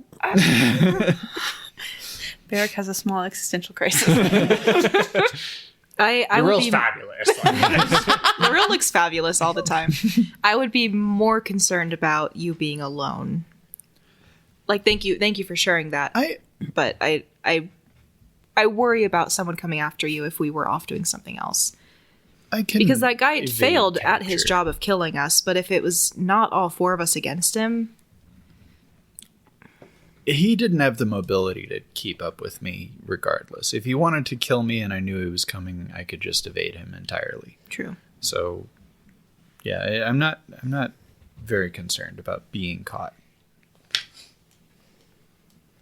Barrick has a small existential crisis.
I
The
would
real's
be
fabulous.
the real looks fabulous all the time. I would be more concerned about you being alone. Like, thank you for sharing that. But I worry about someone coming after you if we were off doing something else.
I can
Because that guy
evade
failed at his
capture.
job of killing us, but if it was not all 4 of us against him,
He didn't have the mobility to keep up with me regardless. If he wanted to kill me and I knew he was coming, I could just evade him entirely.
true.
So, yeah, I'm not very concerned about being caught.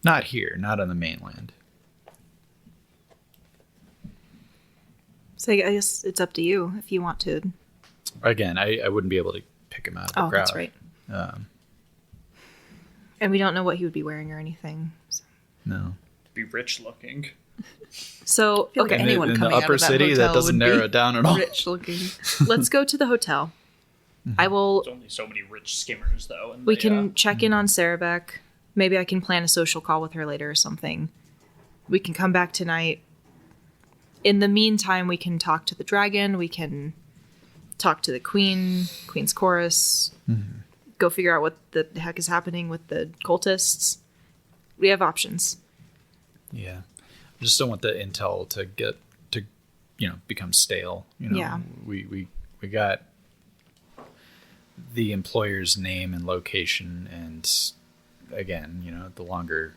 Not here, not on the mainland.
So I guess it's up to you if you want to.
Again, I wouldn't be able to pick him out of the crowd.
That's right. And we don't know what he would be wearing or anything. So,
No.
Be rich looking.
so
feel like
okay,
anyone
in the
coming out
upper
of that
city, that
hotel
doesn't
would be
narrow it down at all.
Rich looking.
let's go to the hotel. I will.
There's only so many rich skimmers, though. And
We can check in on Serevek. Maybe I can plan a social call with her later or something. We can come back tonight. In the meantime, we can talk to the dragon. We can talk to the Queen's Chorus. Go figure out what the heck is happening with the cultists. We have options.
Yeah. I just don't want the intel to get to, become stale.
Yeah.
We got the employer's name and location, and again, the longer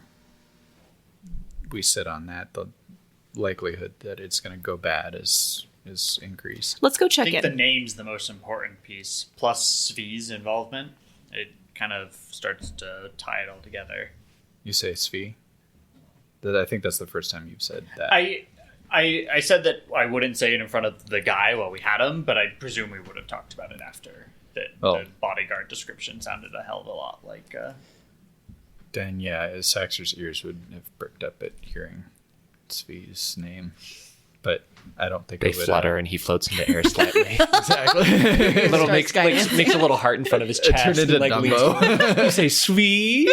we sit on that, the likelihood that it's going to go bad is increased.
Let's go
I
check
think
in.
the name's the most important piece, plus Svi's involvement. It kind of starts to tie it all together.
You say Svi? I think that's the first time you've said that.
I said that I wouldn't say it in front of the guy while we had him, but I presume we would have talked about it after. The bodyguard description sounded a hell of a lot like...
Then, yeah, Saxer's ears would have perked up at hearing Svi's name. But I don't think
They
it would,
flutter and he floats into air slightly.
Exactly.
little makes a little heart in front of his chest.
Turn into
and,
Dumbo.
You say sweet.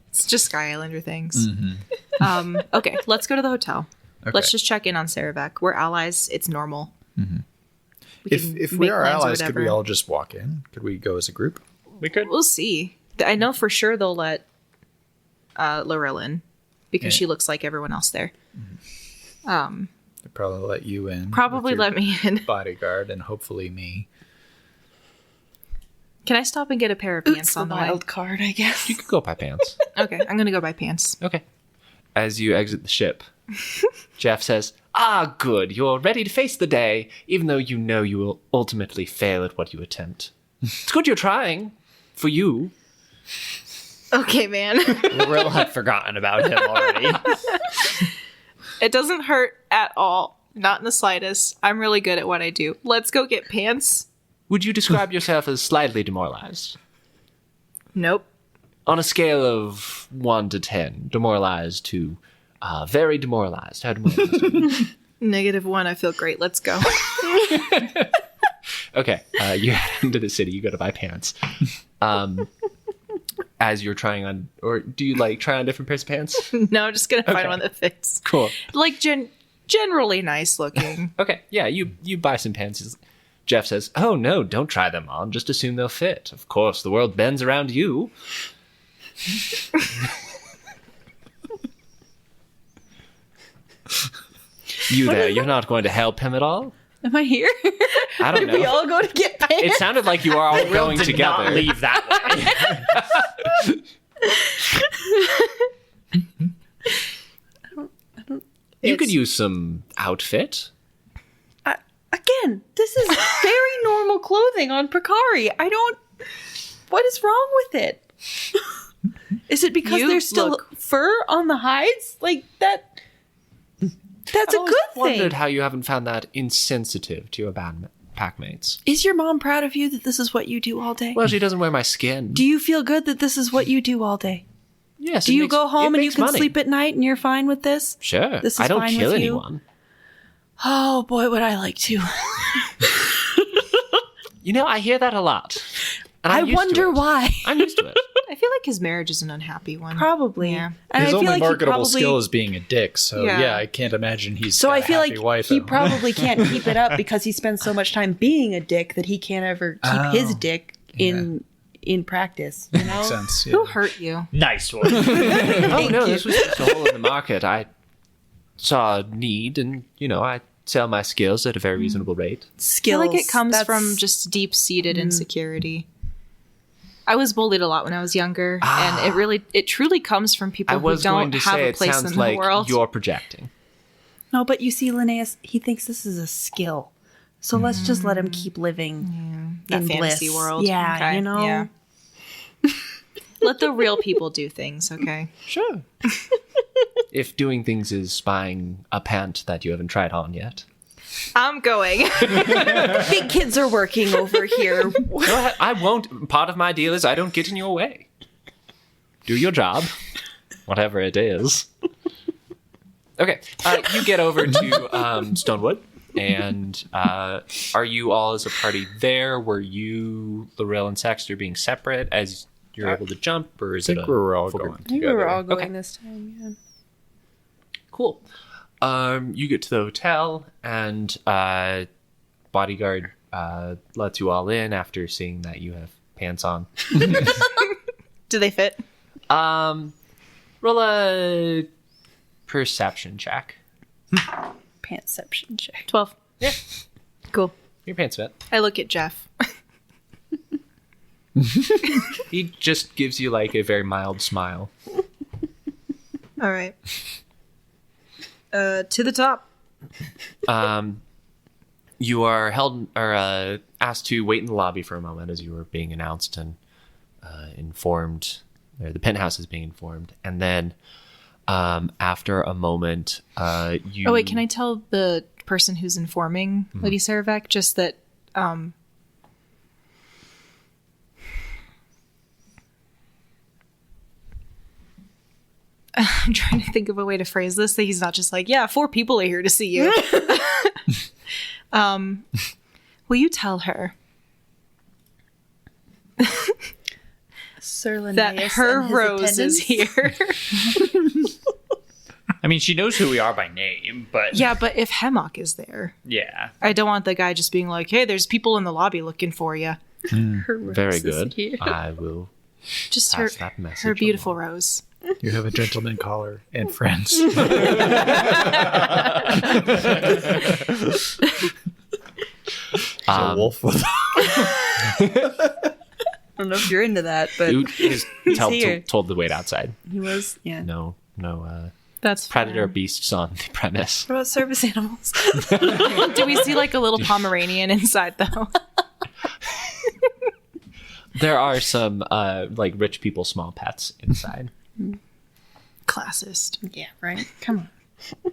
It's just Sky Islander things. Okay, let's go to the hotel.
Okay.
Let's just check in on Serevek. We're allies. It's normal. We can
If
make
we are
plans or
allies, could we
whatever.
all just walk in? Could we go as a group?
We could.
We'll see. I know for sure they'll let Laurel in because
Yeah.
she looks like everyone else there.
They'd probably let you in.
Probably
with your
let me in.
bodyguard and hopefully me.
Can I stop and get a pair of
It's
pants
the
on the way?
wild card, I guess.
You could go buy pants.
Okay, I'm gonna go buy pants.
Okay. As you exit the ship, Jeff says, "Ah, good. You're ready to face the day, even though you know you will ultimately fail at what you attempt. It's good you're trying. For you."
Okay, man.
Laurel had forgotten about him already.
It doesn't hurt at all. Not in the slightest. I'm really good at what I do. Let's go get pants.
Would you describe yourself as slightly demoralized?
Nope.
On a scale of 1 to 10, demoralized to very demoralized. How demoralized are you?
-1. I feel great. Let's go.
Okay, you head into the city. You go to buy pants. As you're trying on, or do you try on different pairs of pants?
No, I'm just gonna find
Okay.
one that fits.
Cool.
Like generally nice looking.
Okay, yeah, you buy some pants. Jeff says, "Oh no, don't try them on. Just assume they'll fit. Of course, the world bends around you." You there? You're not going to help him at all?
Am I here?
I don't
Did we
know.
all go to get pants?
It sounded like you are all going
Did
together.
not leave that way.
You could use some outfit.
Again, this is very normal clothing on Prakari. I don't... What is wrong with it? Is it because
You
there's still
look-
fur on the hides? Like, that... That's
I've
a
always
good
wondered
thing.
how you haven't found that insensitive to your packmates.
Is your mom proud of you that this is what you do all day?
Well, she doesn't wear my skin.
Do you feel good that this is what you do all day?
Yes.
Do
it
you
makes-
go
it
home and you
makes
can
money.
sleep at night and you're fine with this?
Sure.
This is
I don't
fine
kill
with you?
anyone.
Oh, boy, would I like to.
You know, I hear that a lot. And
I
I'm used to
wonder
it.
why.
I'm used to it.
I feel like his marriage is an unhappy one.
Probably.
Yeah.
And
His
I feel
only
like he
marketable
probably...
skill is being a dick, so
Yeah.
yeah, I can't imagine he's
So
got
I
a
feel
happy
like
wife
he
at home.
probably can't keep it up because he spends so much time being a dick that he can't ever keep his dick in practice. You know?
Makes sense. Yeah.
Who hurt you?
Nice one.
Oh, no, this was just a hole in the market. I saw a need and, I sell my skills at a very reasonable rate.
I
Skills.
feel like it comes
that's-
from just deep-seated insecurity. I was bullied a lot when I was younger, and it truly comes from people
I was
who
going
don't
to
have
say
a
it
place
sounds
in the
like
world.
you're projecting.
No, but you see, Linnaeus, he thinks this is a skill. So let's just let him keep living
That
in
fantasy
bliss.
world.
Yeah,
Okay,
you know?
yeah. Let the real people do things, okay?
Sure. If doing things is buying a pant that you haven't tried on yet.
I'm going.
Big kids are working over here.
Go ahead. I won't. Part of my deal is I don't get in your way. Do your job, whatever it is. Okay, you get over to Stonewood, and are you all as a party there? Were you, Lorel and Saxter, being separate as you're able to jump, or is
I
it
think
a
we're all
full
going
group?
I think we
together.
were all going
Okay.
this time, yeah.
Cool. You get to the hotel, and bodyguard lets you all in after seeing that you have pants on.
Do they fit?
Roll a perception check.
Pantception check.
12.
Yeah.
Cool.
Your pants fit.
I look at Jeff.
He just gives you like a very mild smile.
All right. To the top.
You are held or asked to wait in the lobby for a moment as you were being announced and informed, or the penthouse is being informed, and then after a moment, you.
Oh wait, can I tell the person who's informing Lady Serevek just that? I'm trying to think of a way to phrase this that he's not just like, yeah, 4 people are here to see you. Will you tell her
Sir
that
Linnaeus
her
and his
rose is
attendants.
here?
I mean, she knows who we are by name, but
Yeah, but if Hemlock is there,
yeah.
I don't want the guy just being like, hey, there's people in the lobby looking for you.
Her rose
Very
is
good.
here.
I will.
Just
Pass that message
her beautiful rose.
You have a gentleman caller and friends. A wolf with
I don't know if you're into that, but
Oot is
here.
told to wait outside.
he was, yeah.
No
That's
predator
fair.
beasts on the premise.
What about service animals?
Do we see like a little Pomeranian inside though?
There are some like rich people small pets inside.
Classist.
Yeah, right? Come on.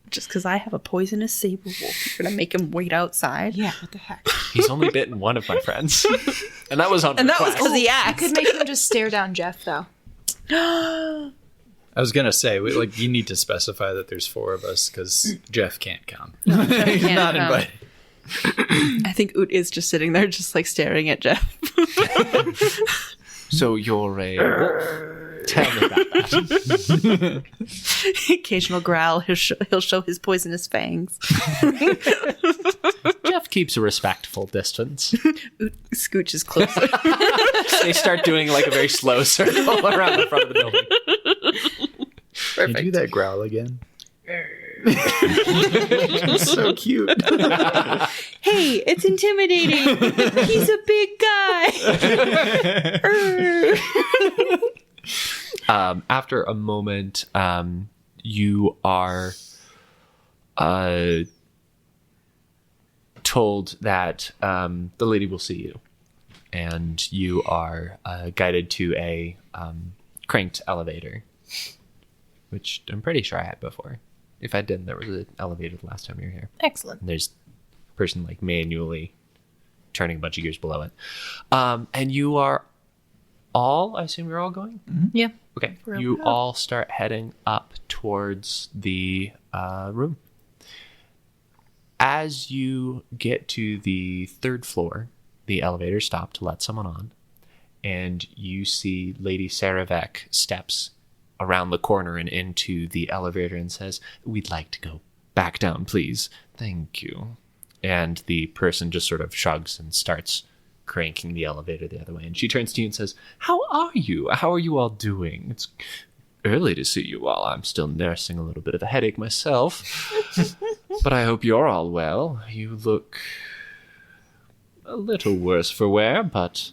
Just because I have a poisonous saber wolf, you're going to make him wait outside?
Yeah, what the heck?
He's only bitten one of my friends, and that was on
And that was
request.
because he
You
asked.
could make him just stare down Jeff though.
I was gonna say, like, you need to specify that there's 4 of us because Jeff can't come. He's
can't
not
come.
invited.
I think Oot is just sitting there, just like staring at Jeff.
So you're a wolf. Tell me about that.
Occasional growl, he'll show his poisonous fangs.
Jeff keeps a respectful distance.
Oot scooches closer.
They start doing like a very slow circle around the front of the building.
Can you do that growl again? So cute.
Hey, it's intimidating. He's a big guy.
After a moment, you are told that the lady will see you, and you are guided to a cranked elevator, which I'm pretty sure I had before. If I didn't, there was an elevator the last time you were here.
Excellent.
And there's a person like manually turning a bunch of gears below it. And you are all, I assume you're all going?
Yeah.
Okay. You all start heading up towards the room. As you get to the 3rd floor, the elevator stops to let someone on, and you see Lady Serevek steps around the corner and into the elevator and says, "We'd like to go back down, please. Thank you." And the person just sort of shrugs and starts cranking the elevator the other way. And she turns to you and says, "How are you? How are you all doing? It's early to see you all. I'm still nursing a little bit of a headache myself." But I hope you're all well. You look a little worse for wear, but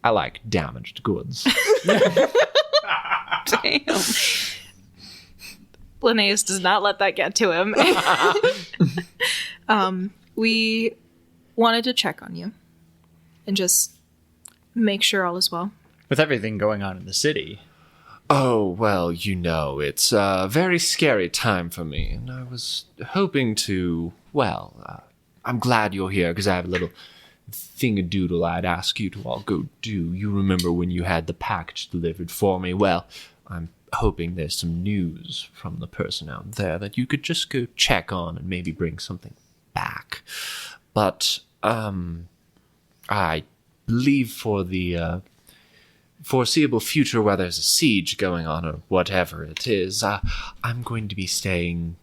I like damaged goods.
Damn.
Linnaeus does not let that get to him. We wanted to check on you and just make sure all is well.
With everything going on in the city.
Oh, well, it's a very scary time for me, and I was hoping to, I'm glad you're here, because I have a little thing-a-doodle I'd ask you to all go do. You remember when you had the package delivered for me? Well, I'm hoping there's some news from the person out there that you could just go check on and maybe bring something back. But, I believe for the, foreseeable future, where there's a siege going on or whatever it is, I'm going to be staying.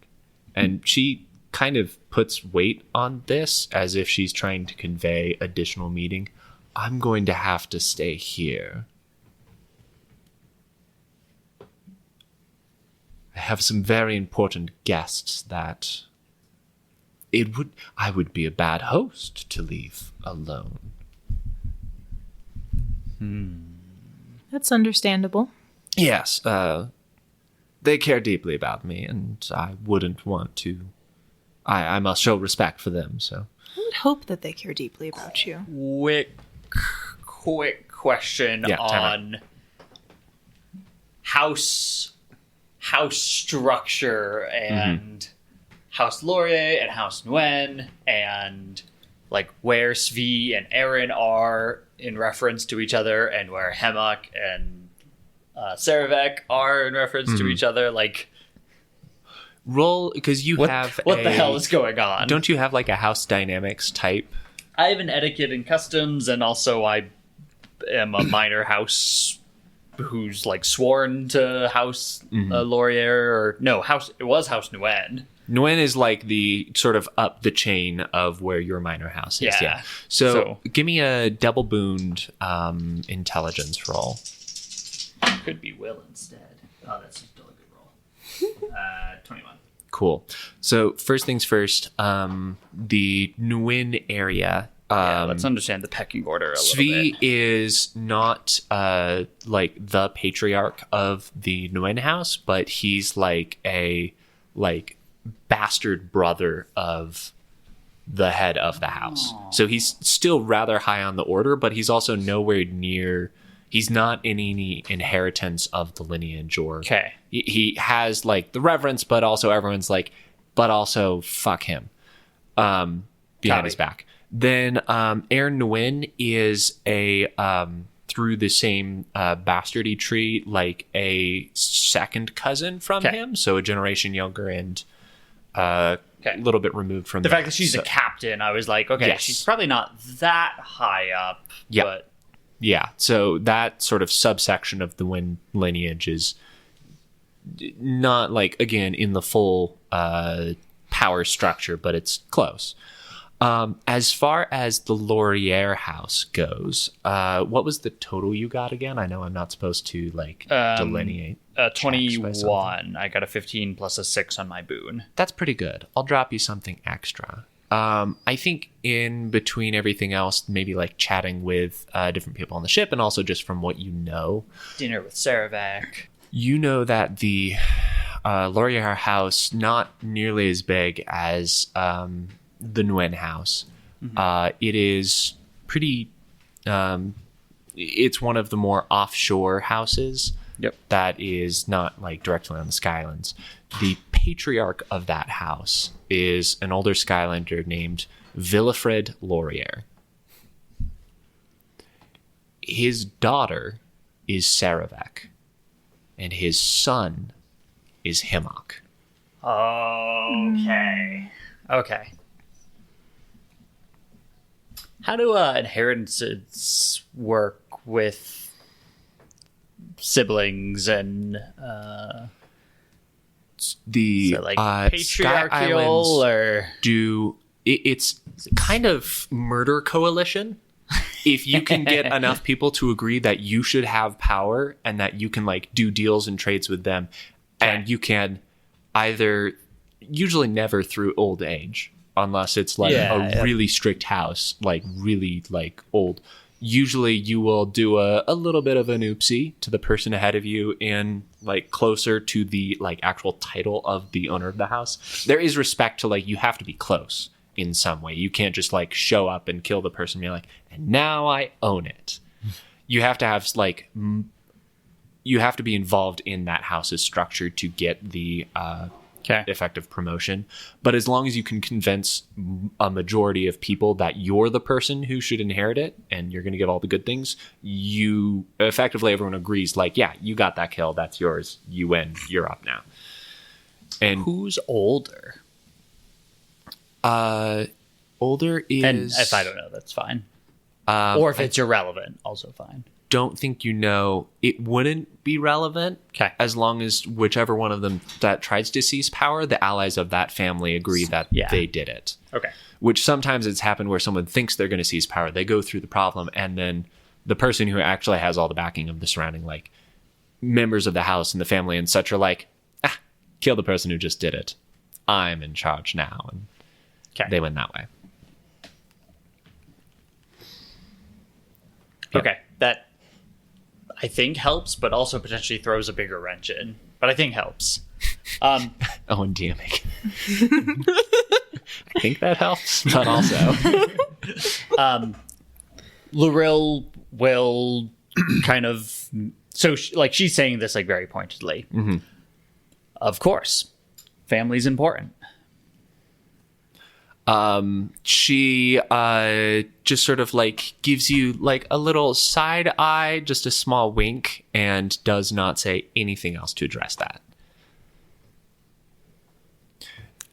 And she kind of puts weight on this as if she's trying to convey additional meaning. I'm going to have to stay here. I have some very important guests that I would be a bad host to leave alone.
That's understandable.
Yes, they care deeply about me, and I wouldn't want to. I must show respect for them, so.
I would hope that they care deeply about you.
Quick question on house structure and House Laurier and House Nguyen, and like where Svi and Aaron are in reference to each other, and where Hemok and Serevek are in reference to each other. Like,
roll, because you
what
the
hell is going on?
Don't you have like a house dynamics type?
I have an etiquette and customs, and also I am a minor house who's like sworn to House Laurier, or no, it was House Nguyen.
Nguyen is like the sort of up the chain of where your minor house is. Yeah. So give me a double booned intelligence roll.
Could be Will instead. Oh, that's still a good roll. 21.
Cool. So first things first, the Nguyen area.
Let's understand the pecking order a little
Svi
bit.
is not like the patriarch of the Nguyen house, but he's like a bastard brother of the head of the house. So he's still rather high on the order, but he's also nowhere near. He's not in any inheritance of the lineage, or he has like the reverence, but also everyone's like, but also fuck him behind his back. Then Aaron Nguyen is a through the same bastardy tree, like a second cousin from him, so a generation younger and a little bit removed from
the fact that she's a captain. I was like, she's probably not that high up, but.
Yeah, so that sort of subsection of the Nguyen lineage is not, like, again, in the full power structure, but it's close. As far as the Laurier house goes, what was the total you got again? I know I'm not supposed to, like, delineate.
21. I got a 15 plus a 6 on my boon.
That's pretty good. I'll drop you something extra. I think in between everything else, maybe like chatting with different people on the ship, and also just from what you know.
Dinner with Serevek.
You know that the Laurier house, not nearly as big as the Nguyen house. It is pretty... it's one of the more offshore houses. That is not like directly on the Skylands. The patriarch of that house is an older Skylander named Willifred Laurier. His daughter is Serevek, and his son is Hemok.
Okay. How do inheritances work with siblings and patriarchal, or
it's kind of murder coalition. If you can get enough people to agree that you should have power and that you can like do deals and trades with them, and you can either usually never through old age, unless it's like a really strict house, like really like old. Usually you will do a little bit of an oopsie to the person ahead of you and like closer to the like actual title of the owner of the house. There is respect to like, you have to be close in some way. You can't just like show up and kill the person and be like, and now I own it. You have to have like, you have to be involved in that house's structure to get the effective promotion. But as long as you can convince a majority of people that you're the person who should inherit it and you're going to give all the good things, you effectively, everyone agrees like, yeah, you got that kill. That's yours. You win. You're up now. And
who's older?
Older is...
And if I don't know, that's fine. Or if it's irrelevant, also fine.
Don't think you know. It wouldn't be relevant as long as whichever one of them that tries to seize power, the allies of that family agree that they did it.
Okay.
Which sometimes it's happened where someone thinks they're going to seize power. They go through the problem, and then the person who actually has all the backing of the surrounding like members of the house and the family and such are like, kill the person who just did it. I'm in charge now. And they win that way.
Okay. That I think helps, but also potentially throws a bigger wrench in. But I think helps.
And DMing. I think that helps, but also.
Loril will kind of... So, she's saying this, like, very pointedly.
Mm-hmm.
Of course. Family's important.
She just sort of like gives you like a little side eye, just a small wink, and does not say anything else to address that.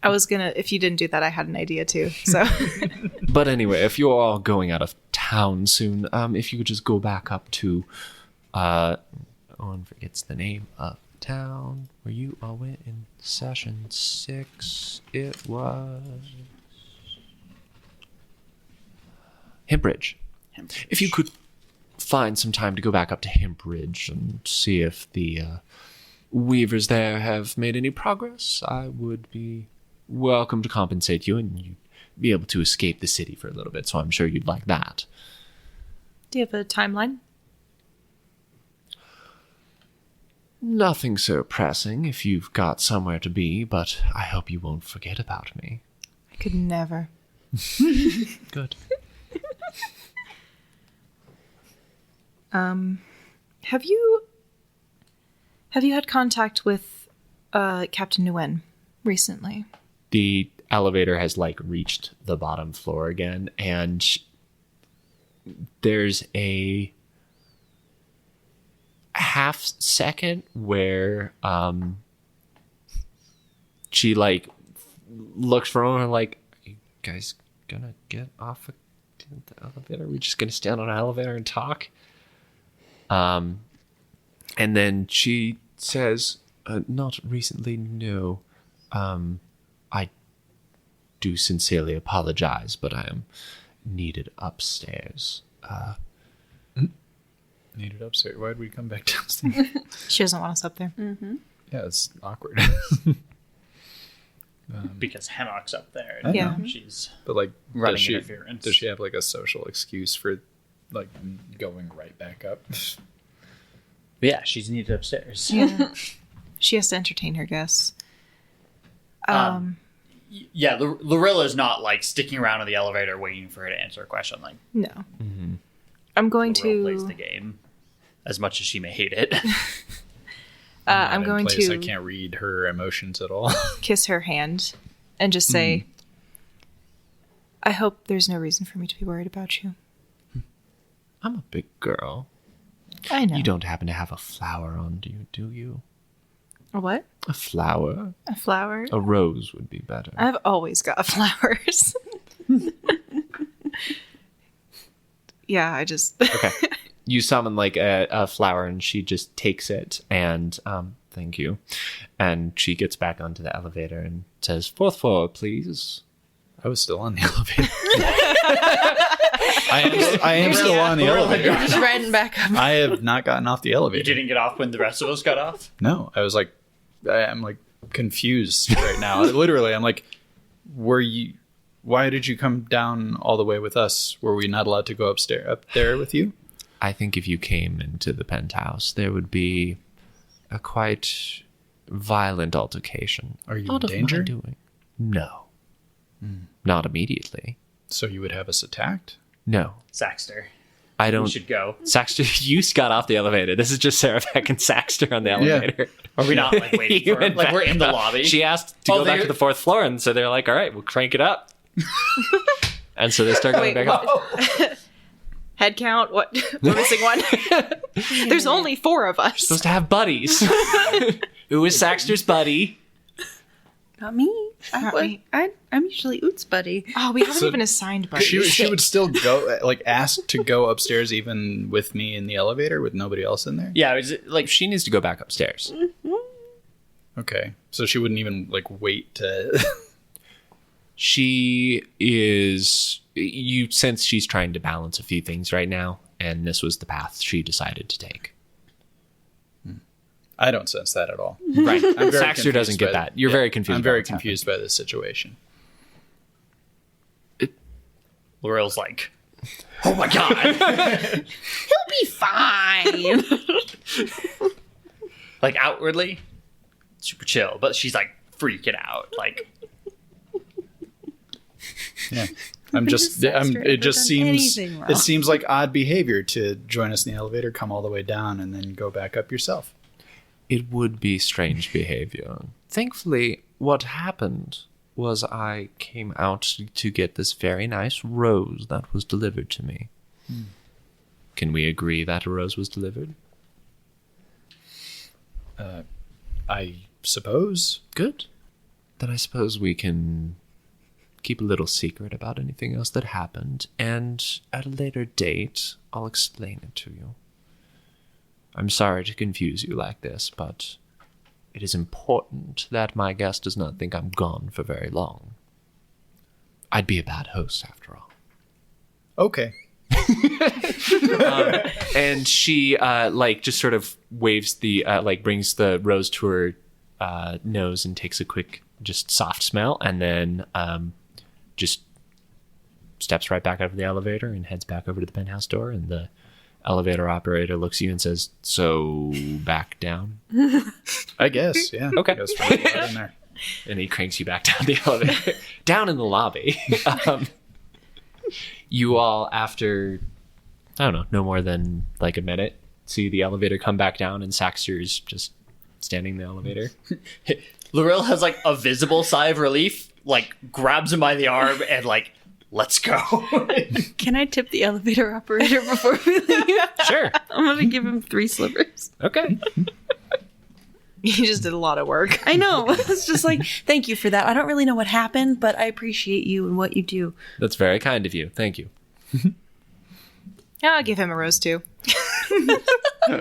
I was gonna, if you didn't do that, I had an idea too. So,
but anyway, if you're all going out of town soon, if you could just go back up to, one forgets the name of town where you all went in session 6. It was Hempridge. If you could find some time to go back up to Hempridge and see if the weavers there have made any progress, I would be welcome to compensate you, and you'd be able to escape the city for a little bit, so I'm sure you'd like that.
Do you have a timeline?
Nothing so pressing if you've got somewhere to be, but I hope you won't forget about me.
I could never.
Good.
Have you had contact with Captain Nguyen recently?
The elevator has like reached the bottom floor again, and there's a half second where she like looks for her like, are you guys gonna get off the elevator? Are we just gonna stand on an elevator and talk? And then she says, not recently, no. I do sincerely apologize, but I am needed upstairs.
Needed upstairs? Why'd we come back downstairs?
She doesn't want us up there.
Mm-hmm.
Yeah, it's awkward.
Because Hemlock's up there.
I
Yeah.
know, she's
But like,
running
does
interference.
Does she have like a social excuse for like going right back up?
Yeah, she's needed upstairs.
Yeah. She has to entertain her guests.
Yeah, Lorilla's not like sticking around in the elevator waiting for her to answer a question. Like,
No. I'm going
Lorilla plays
to.
the game as much as she may hate it.
I'm
in
going
place.
to
I can't read her emotions at all.
kiss her hand and just say, I hope there's no reason for me to be worried about you.
I'm a big girl.
I know.
You don't happen to have a flower on you, do you?
A what?
A flower?
A flower?
A rose would be better.
I've always got flowers. Yeah, I just.
Okay. You summon like a flower, and she just takes it, and thank you. And she gets back onto the elevator and says, 4th floor, please.
I was still on the elevator. I am still on the elevator.
Just riding back up.
I have not gotten off the
You
elevator.
didn't get off when the rest of us got off?
No, I was like, I'm like confused right now. Literally, I'm like, why did you come down all the way with us? Were we not allowed to go up there with you?
I think if you came into the penthouse, there would be a quite violent altercation.
Are you
Not
in
of my
danger?
doing. No. Not immediately.
So you would have us attacked?
No.
Saxter,
I
we
don't.
should go.
Saxter, you got off the elevator. This is just Serevek and Saxter on the elevator.
Are we not like waiting
You
for
went
like we're
back
in the
up.
lobby?
She asked to
Oh,
go back
they-
to the 4th floor, and so they're like, all right, we'll crank it up. And so they start going back up.
Head count. What? We're missing one. There's only 4 of us.
Supposed to have buddies. Who is Saxter's buddy?
Not me.
Not me.
I'm usually Oot's buddy.
Oh, we haven't
So
even assigned buddies.
She would still go, like, ask to go upstairs even with me in the elevator with nobody else in there?
Yeah, it was
Like, she needs to go back upstairs.
Okay. So she wouldn't even, like, wait to...
She is. You sense she's trying to balance a few things right now, and this was the path she decided to take.
I don't sense that at all.
Right.
I'm very
Saxter doesn't
confused
get
by
that. You're very confused.
I'm
by
very
what's
confused by this situation.
Laurel's like, oh my god.
He'll be fine.
Like outwardly, super chill, but she's like freaking out. Like,
Yeah. I'm just
Has
I'm,
Saxter
it
ever
just
done
seems
anything wrong?
it seems like odd behavior to join us in the elevator, come all the way down and then go back up yourself.
It would be strange behavior. Thankfully, what happened was I came out to get this very nice rose that was delivered to me. Can we agree that a rose was delivered?
I suppose.
Good. Then I suppose we can keep a little secret about anything else that happened, and at a later date, I'll explain it to you. I'm sorry to confuse you like this, but it is important that my guest does not think I'm gone for very long. I'd be a bad host, after all.
Okay.
And she, just sort of waves the, brings the rose to her nose and takes a quick, just soft smell, and then just steps right back out of the elevator and heads back over to the penthouse door, and the elevator operator looks at you and says, so back down?
I guess, yeah.
Okay.
Goes right in there.
And he cranks you back down the elevator. Down in the lobby. You all, after, I don't know, no more than like a minute, see the elevator come back down, and Saxter's just standing in the elevator.
Laurel has like a visible sigh of relief, like grabs him by the arm and like, let's go.
Can I tip the elevator operator before we leave?
Sure.
I'm gonna give him 3 slippers.
Okay.
You just did a lot of work.
I know. It's just like, thank you for that. I don't really know what happened, but I appreciate you and what you do.
That's very kind of you. Thank you.
Yeah, I'll give him a rose too.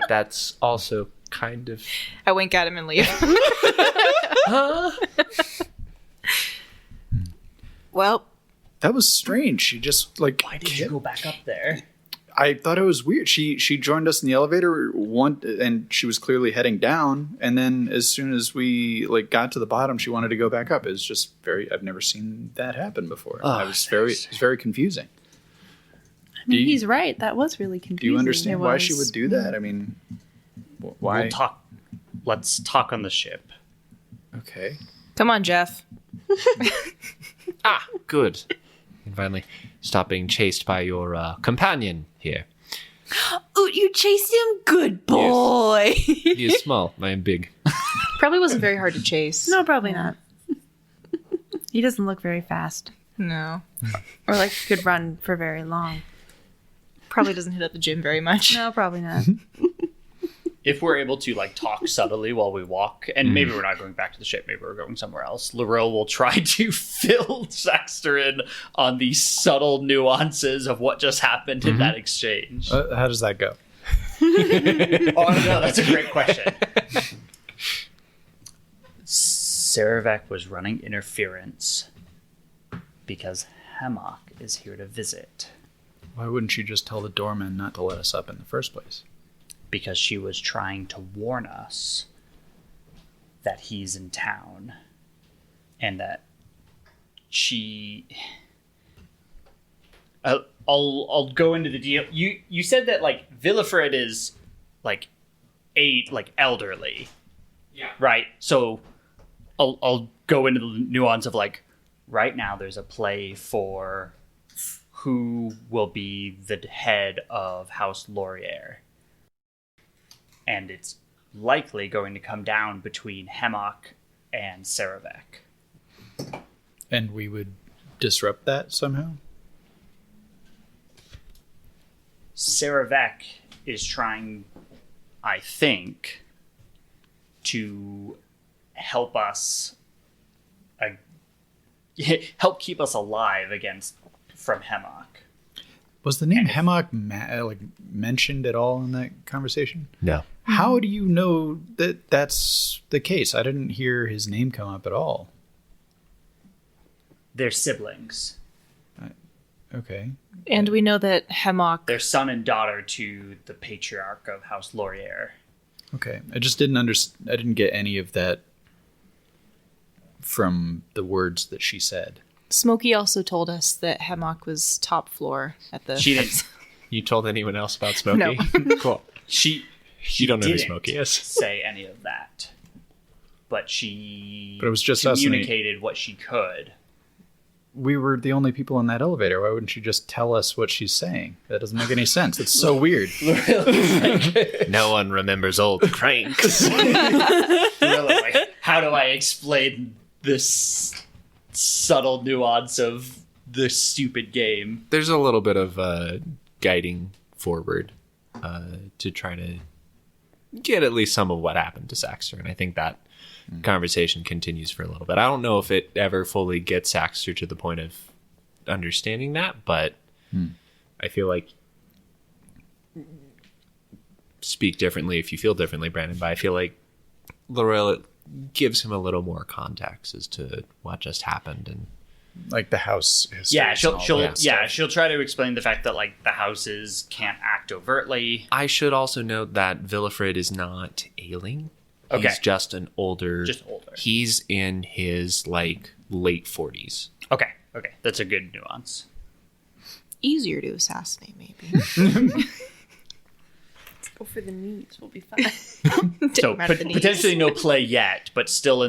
That's also kind of...
I wink at him and leave. Well,
That was strange. She just like
Why did you go back up there?
I thought it was weird. She joined us in the elevator and she was clearly heading down, and then as soon as we like got to the bottom, she wanted to go back up. It was just I've never seen that happen before. It was very confusing.
I mean, he's right. That was really confusing.
Do you understand
It
why
was.
she would do that? I mean, why?
We'll talk. Let's talk on the ship.
Okay.
come on, Jeff.
Good. And finally, stop being chased by your companion here.
Ooh, you chased him? Good boy.
He is small. I am big.
Probably wasn't very hard to chase.
No, probably not. He doesn't look very fast.
No.
Or like he could run for very long.
Probably doesn't hit at the gym very much.
No, probably not.
If we're able to like talk subtly while we walk, and maybe we're not going back to the ship, maybe we're going somewhere else, Laurel will try to fill Saxter in on the subtle nuances of what just happened in that exchange.
How does that go?
Oh no, that's a great question. Serevek was running interference because Hammock is here to visit.
Why wouldn't she just tell the doorman not to let us up in the first place?
Because she was trying to warn us that he's in town and that she... I'll go into the deal. You said that like Villefred is like elderly.
Yeah.
Right? So I'll go into the nuance of like right now there's a play for who will be the head of House Laurier. And it's likely going to come down between Hemlock and Serevek.
And we would disrupt that somehow?
Serevek is trying, I think, to help us, help keep us alive from Hemlock.
Was the name Hemlock mentioned at all in that conversation?
No.
How do you know that that's the case? I didn't hear his name come up at all.
They're siblings.
Okay.
And we know that Hemlock...
They're son and daughter to the patriarch of House Laurier.
Okay. I just didn't I didn't get any of that from the words that she said.
Smokey also told us that Hemlock was top floor at the...
She didn't.
You told anyone else about Smokey?
No.
Cool. You don't know who
didn't
Smokey is.
say any of that. But
it was just us and
communicated what she could.
We were the only people in that elevator. Why wouldn't she just tell us what she's saying? That doesn't make any sense. It's so weird.
No one remembers old cranks.
Really, like, how do I explain this subtle nuance of the stupid game?
There's a little bit of guiding forward to try to get at least some of what happened to Saxter, and I think that conversation continues for a little bit. I don't know if it ever fully gets Saxter to the point of understanding that, but I feel like speak differently if you feel differently, Brandon, but I feel like Lorella gives him a little more context as to what just happened and
like the house history.
Yeah,
that
she'll try to explain the fact that like the houses can't act overtly.
I should also note that Villefred is not ailing.
Okay.
He's just older. He's in his like late 40s.
Okay, that's a good nuance.
Easier to assassinate, maybe.
Let's go for the knees. We'll be fine.
So potentially no play yet, but still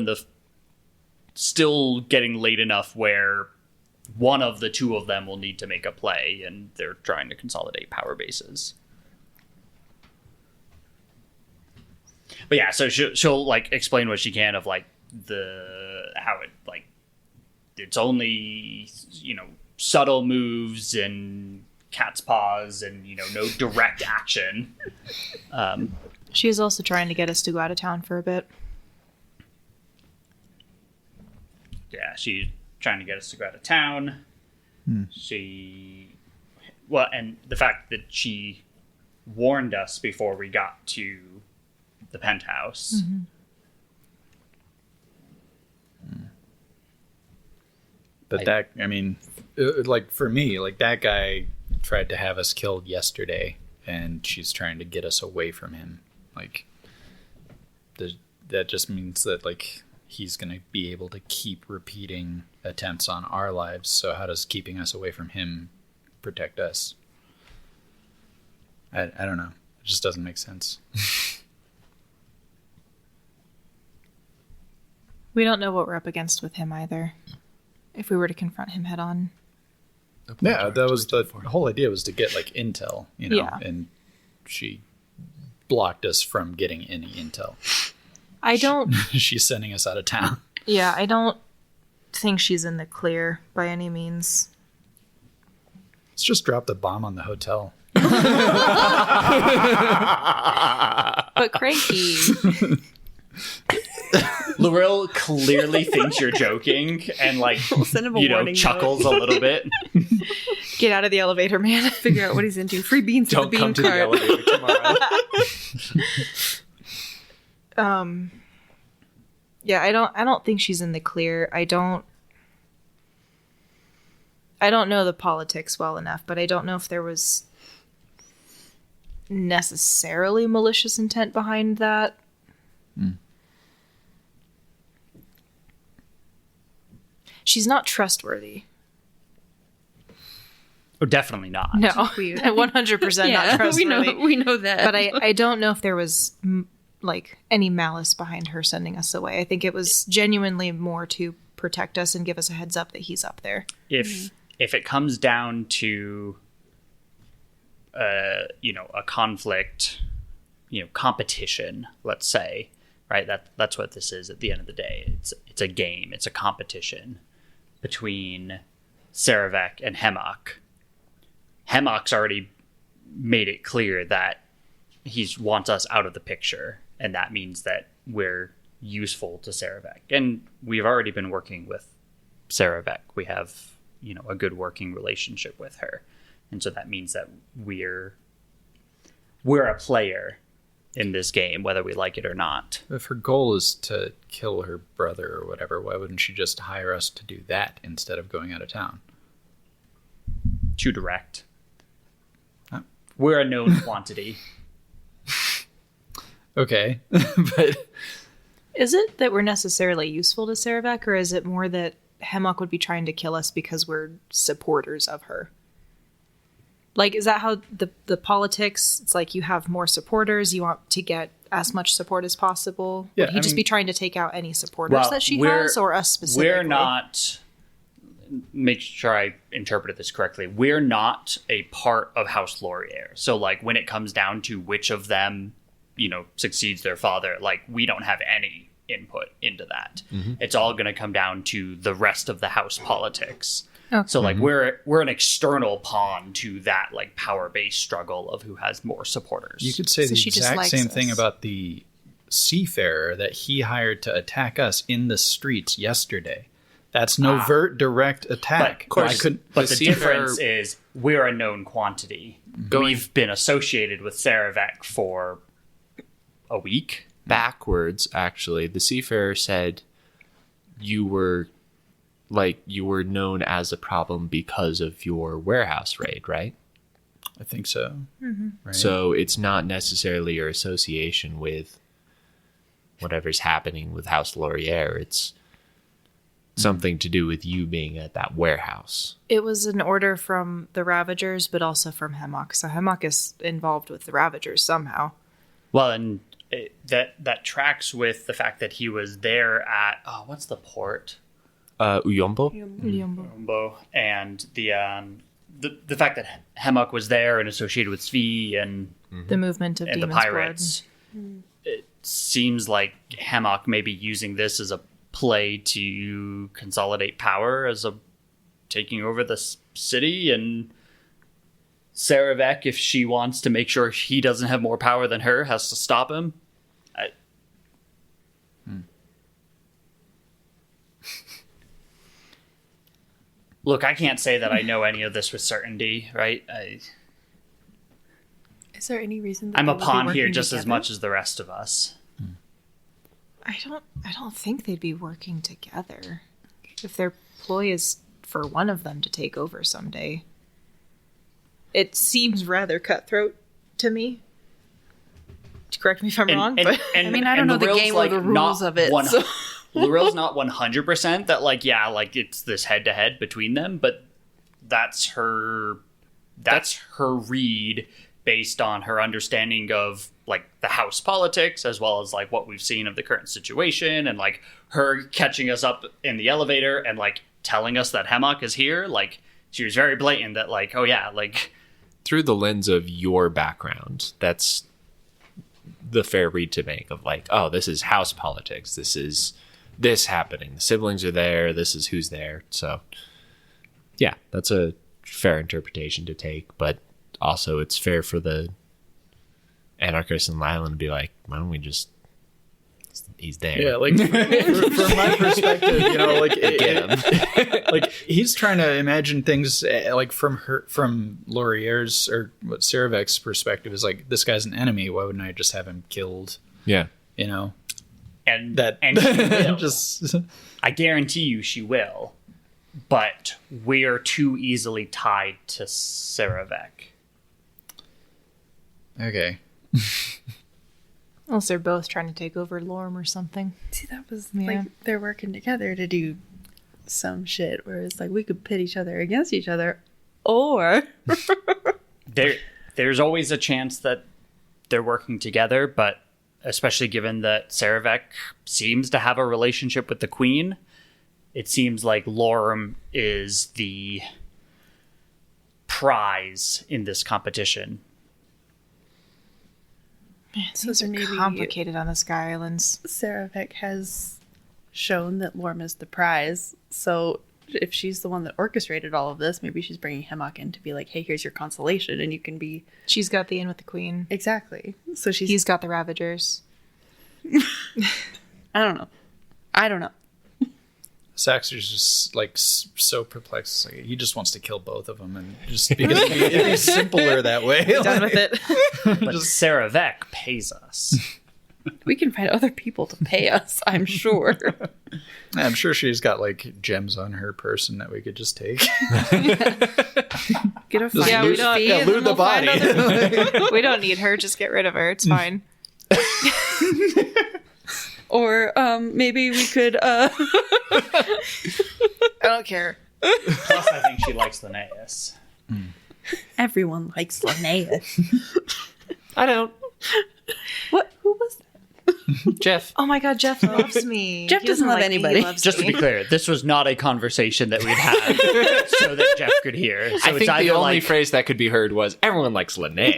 getting late enough where one of the two of them will need to make a play, and they're trying to consolidate power bases. But yeah, so she'll like explain what she can of like how it like it's only subtle moves and cat's paws and no direct action.
She is also trying to get us to go out of town for a bit.
Yeah, she's trying to get us to go out of town. And the fact that she warned us before we got to the penthouse.
But like for me, like that guy tried to have us killed yesterday, and she's trying to get us away from him. Like that just means that like he's going to be able to keep repeating attempts on our lives. So how does keeping us away from him protect us? I don't know. It just doesn't make sense.
We don't know what we're up against with him either. If we were to confront him head on.
Yeah, that was the whole idea, was to get like intel,
Yeah.
And she blocked us from getting any intel.
I don't...
She's sending us out of town.
Yeah, I don't think she's in the clear by any means.
Let's just drop the bomb on the hotel.
But cranky.
Laurel clearly thinks you're joking and like
send him a warning
chuckles a little bit.
Get out of the elevator, man.
Figure out what he's into. Free beans at the
Don't
bean
come to the
cart.
elevator tomorrow.
Yeah, I don't think she's in the clear. I don't know the politics well enough, but I don't know if there was necessarily malicious intent behind that. She's not trustworthy.
Oh, definitely not.
No,
Weird.
100% not trustworthy.
we know that.
But I don't know if there was like any malice behind her sending us away. I think it was genuinely more to protect us and give us a heads up that he's up there.
If it comes down to a conflict, competition, let's say, right? That's what this is at the end of the day. It's a game. It's a competition between Serevek and Hemok. Hemok's already made it clear that he wants us out of the picture, and that means that we're useful to Serevek. And we've already been working with Serevek. We have, a good working relationship with her. And so that means that we're a player in this game, whether we like it or not.
If her goal is to kill her brother or whatever, why wouldn't she just hire us to do that instead of going out of town?
Too direct. We're a known quantity.
Okay, but
Is it that we're necessarily useful to Serevek, or is it more that Hemok would be trying to kill us because we're supporters of her? Like, is that how the politics, it's like you have more supporters, you want to get as much support as possible?
Yeah,
Would he just be trying to take out any supporters that she has, or us specifically?
We're not, make sure I interpreted this correctly, we're not a part of House Laurier. So, like, when it comes down to which of them, succeeds their father, like, we don't have any input into that. Mm-hmm. It's all going to come down to the rest of the house politics.
Okay.
So, like, we're an external pawn to that, like, power-based struggle of who has more supporters.
you could say
So
the
she just
exact
likes
same
us.
thing about the seafarer that he hired to attack us in the streets yesterday. That's an overt, direct attack.
But,
I couldn't.
but the
seafarer-
difference is we're a known quantity. We've been associated with Serevek for a week.
Backwards, actually, the seafarer said you were known as a problem because of your warehouse raid, right?
I think so.
Mm-hmm.
Right?
So it's not necessarily your association with whatever's happening with House Laurier. It's something to do with you being at that warehouse.
It was an order from the Ravagers, but also from Hemok. So Hemok is involved with the Ravagers somehow.
Well, and that tracks with the fact that he was there at what's the port?
Uyombo?
Umbo, and the fact that Hemok was there and associated with Svi and
The movement of
the
Demon's
pirates. It seems like Hemok may be using this as a play to consolidate power as taking over the city, and Serevek, if she wants to make sure he doesn't have more power than her, has to stop him. Look, I can't say that I know any of this with certainty, right?
Is there any reason that
I'm
they
a
would be
pawn here
working
just as
together?
much as the rest of us.
I don't think they'd be working together. If their ploy is for one of them to take over someday. It seems rather cutthroat to me. Correct me if I'm wrong, but
I mean, I don't know the
Lorel's,
game or the rules of it, so-
Lorel's not 100% that, like, yeah, like, it's this head-to-head between them, but that's her read based on her understanding of, like, the house politics, as well as, like, what we've seen of the current situation, and, like, her catching us up in the elevator and, like, telling us that Hemok is here. Like, she was very blatant that, like, oh yeah, like,
Through the lens of your background, that's the fair read to make of, like, oh, this is house politics. This is this happening. The siblings are there. This is who's there. So, yeah, that's a fair interpretation to take. But also, it's fair for the anarchists in Lyland to be like, why don't we just... He's there.
Yeah, like from my perspective, like
Get him.
like he's trying to imagine things like from Laurier's or what Serevek's perspective is like, this guy's an enemy. Why wouldn't I just have him killed?
Yeah.
and
That
and she will.
just
I guarantee you she will, but we're too easily tied to Serevek.
okay.
unless they're both trying to take over Lorm or something.
See, that was
Yeah.
like they're working together to do some shit where it's like we could pit each other against each other, or
there's always a chance that they're working together, but especially given that Serevek seems to have a relationship with the Queen, it seems like Lorem is the prize in this competition.
so
Things
there
are
may be
complicated on the Sky Islands.
Serevek has shown that Lorm is the prize. So if she's the one that orchestrated all of this, maybe she's bringing Hemok in to be like, hey, here's your consolation, and you can be
She's got the in with the Queen.
exactly. So
He's got the Ravagers.
I don't know.
Saxer's just like so perplexed. Like, he just wants to kill both of them, and just because it'd be simpler that way.
Done with it.
But Serevek pays us.
We can find other people to pay us, I'm sure.
I'm sure she's got like gems on her person that we could just take.
Get a
Just
fine
loot-
fee,
yeah,
and
loot
then
the
we'll find
body.
other-
We don't need her. Just get rid of her. It's fine.
Or maybe we could
I don't care.
Plus, I think she likes Linnaeus.
everyone likes Linnaeus.
I don't.
What? Who was that?
Jeff.
Oh my God, Jeff loves me.
Jeff
He
doesn't love
like me, he
anybody.
loves
Just to
me.
be clear, this was not a conversation that we'd had so that Jeff could hear. So
I
it's
think
either
the only
like
phrase that could be heard was, everyone likes Linnaeus.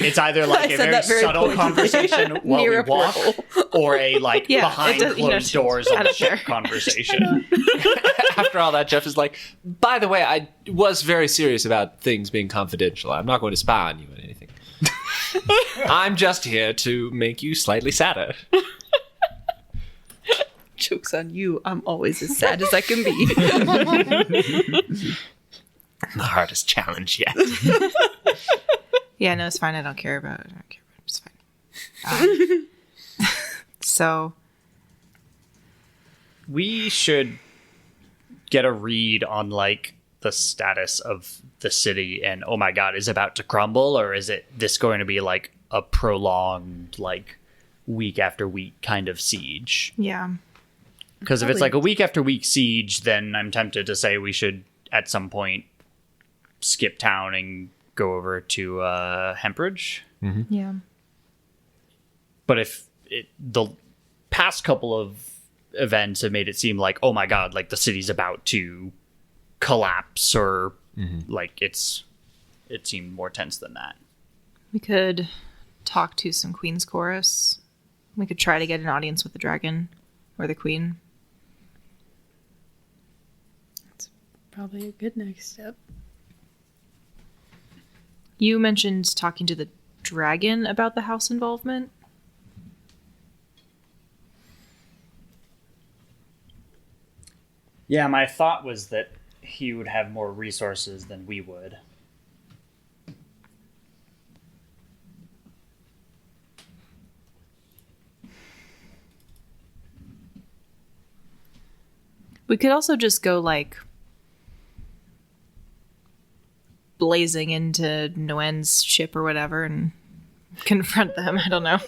it's either like
I
a
said
very
that very
subtle
pointedly.
conversation while
Near
we
a
walk,
portal.
or a like
Yeah,
behind
it does-
closed doors on
I
the
don't
ship
care.
conversation.
After all that, Jeff is like, by the way, I was very serious about things being confidential. I'm not going to spy on you or anything. I'm just here to make you slightly sadder.
Joke's on you. I'm always as sad as I can be.
The hardest challenge yet.
Yeah, no, it's fine. I don't care about it. I don't care about it. It's fine. So,
We should get a read on like the status of the city and oh my god, is it about to crumble, or is it this going to be like a prolonged like week after week kind of siege?
yeah.
Because if it's like a week after week siege, then I'm tempted to say we should at some point skip town and go over to Hempridge.
Yeah.
But if the past couple of events have made it seem like, oh my god, like the city's about to collapse, or like it seemed more tense than that.
We could talk to some Queen's Chorus. We could try to get an audience with the dragon or the Queen.
Probably a good next step.
You mentioned talking to the dragon about the house involvement.
Yeah, my thought was that he would have more resources than we would.
We could also just go like blazing into Nguyen's ship or whatever and confront them. I don't know.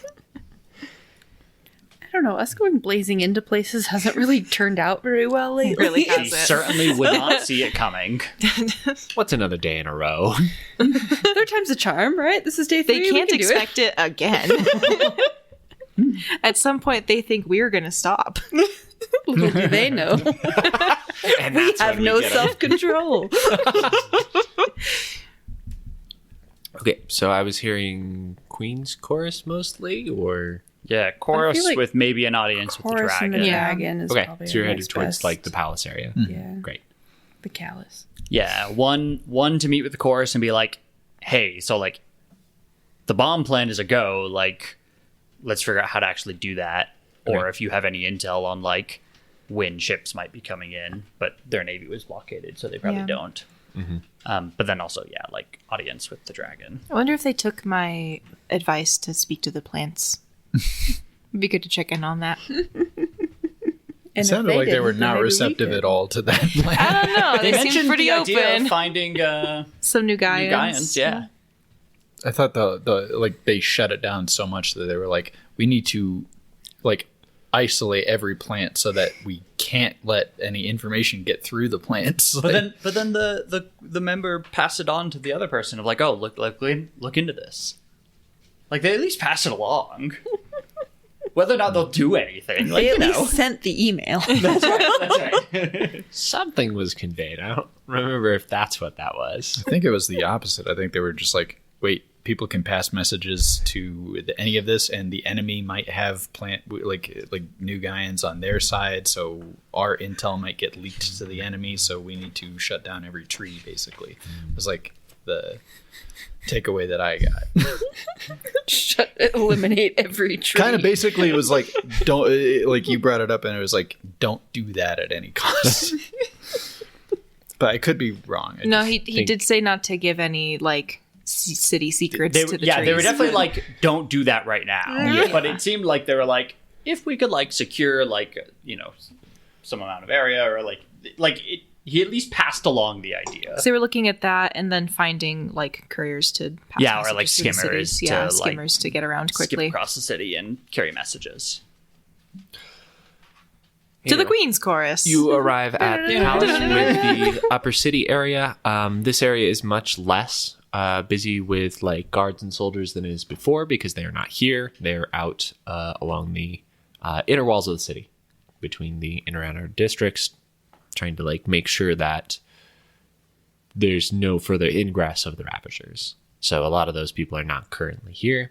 I don't know. Us going blazing into places hasn't really turned out very well lately.
Really
He
has it.
certainly would not see it coming.
What's another day in a row?
Third time's a charm, right? This is day 3.
They
we
can't
can do
expect it again. At some point, they think we're going to stop.
Little do they know.
And
We
that's
have
when
no
get 'em.
self-control.
Okay, so I was hearing Queen's Chorus mostly, or...
Yeah, chorus
like
with maybe an audience with the
Chorus and
dragon.
the
Yeah.
dragon is
Okay,
probably
so you're
our
headed
next
towards,
best.
like, the palace area.
Yeah,
Great.
the callus.
Yeah, one to meet with the chorus and be like, hey, so like the bomb plan is a go, like let's figure out how to actually do that. Or
Okay.
if you have any intel on like when ships might be coming in, but their navy was blockaded, so they probably
Yeah.
don't. But then also, yeah, like audience with the dragon.
I wonder if they took my advice to speak to the plants. It'd be good to check in on that.
It sounded like they were not receptive at all to that plan.
I don't know. They, seemed
mentioned
pretty
the idea
open.
of finding
Some new
new
Gaians.
Gaians, yeah.
I thought the like they shut it down so much that they were like, we need to like isolate every plant so that we can't let any information get through the plants.
But then the member passed it on to the other person of like, oh, look into this. Like, they at least pass it along. Whether or not they'll do anything, like,
They at least sent the email.
That's right.
Something was conveyed. I don't remember if that's what that was.
I think it was the opposite. I think they were just like, wait, people can pass messages to any of this, and the enemy might have like new Gaians on their side, so our intel might get leaked to the enemy, so we need to shut down every tree, basically. It was like the takeaway that I got.
Eliminate every tree.
Kind of basically it was like, don't, like you brought it up, and it was like, don't do that at any cost. But I could be wrong.
He did say not to give any like city secrets to the trees.
They were definitely like, don't do that right now.
Yeah.
But it seemed like they were like, if we could like secure like, you know, some amount of area, or like it, he at least passed along the idea.
So they were looking at that and then finding like couriers to pass
or like
messages to the
skimmers
cities.
to,
Skimmers to get around
skip
quickly
across the city and carry messages.
to the Queen's chorus.
You arrive at the palace with the upper city area. This area is much less busy with like guards and soldiers than it is before, because they are not here. They're out along the inner walls of the city, between the inner and outer districts, trying to like make sure that there's no further ingress of the Ravagers. So a lot of those people are not currently here.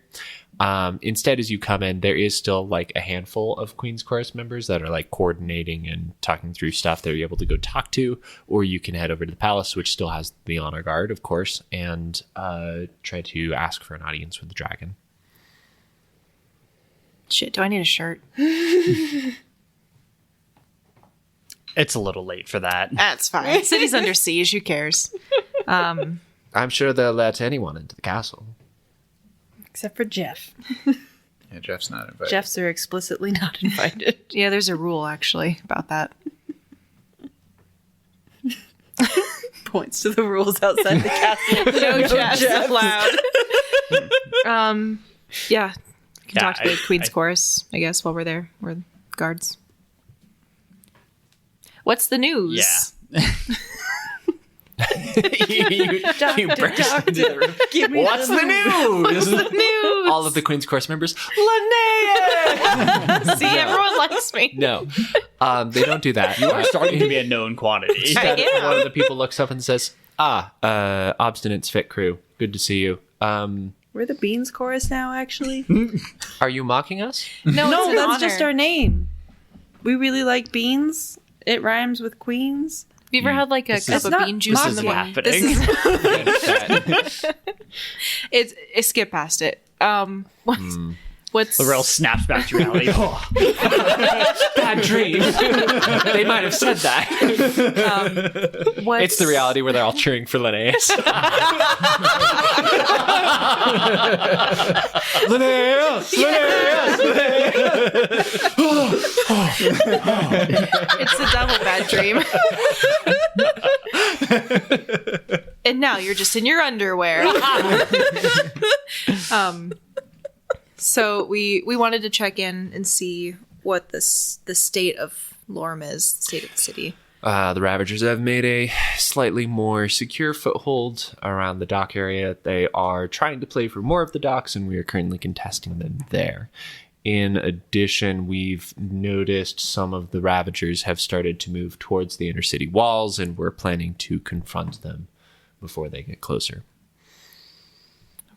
Instead, as you come in, there is still like a handful of Queen's Chorus members that are like coordinating and talking through stuff that you're able to go talk to, or you can head over to the palace, which still has the honor guard, of course, and try to ask for an audience with the dragon.
Shit, do I need a shirt?
It's a little late for that.
That's fine. City's under siege. Who cares?
I'm sure they'll let anyone into the castle.
Except for Jeff.
Yeah, Jeff's not invited.
Jeffs are explicitly not invited.
Yeah, there's a rule actually about that.
Points to the rules outside the castle.
No Jeffs allowed. Yeah. Can talk to the Queen's Chorus, I guess, while we're there. We're guards. What's the news?
Yeah.
you burst into the room.
Give me
What's the news?
The news.
All of the Queen's Chorus members, Linnea!
See, everyone likes me.
No, they don't do that.
You are starting to be a known quantity.
I am.
One of the people looks up and says, Obstinate's fit crew. Good to see you.
We're the Beans Chorus now, actually.
Are you mocking us?
No,
No,
it's an
that's
honor.
just our name. We really like beans. It rhymes with queens.
Have you ever had like a cup of
not
bean juice in
This
the
is
morning?
happening.
It's skip past it. What's
The real snaps back to reality. Oh,
Bad dream. They might have said that.
what's,
It's the reality where they're all cheering for Linnaeus. Linnaeus!
It's a double bad dream. And now you're just in your underwear. So we wanted to check in and see what the state of Lorm is, the state of the city.
The Ravagers have made a slightly more secure foothold around the dock area. They are trying to play for more of the docks, and we are currently contesting them there. In addition, we've noticed some of the Ravagers have started to move towards the inner city walls, and we're planning to confront them before they get closer.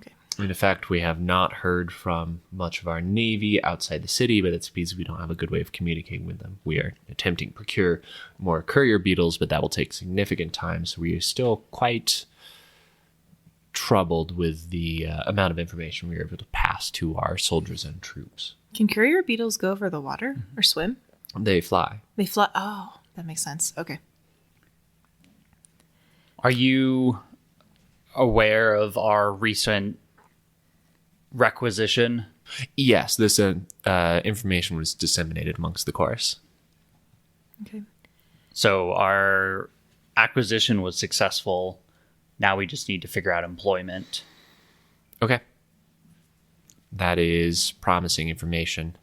Okay.
In fact, we have not heard from much of our navy outside the city, but it's because we don't have a good way of communicating with them. We are attempting to procure more courier beetles, but that will take significant time, so we are still quite troubled with the amount of information we are able to pass to our soldiers and troops.
Can courier beetles go over the water or swim?
They fly.
They fly. Oh, that makes sense. Okay.
are you aware of our recent requisition?
Yes, this information was disseminated amongst the chorus.
Okay.
So our acquisition was successful. Now we just need to figure out employment.
Okay. That is promising information.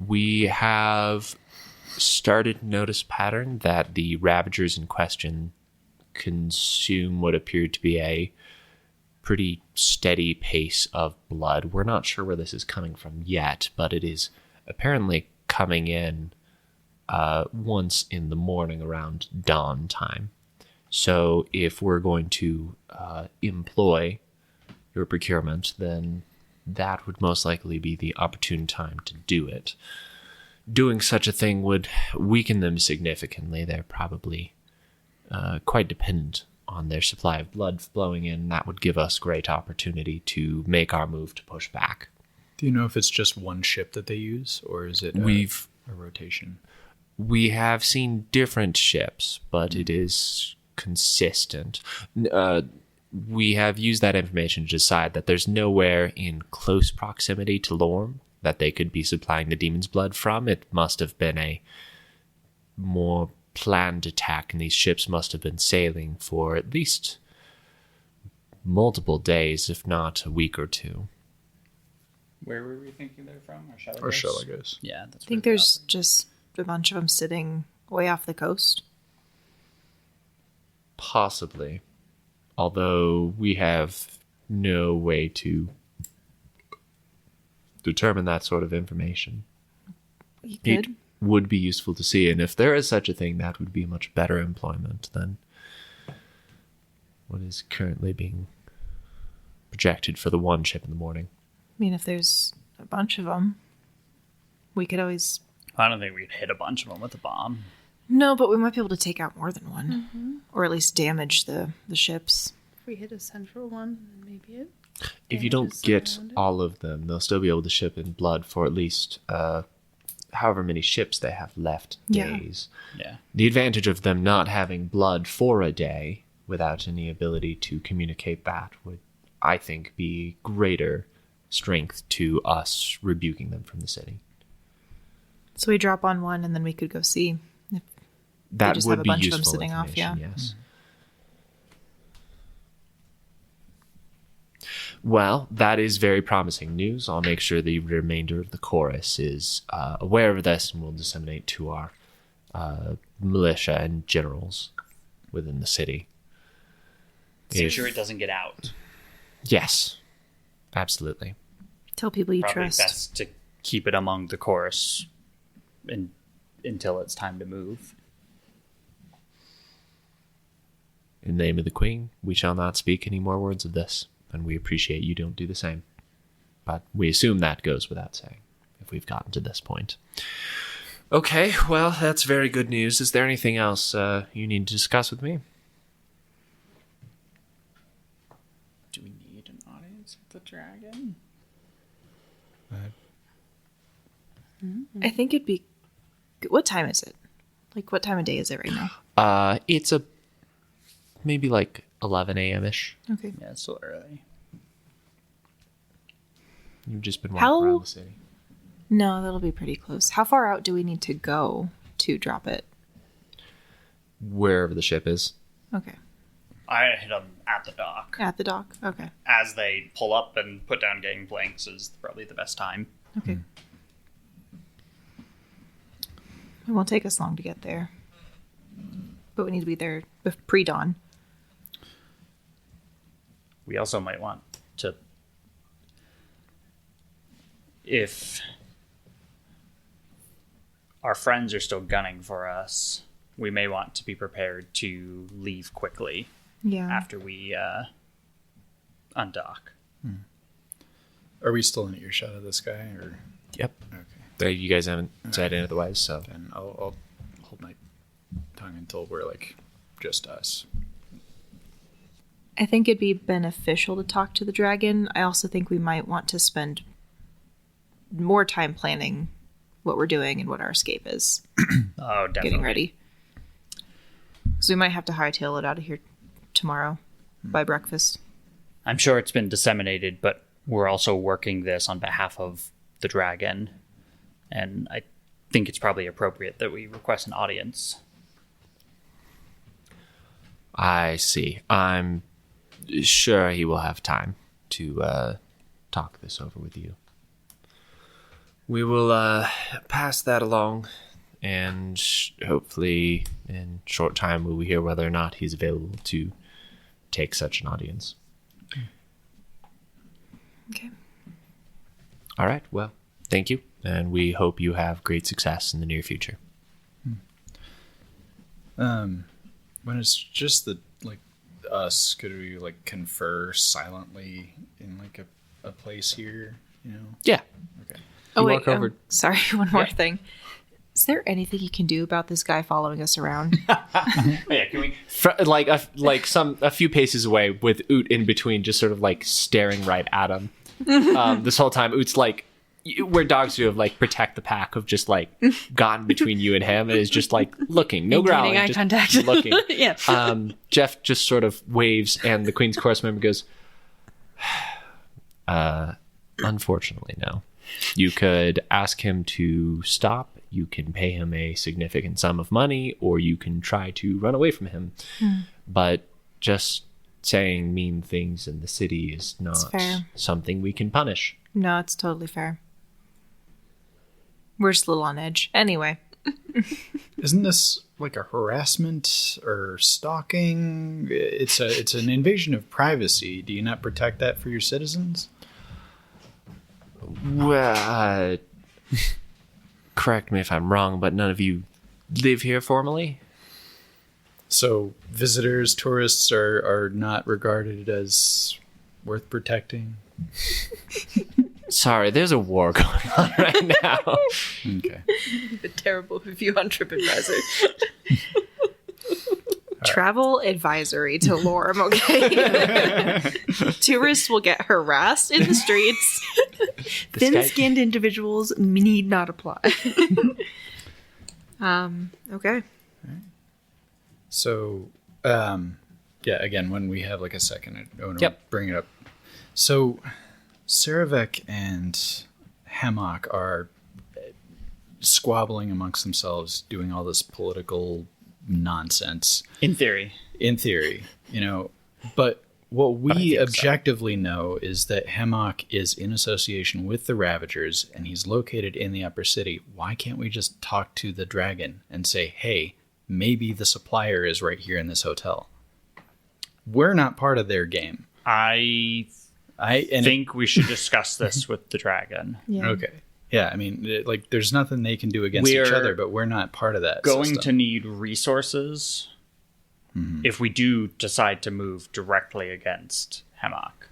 We have started to notice a pattern that the Ravagers in question consume what appeared to be a pretty steady pace of blood. We're not sure where this is coming from yet, but it is apparently coming in once in the morning around dawn time. So if we're going to employ your procurement, then that would most likely be the opportune time to do it. Doing such a thing would weaken them significantly. They're probably quite dependent on their supply of blood flowing in. That would give us great opportunity to make our move to push back.
Do you know if it's just one ship that they use, or is it a rotation?
We have seen different ships, but it is consistent. We have used that information to decide that there's nowhere in close proximity to Lorm that they could be supplying the demon's blood from. It must have been a more planned attack, and these ships must have been sailing for at least multiple days, if not a week or two.
Where were we thinking they're from?
Or Shelagos?
Yeah, that's.
I think there's just a bunch of them sitting way off the coast.
Possibly. Although we have no way to determine that sort of information.
You
It
could.
would be useful to see, and if there is such a thing, that would be much better employment than what is currently being projected for the one ship in the morning.
I mean, if there's a bunch of them, we could always...
I don't think we'd hit a bunch of them with a bomb.
No, but we might be able to take out more than one. Or at least damage the ships.
If we hit a central one, then maybe it.
If you don't
damages
get
around it.
all of them, they'll still be able to ship in blood for at least however many ships they have left
Yeah.
days.
Yeah.
The advantage of them not having blood for a day without any ability to communicate that would, I think, be greater strength to us rebuking them from the city.
So we drop on one and then we could go see. If
That
just
would
have a
be
bunch of them
useful
sitting off,
information,
yeah.
yes. Well, that is very promising news. I'll make sure the remainder of the chorus is aware of this, and we'll disseminate to our militia and generals within the city.
Make sure it doesn't get out.
Yes, absolutely.
tell people you
Probably
trust.
best to keep it among the chorus until it's time to move.
In the name of the Queen, we shall not speak any more words of this, and we appreciate you don't do the same. But we assume that goes without saying, if we've gotten to this point. Okay, well, that's very good news. Is there anything else you need to discuss with me?
Do we need an audience with the dragon?
I think it'd be... What time is it? Like, what time of day is it right now?
It's maybe like 11 a.m.-ish.
Okay.
Yeah, it's still early.
You've just been walking
How-
around the city.
No, that'll be pretty close. How far out do we need to go to drop it?
Wherever the ship is.
Okay.
I hit them at the dock.
At the dock? Okay.
As they pull up and put down gangplanks is probably the best time.
Okay. It won't take us long to get there. But we need to be there pre-dawn.
We also might want to... If our friends are still gunning for us, we may want to be prepared to leave quickly
Yeah.
after we undock.
Are we still in earshot of this guy, or
Yep.
okay?
You guys haven't said any otherwise, so...
Then I'll hold my tongue until we're like just us.
I think it'd be beneficial to talk to the dragon. I also think we might want to spend more time planning what we're doing and what our escape is.
Oh, definitely.
Getting ready. So we might have to hightail it out of here tomorrow by breakfast.
I'm sure it's been disseminated, but we're also working this on behalf of the dragon. And I think it's probably appropriate that we request an audience.
I see. I'm sure he will have time to talk this over with you. We will pass that along, and hopefully in short time we will hear whether or not he's available to take such an audience.
Okay.
All right, well, thank you, and we hope you have great success in the near future.
When it's just us, could we confer silently in a place here?
Yeah.
Okay.
Oh,
You
wait.
walk over-
Sorry, one more thing. Is there anything you can do about this guy following us around?
Yeah, can we?
A few paces away with Oot in between, just sort of staring right at him. This whole time, Oot's where dogs do protect the pack, of just gotten between you and him, and is just looking, no growling,
eye
just
contact.
looking.
Yeah.
Jeff just sort of waves, and the Queen's Chorus member goes, unfortunately, no. You could ask him to stop. You can pay him a significant sum of money, or you can try to run away from him. But just saying mean things in the city is not
fair.
something we can punish.
No, it's totally fair. We're just a little on edge. Anyway.
Isn't this a harassment or stalking? It's an invasion of privacy. Do you not protect that for your citizens?
Well, correct me if I'm wrong, but none of you live here formally?
So visitors, tourists are not regarded as worth protecting?
Sorry, there's a war going on right now.
Okay.
A terrible review on TripAdvisor.
Travel advisory to Lorem, okay? Tourists will get harassed in the streets.
Thin-skinned individuals need not apply.
Okay.
So, again, when we have a second, I want to
Yep.
bring it up. So, Serevek and Hammock are squabbling amongst themselves, doing all this political nonsense.
In theory.
In theory, but what we objectively know is that Hammock is in association with the Ravagers, and he's located in the Upper City. Why can't we just talk to the dragon and say, hey, maybe the supplier is right here in this hotel? We're not part of their game.
I think we should discuss this with the dragon.
Yeah.
Okay. Yeah, I mean, there's nothing they can do against each other, but we're not part of that
Going
system.
to need resources if we do decide to move directly against Hammock.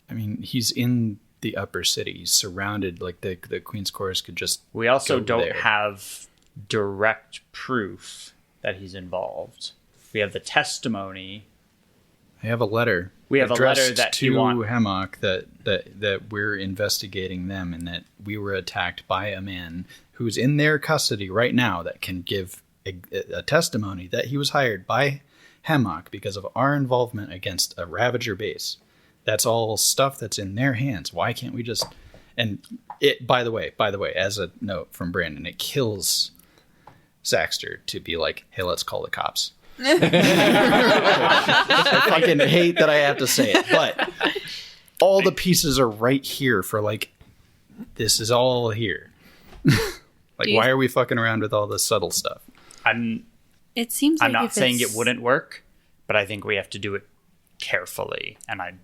I mean, he's in the Upper City. He's surrounded, the Queen's Chorus could just
We also
go
don't
there.
have direct proof that he's involved. We have the testimony.
I have a letter.
We have a letter
addressed
that
to
you want.
Hammock that we're investigating them, and that we were attacked by a man who's in their custody right now that can give a testimony that he was hired by Hammock because of our involvement against a Ravager base. That's all stuff that's in their hands. Why can't we just? And it. By the way, as a note from Brandon, it kills Saxter to be like, "Hey, let's call the cops." I fucking hate that I have to say it, but all the pieces are right here for this is all here. Why are we fucking around with all this subtle stuff?
It seems
I'm
like
not
if
saying
it's-
it wouldn't work, but I think we have to do it carefully, and I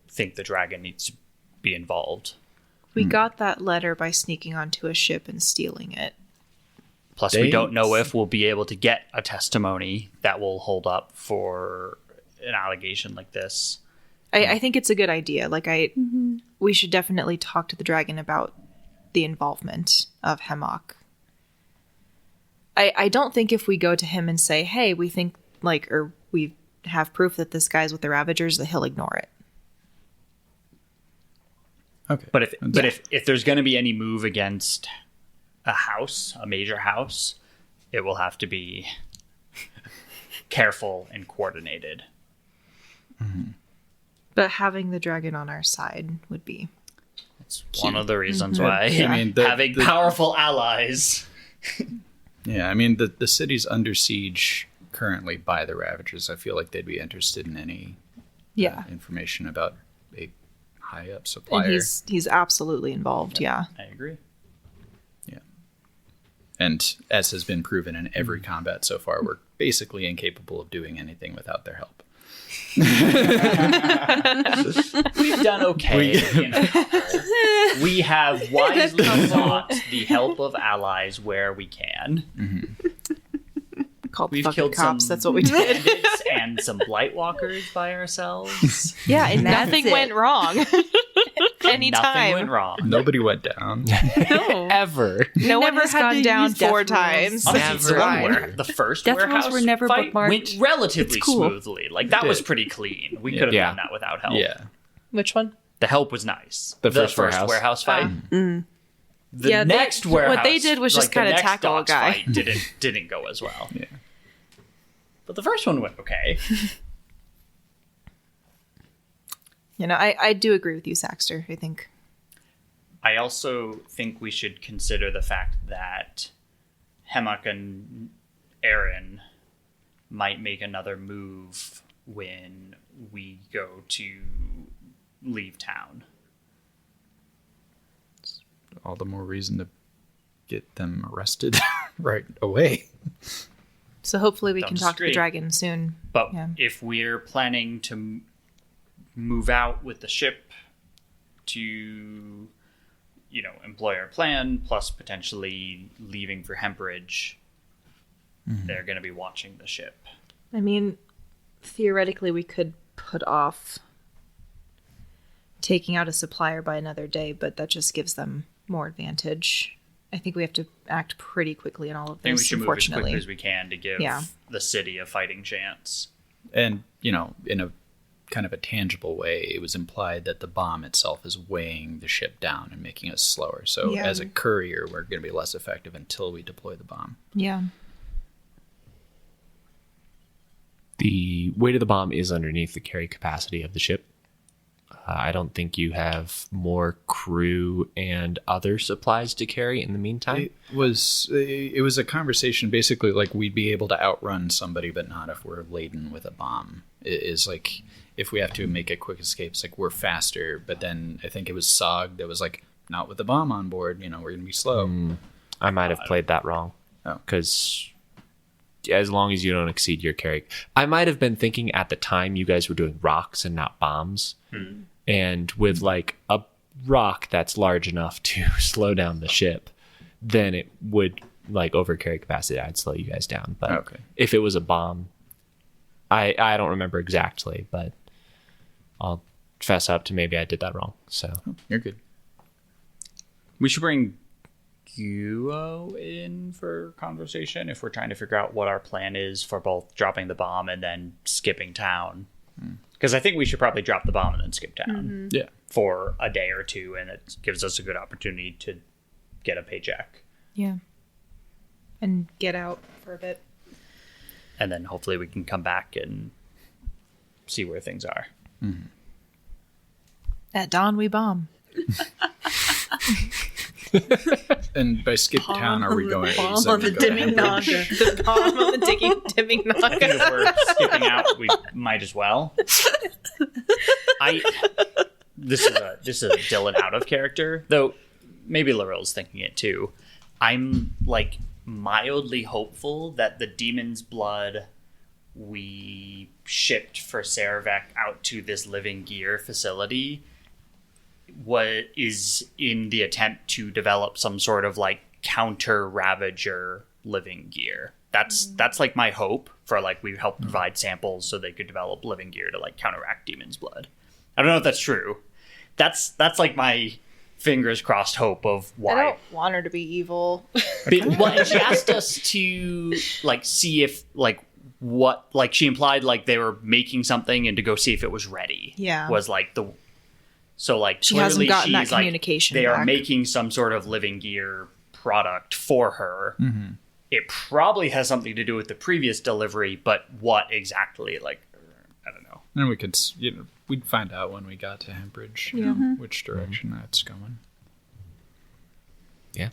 think the dragon needs to be involved.
We got that letter by sneaking onto a ship and stealing it.
Plus, we don't know if we'll be able to get a testimony that will hold up for an allegation like this.
I think it's a good idea. We should definitely talk to the dragon about the involvement of Hammock. I don't think if we go to him and say, hey, we think, or we have proof that this guy's with the Ravagers, that he'll ignore it.
Okay,
But if there's going to be any move against a house, a major house, it will have to be careful and coordinated.
But having the dragon on our side would be...
It's one of the reasons why having
the
powerful allies.
Yeah, I mean, the city's under siege currently by the Ravagers. I feel like they'd be interested in any information about a high-up supplier.
And he's absolutely involved, yeah.
I agree.
And as has been proven in every combat so far, we're basically incapable of doing anything without their help.
We've done okay in a couple. We have wisely sought the help of allies where we can.
Called
We've
fucking
killed
cops.
some
That's what we did.
bandits and some Blightwalkers by ourselves.
Yeah, and
Nothing went wrong. Anytime.
Nothing went wrong.
Nobody went down.
No.
Ever.
No one
never
has
had
gone
to
down
use death
4
rules.
times.
Honestly,
It's
the,
fine.
the first
Death rules
warehouse
were never
fight
bookmarked.
went relatively
It's cool.
smoothly. Like, that was
did.
pretty clean. We could have
Yeah.
done that without help.
Yeah.
Which one?
The help was nice.
The first warehouse?
fight. The
Yeah, they-
next warehouse,
what they did was just
like, the
kinda
next
tackle a
docks
guy.
fight didn't go as well.
Yeah.
But the first one went okay.
You know, I do agree with you, Saxter. I think.
I also think we should consider the fact that Hemlock and Aaron might make another move when we go to leave town.
All the more reason to get them arrested right away.
So hopefully we can
Don't
talk to the
disagree.
dragon soon.
But
Yeah.
if we're planning to move out with the ship to, employ our plan, plus potentially leaving for Hempridge, they're going to be watching the ship.
I mean, theoretically, we could put off taking out a supplier by another day, but that just gives them more advantage. I think we have to act pretty quickly in all of
I think we
this,
should move as
unfortunately.
quickly as we can to give
Yeah.
the city a fighting chance.
And, in a kind of a tangible way, it was implied that the bomb itself is weighing the ship down and making us slower. So
Yeah.
as a courier, we're going to be less effective until we deploy the bomb.
Yeah.
The weight of the bomb is underneath the carry capacity of the ship. I don't think you have more crew and other supplies to carry in the meantime.
It was a conversation basically like we'd be able to outrun somebody, but not if we're laden with a bomb. It is like if we have to make a quick escape, it's like we're faster. But then I think it was Sog that was like, not with the bomb on board. We're going to be slow.
I might have played that wrong.
Oh.
Because as long as you don't exceed your carry. I might have been thinking at the time you guys were doing rocks and not bombs. And with like a rock that's large enough to slow down the ship, then it would like over carry capacity. I'd slow you guys down. But
Okay.
if it was a bomb, I don't remember exactly, but I'll fess up to maybe I did that wrong. So
You're good.
We should bring Guo in for conversation if we're trying to figure out what our plan is for both dropping the bomb and then skipping town. Because I think we should probably drop the bomb and then skip town
Yeah.
for a day or two, and it gives us a good opportunity to get a paycheck.
Yeah. And get out for a bit.
And then hopefully we can come back and see where things are.
At dawn, we bomb.
And by skip town, are we going?
Bomb
so
on
we
the
go to
dimming
Hempridge?
naga.
The bomb on the dimming
I think if we're skipping out, we might as well. This is a Dylan out of character, though. Maybe Laurel's thinking it too. I'm like mildly hopeful that the demon's blood we shipped for Serevek out to this living gear facility is in the attempt to develop some sort of like counter Ravager living gear. That's like my hope for like we help provide samples so they could develop living gear to like counteract demon's blood. I don't know if that's true. That's like my fingers crossed hope of why.
I don't want her to be evil.
Well, and she asked us to like see if like what like she implied like they were making something and to go see if it was ready.
Yeah.
Was like the so like
She hasn't
clearly
gotten that
she's, like,
communication
they are
back.
making some sort of living gear product for her. It probably has something to do with the previous delivery, but what exactly? Like I don't know.
And we could, we'd find out when we got to Hempridge, which direction that's going.
yeah.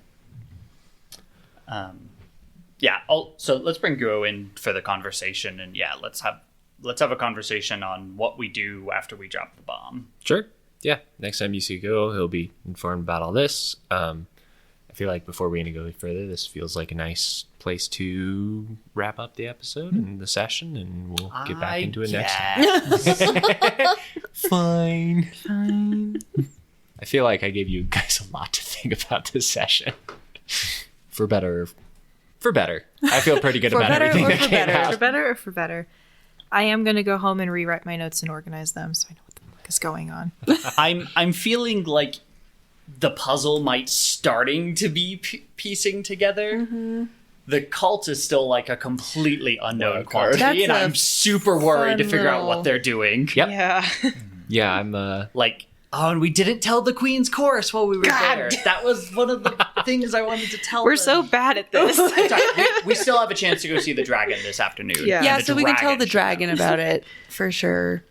Yeah. So let's bring Guo in for the conversation, and yeah, let's have a conversation on what we do after we drop the bomb.
Sure. Yeah. Next time you see Go, he'll be informed about all this. I feel like before we're going to go further, this feels like a nice place to wrap up the episode and the session, and we'll get back into it next time. Fine. I feel like I gave you guys a lot to think about this session. For better. I feel pretty good about everything that came out.
For better or for better. I am going to go home and rewrite my notes and organize them so I know what the fuck is going on.
I'm feeling like the puzzle might starting to be piecing together.
Mm-hmm.
The cult is still like a completely unknown quantity,
That's
and I'm super worried to figure out
little-
what they're doing.
Yep.
Yeah.
Yeah, I'm
Like, oh, and we didn't tell the Queen's chorus while we were
God.
there. That was one of the things I wanted to tell
We're
them.
so bad at this.
It's all right. We still have a chance to go see the dragon this afternoon.
Yeah.
Yeah,
And
so we can tell the
should
dragon about it for sure.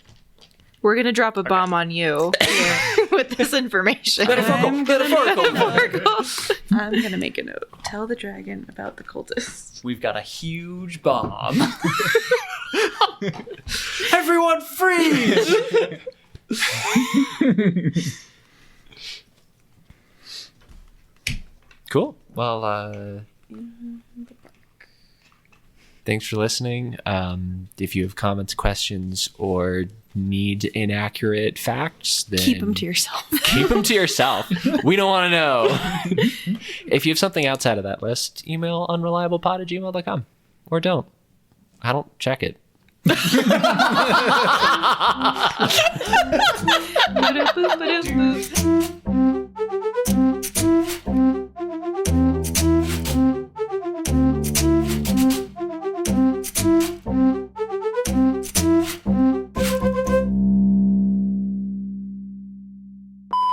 We're going to drop a bomb on you here with this information.
I'm gonna make a note. Tell the dragon about the cultists.
We've got a huge bomb. Everyone freeze!
Cool. Well, thanks for listening. If you have comments, questions, or need inaccurate facts, then
Keep them to yourself.
keep them to yourself. We don't want to know. If you have something outside of that list, email unreliablepod@gmail.com. Or don't. I don't check it.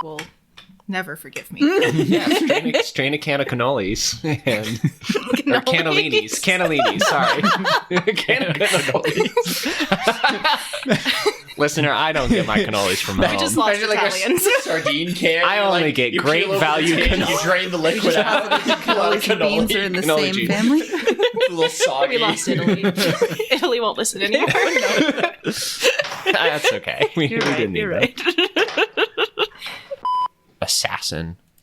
Will never forgive me.
Yeah, strain a can of cannolis and or cannolinis. Cannolinis, sorry. Can of cannolis. Listener, I don't get my cannolis from home.
I just lost
Imagine like
Italians.
a sardine can.
I
you,
only
like,
get
you
great
peel open
value
the can,
cannoli.
You drain the liquid out. And you pull out
Cannoli and beans are in the
Cannoli
same
juice.
family.
a little soggy.
We lost Italy. Italy won't listen anymore.
That's okay. We didn't need
You're
that.
right.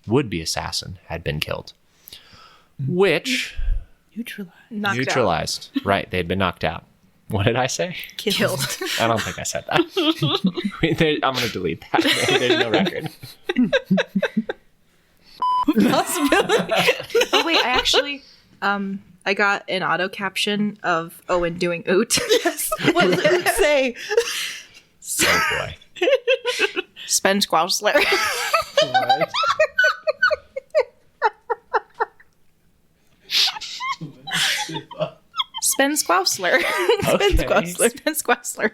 Would-be assassin had been killed. Which
Neutralize.
neutralized. Right, they'd been knocked out. What did I say?
Killed.
I don't think I said that. I'm going to delete that. There's no record.
Oh wait, I actually I got an auto caption of Owen doing oot.
What does it say?
Oh boy.
Spend Squouchler. Spend Squouchler.
Okay.
Spend Squouchler.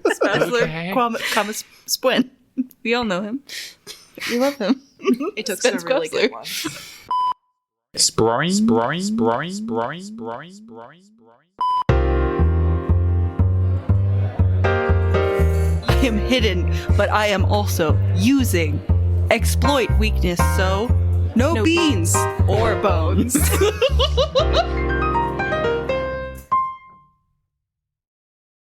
Spazzler,
Okay.
comma Spwin. We all know him. We love him.
It took
Spend
some really
Squouchler.
good ones.
I am hidden, but I am also using exploit weakness, so no beans or bones.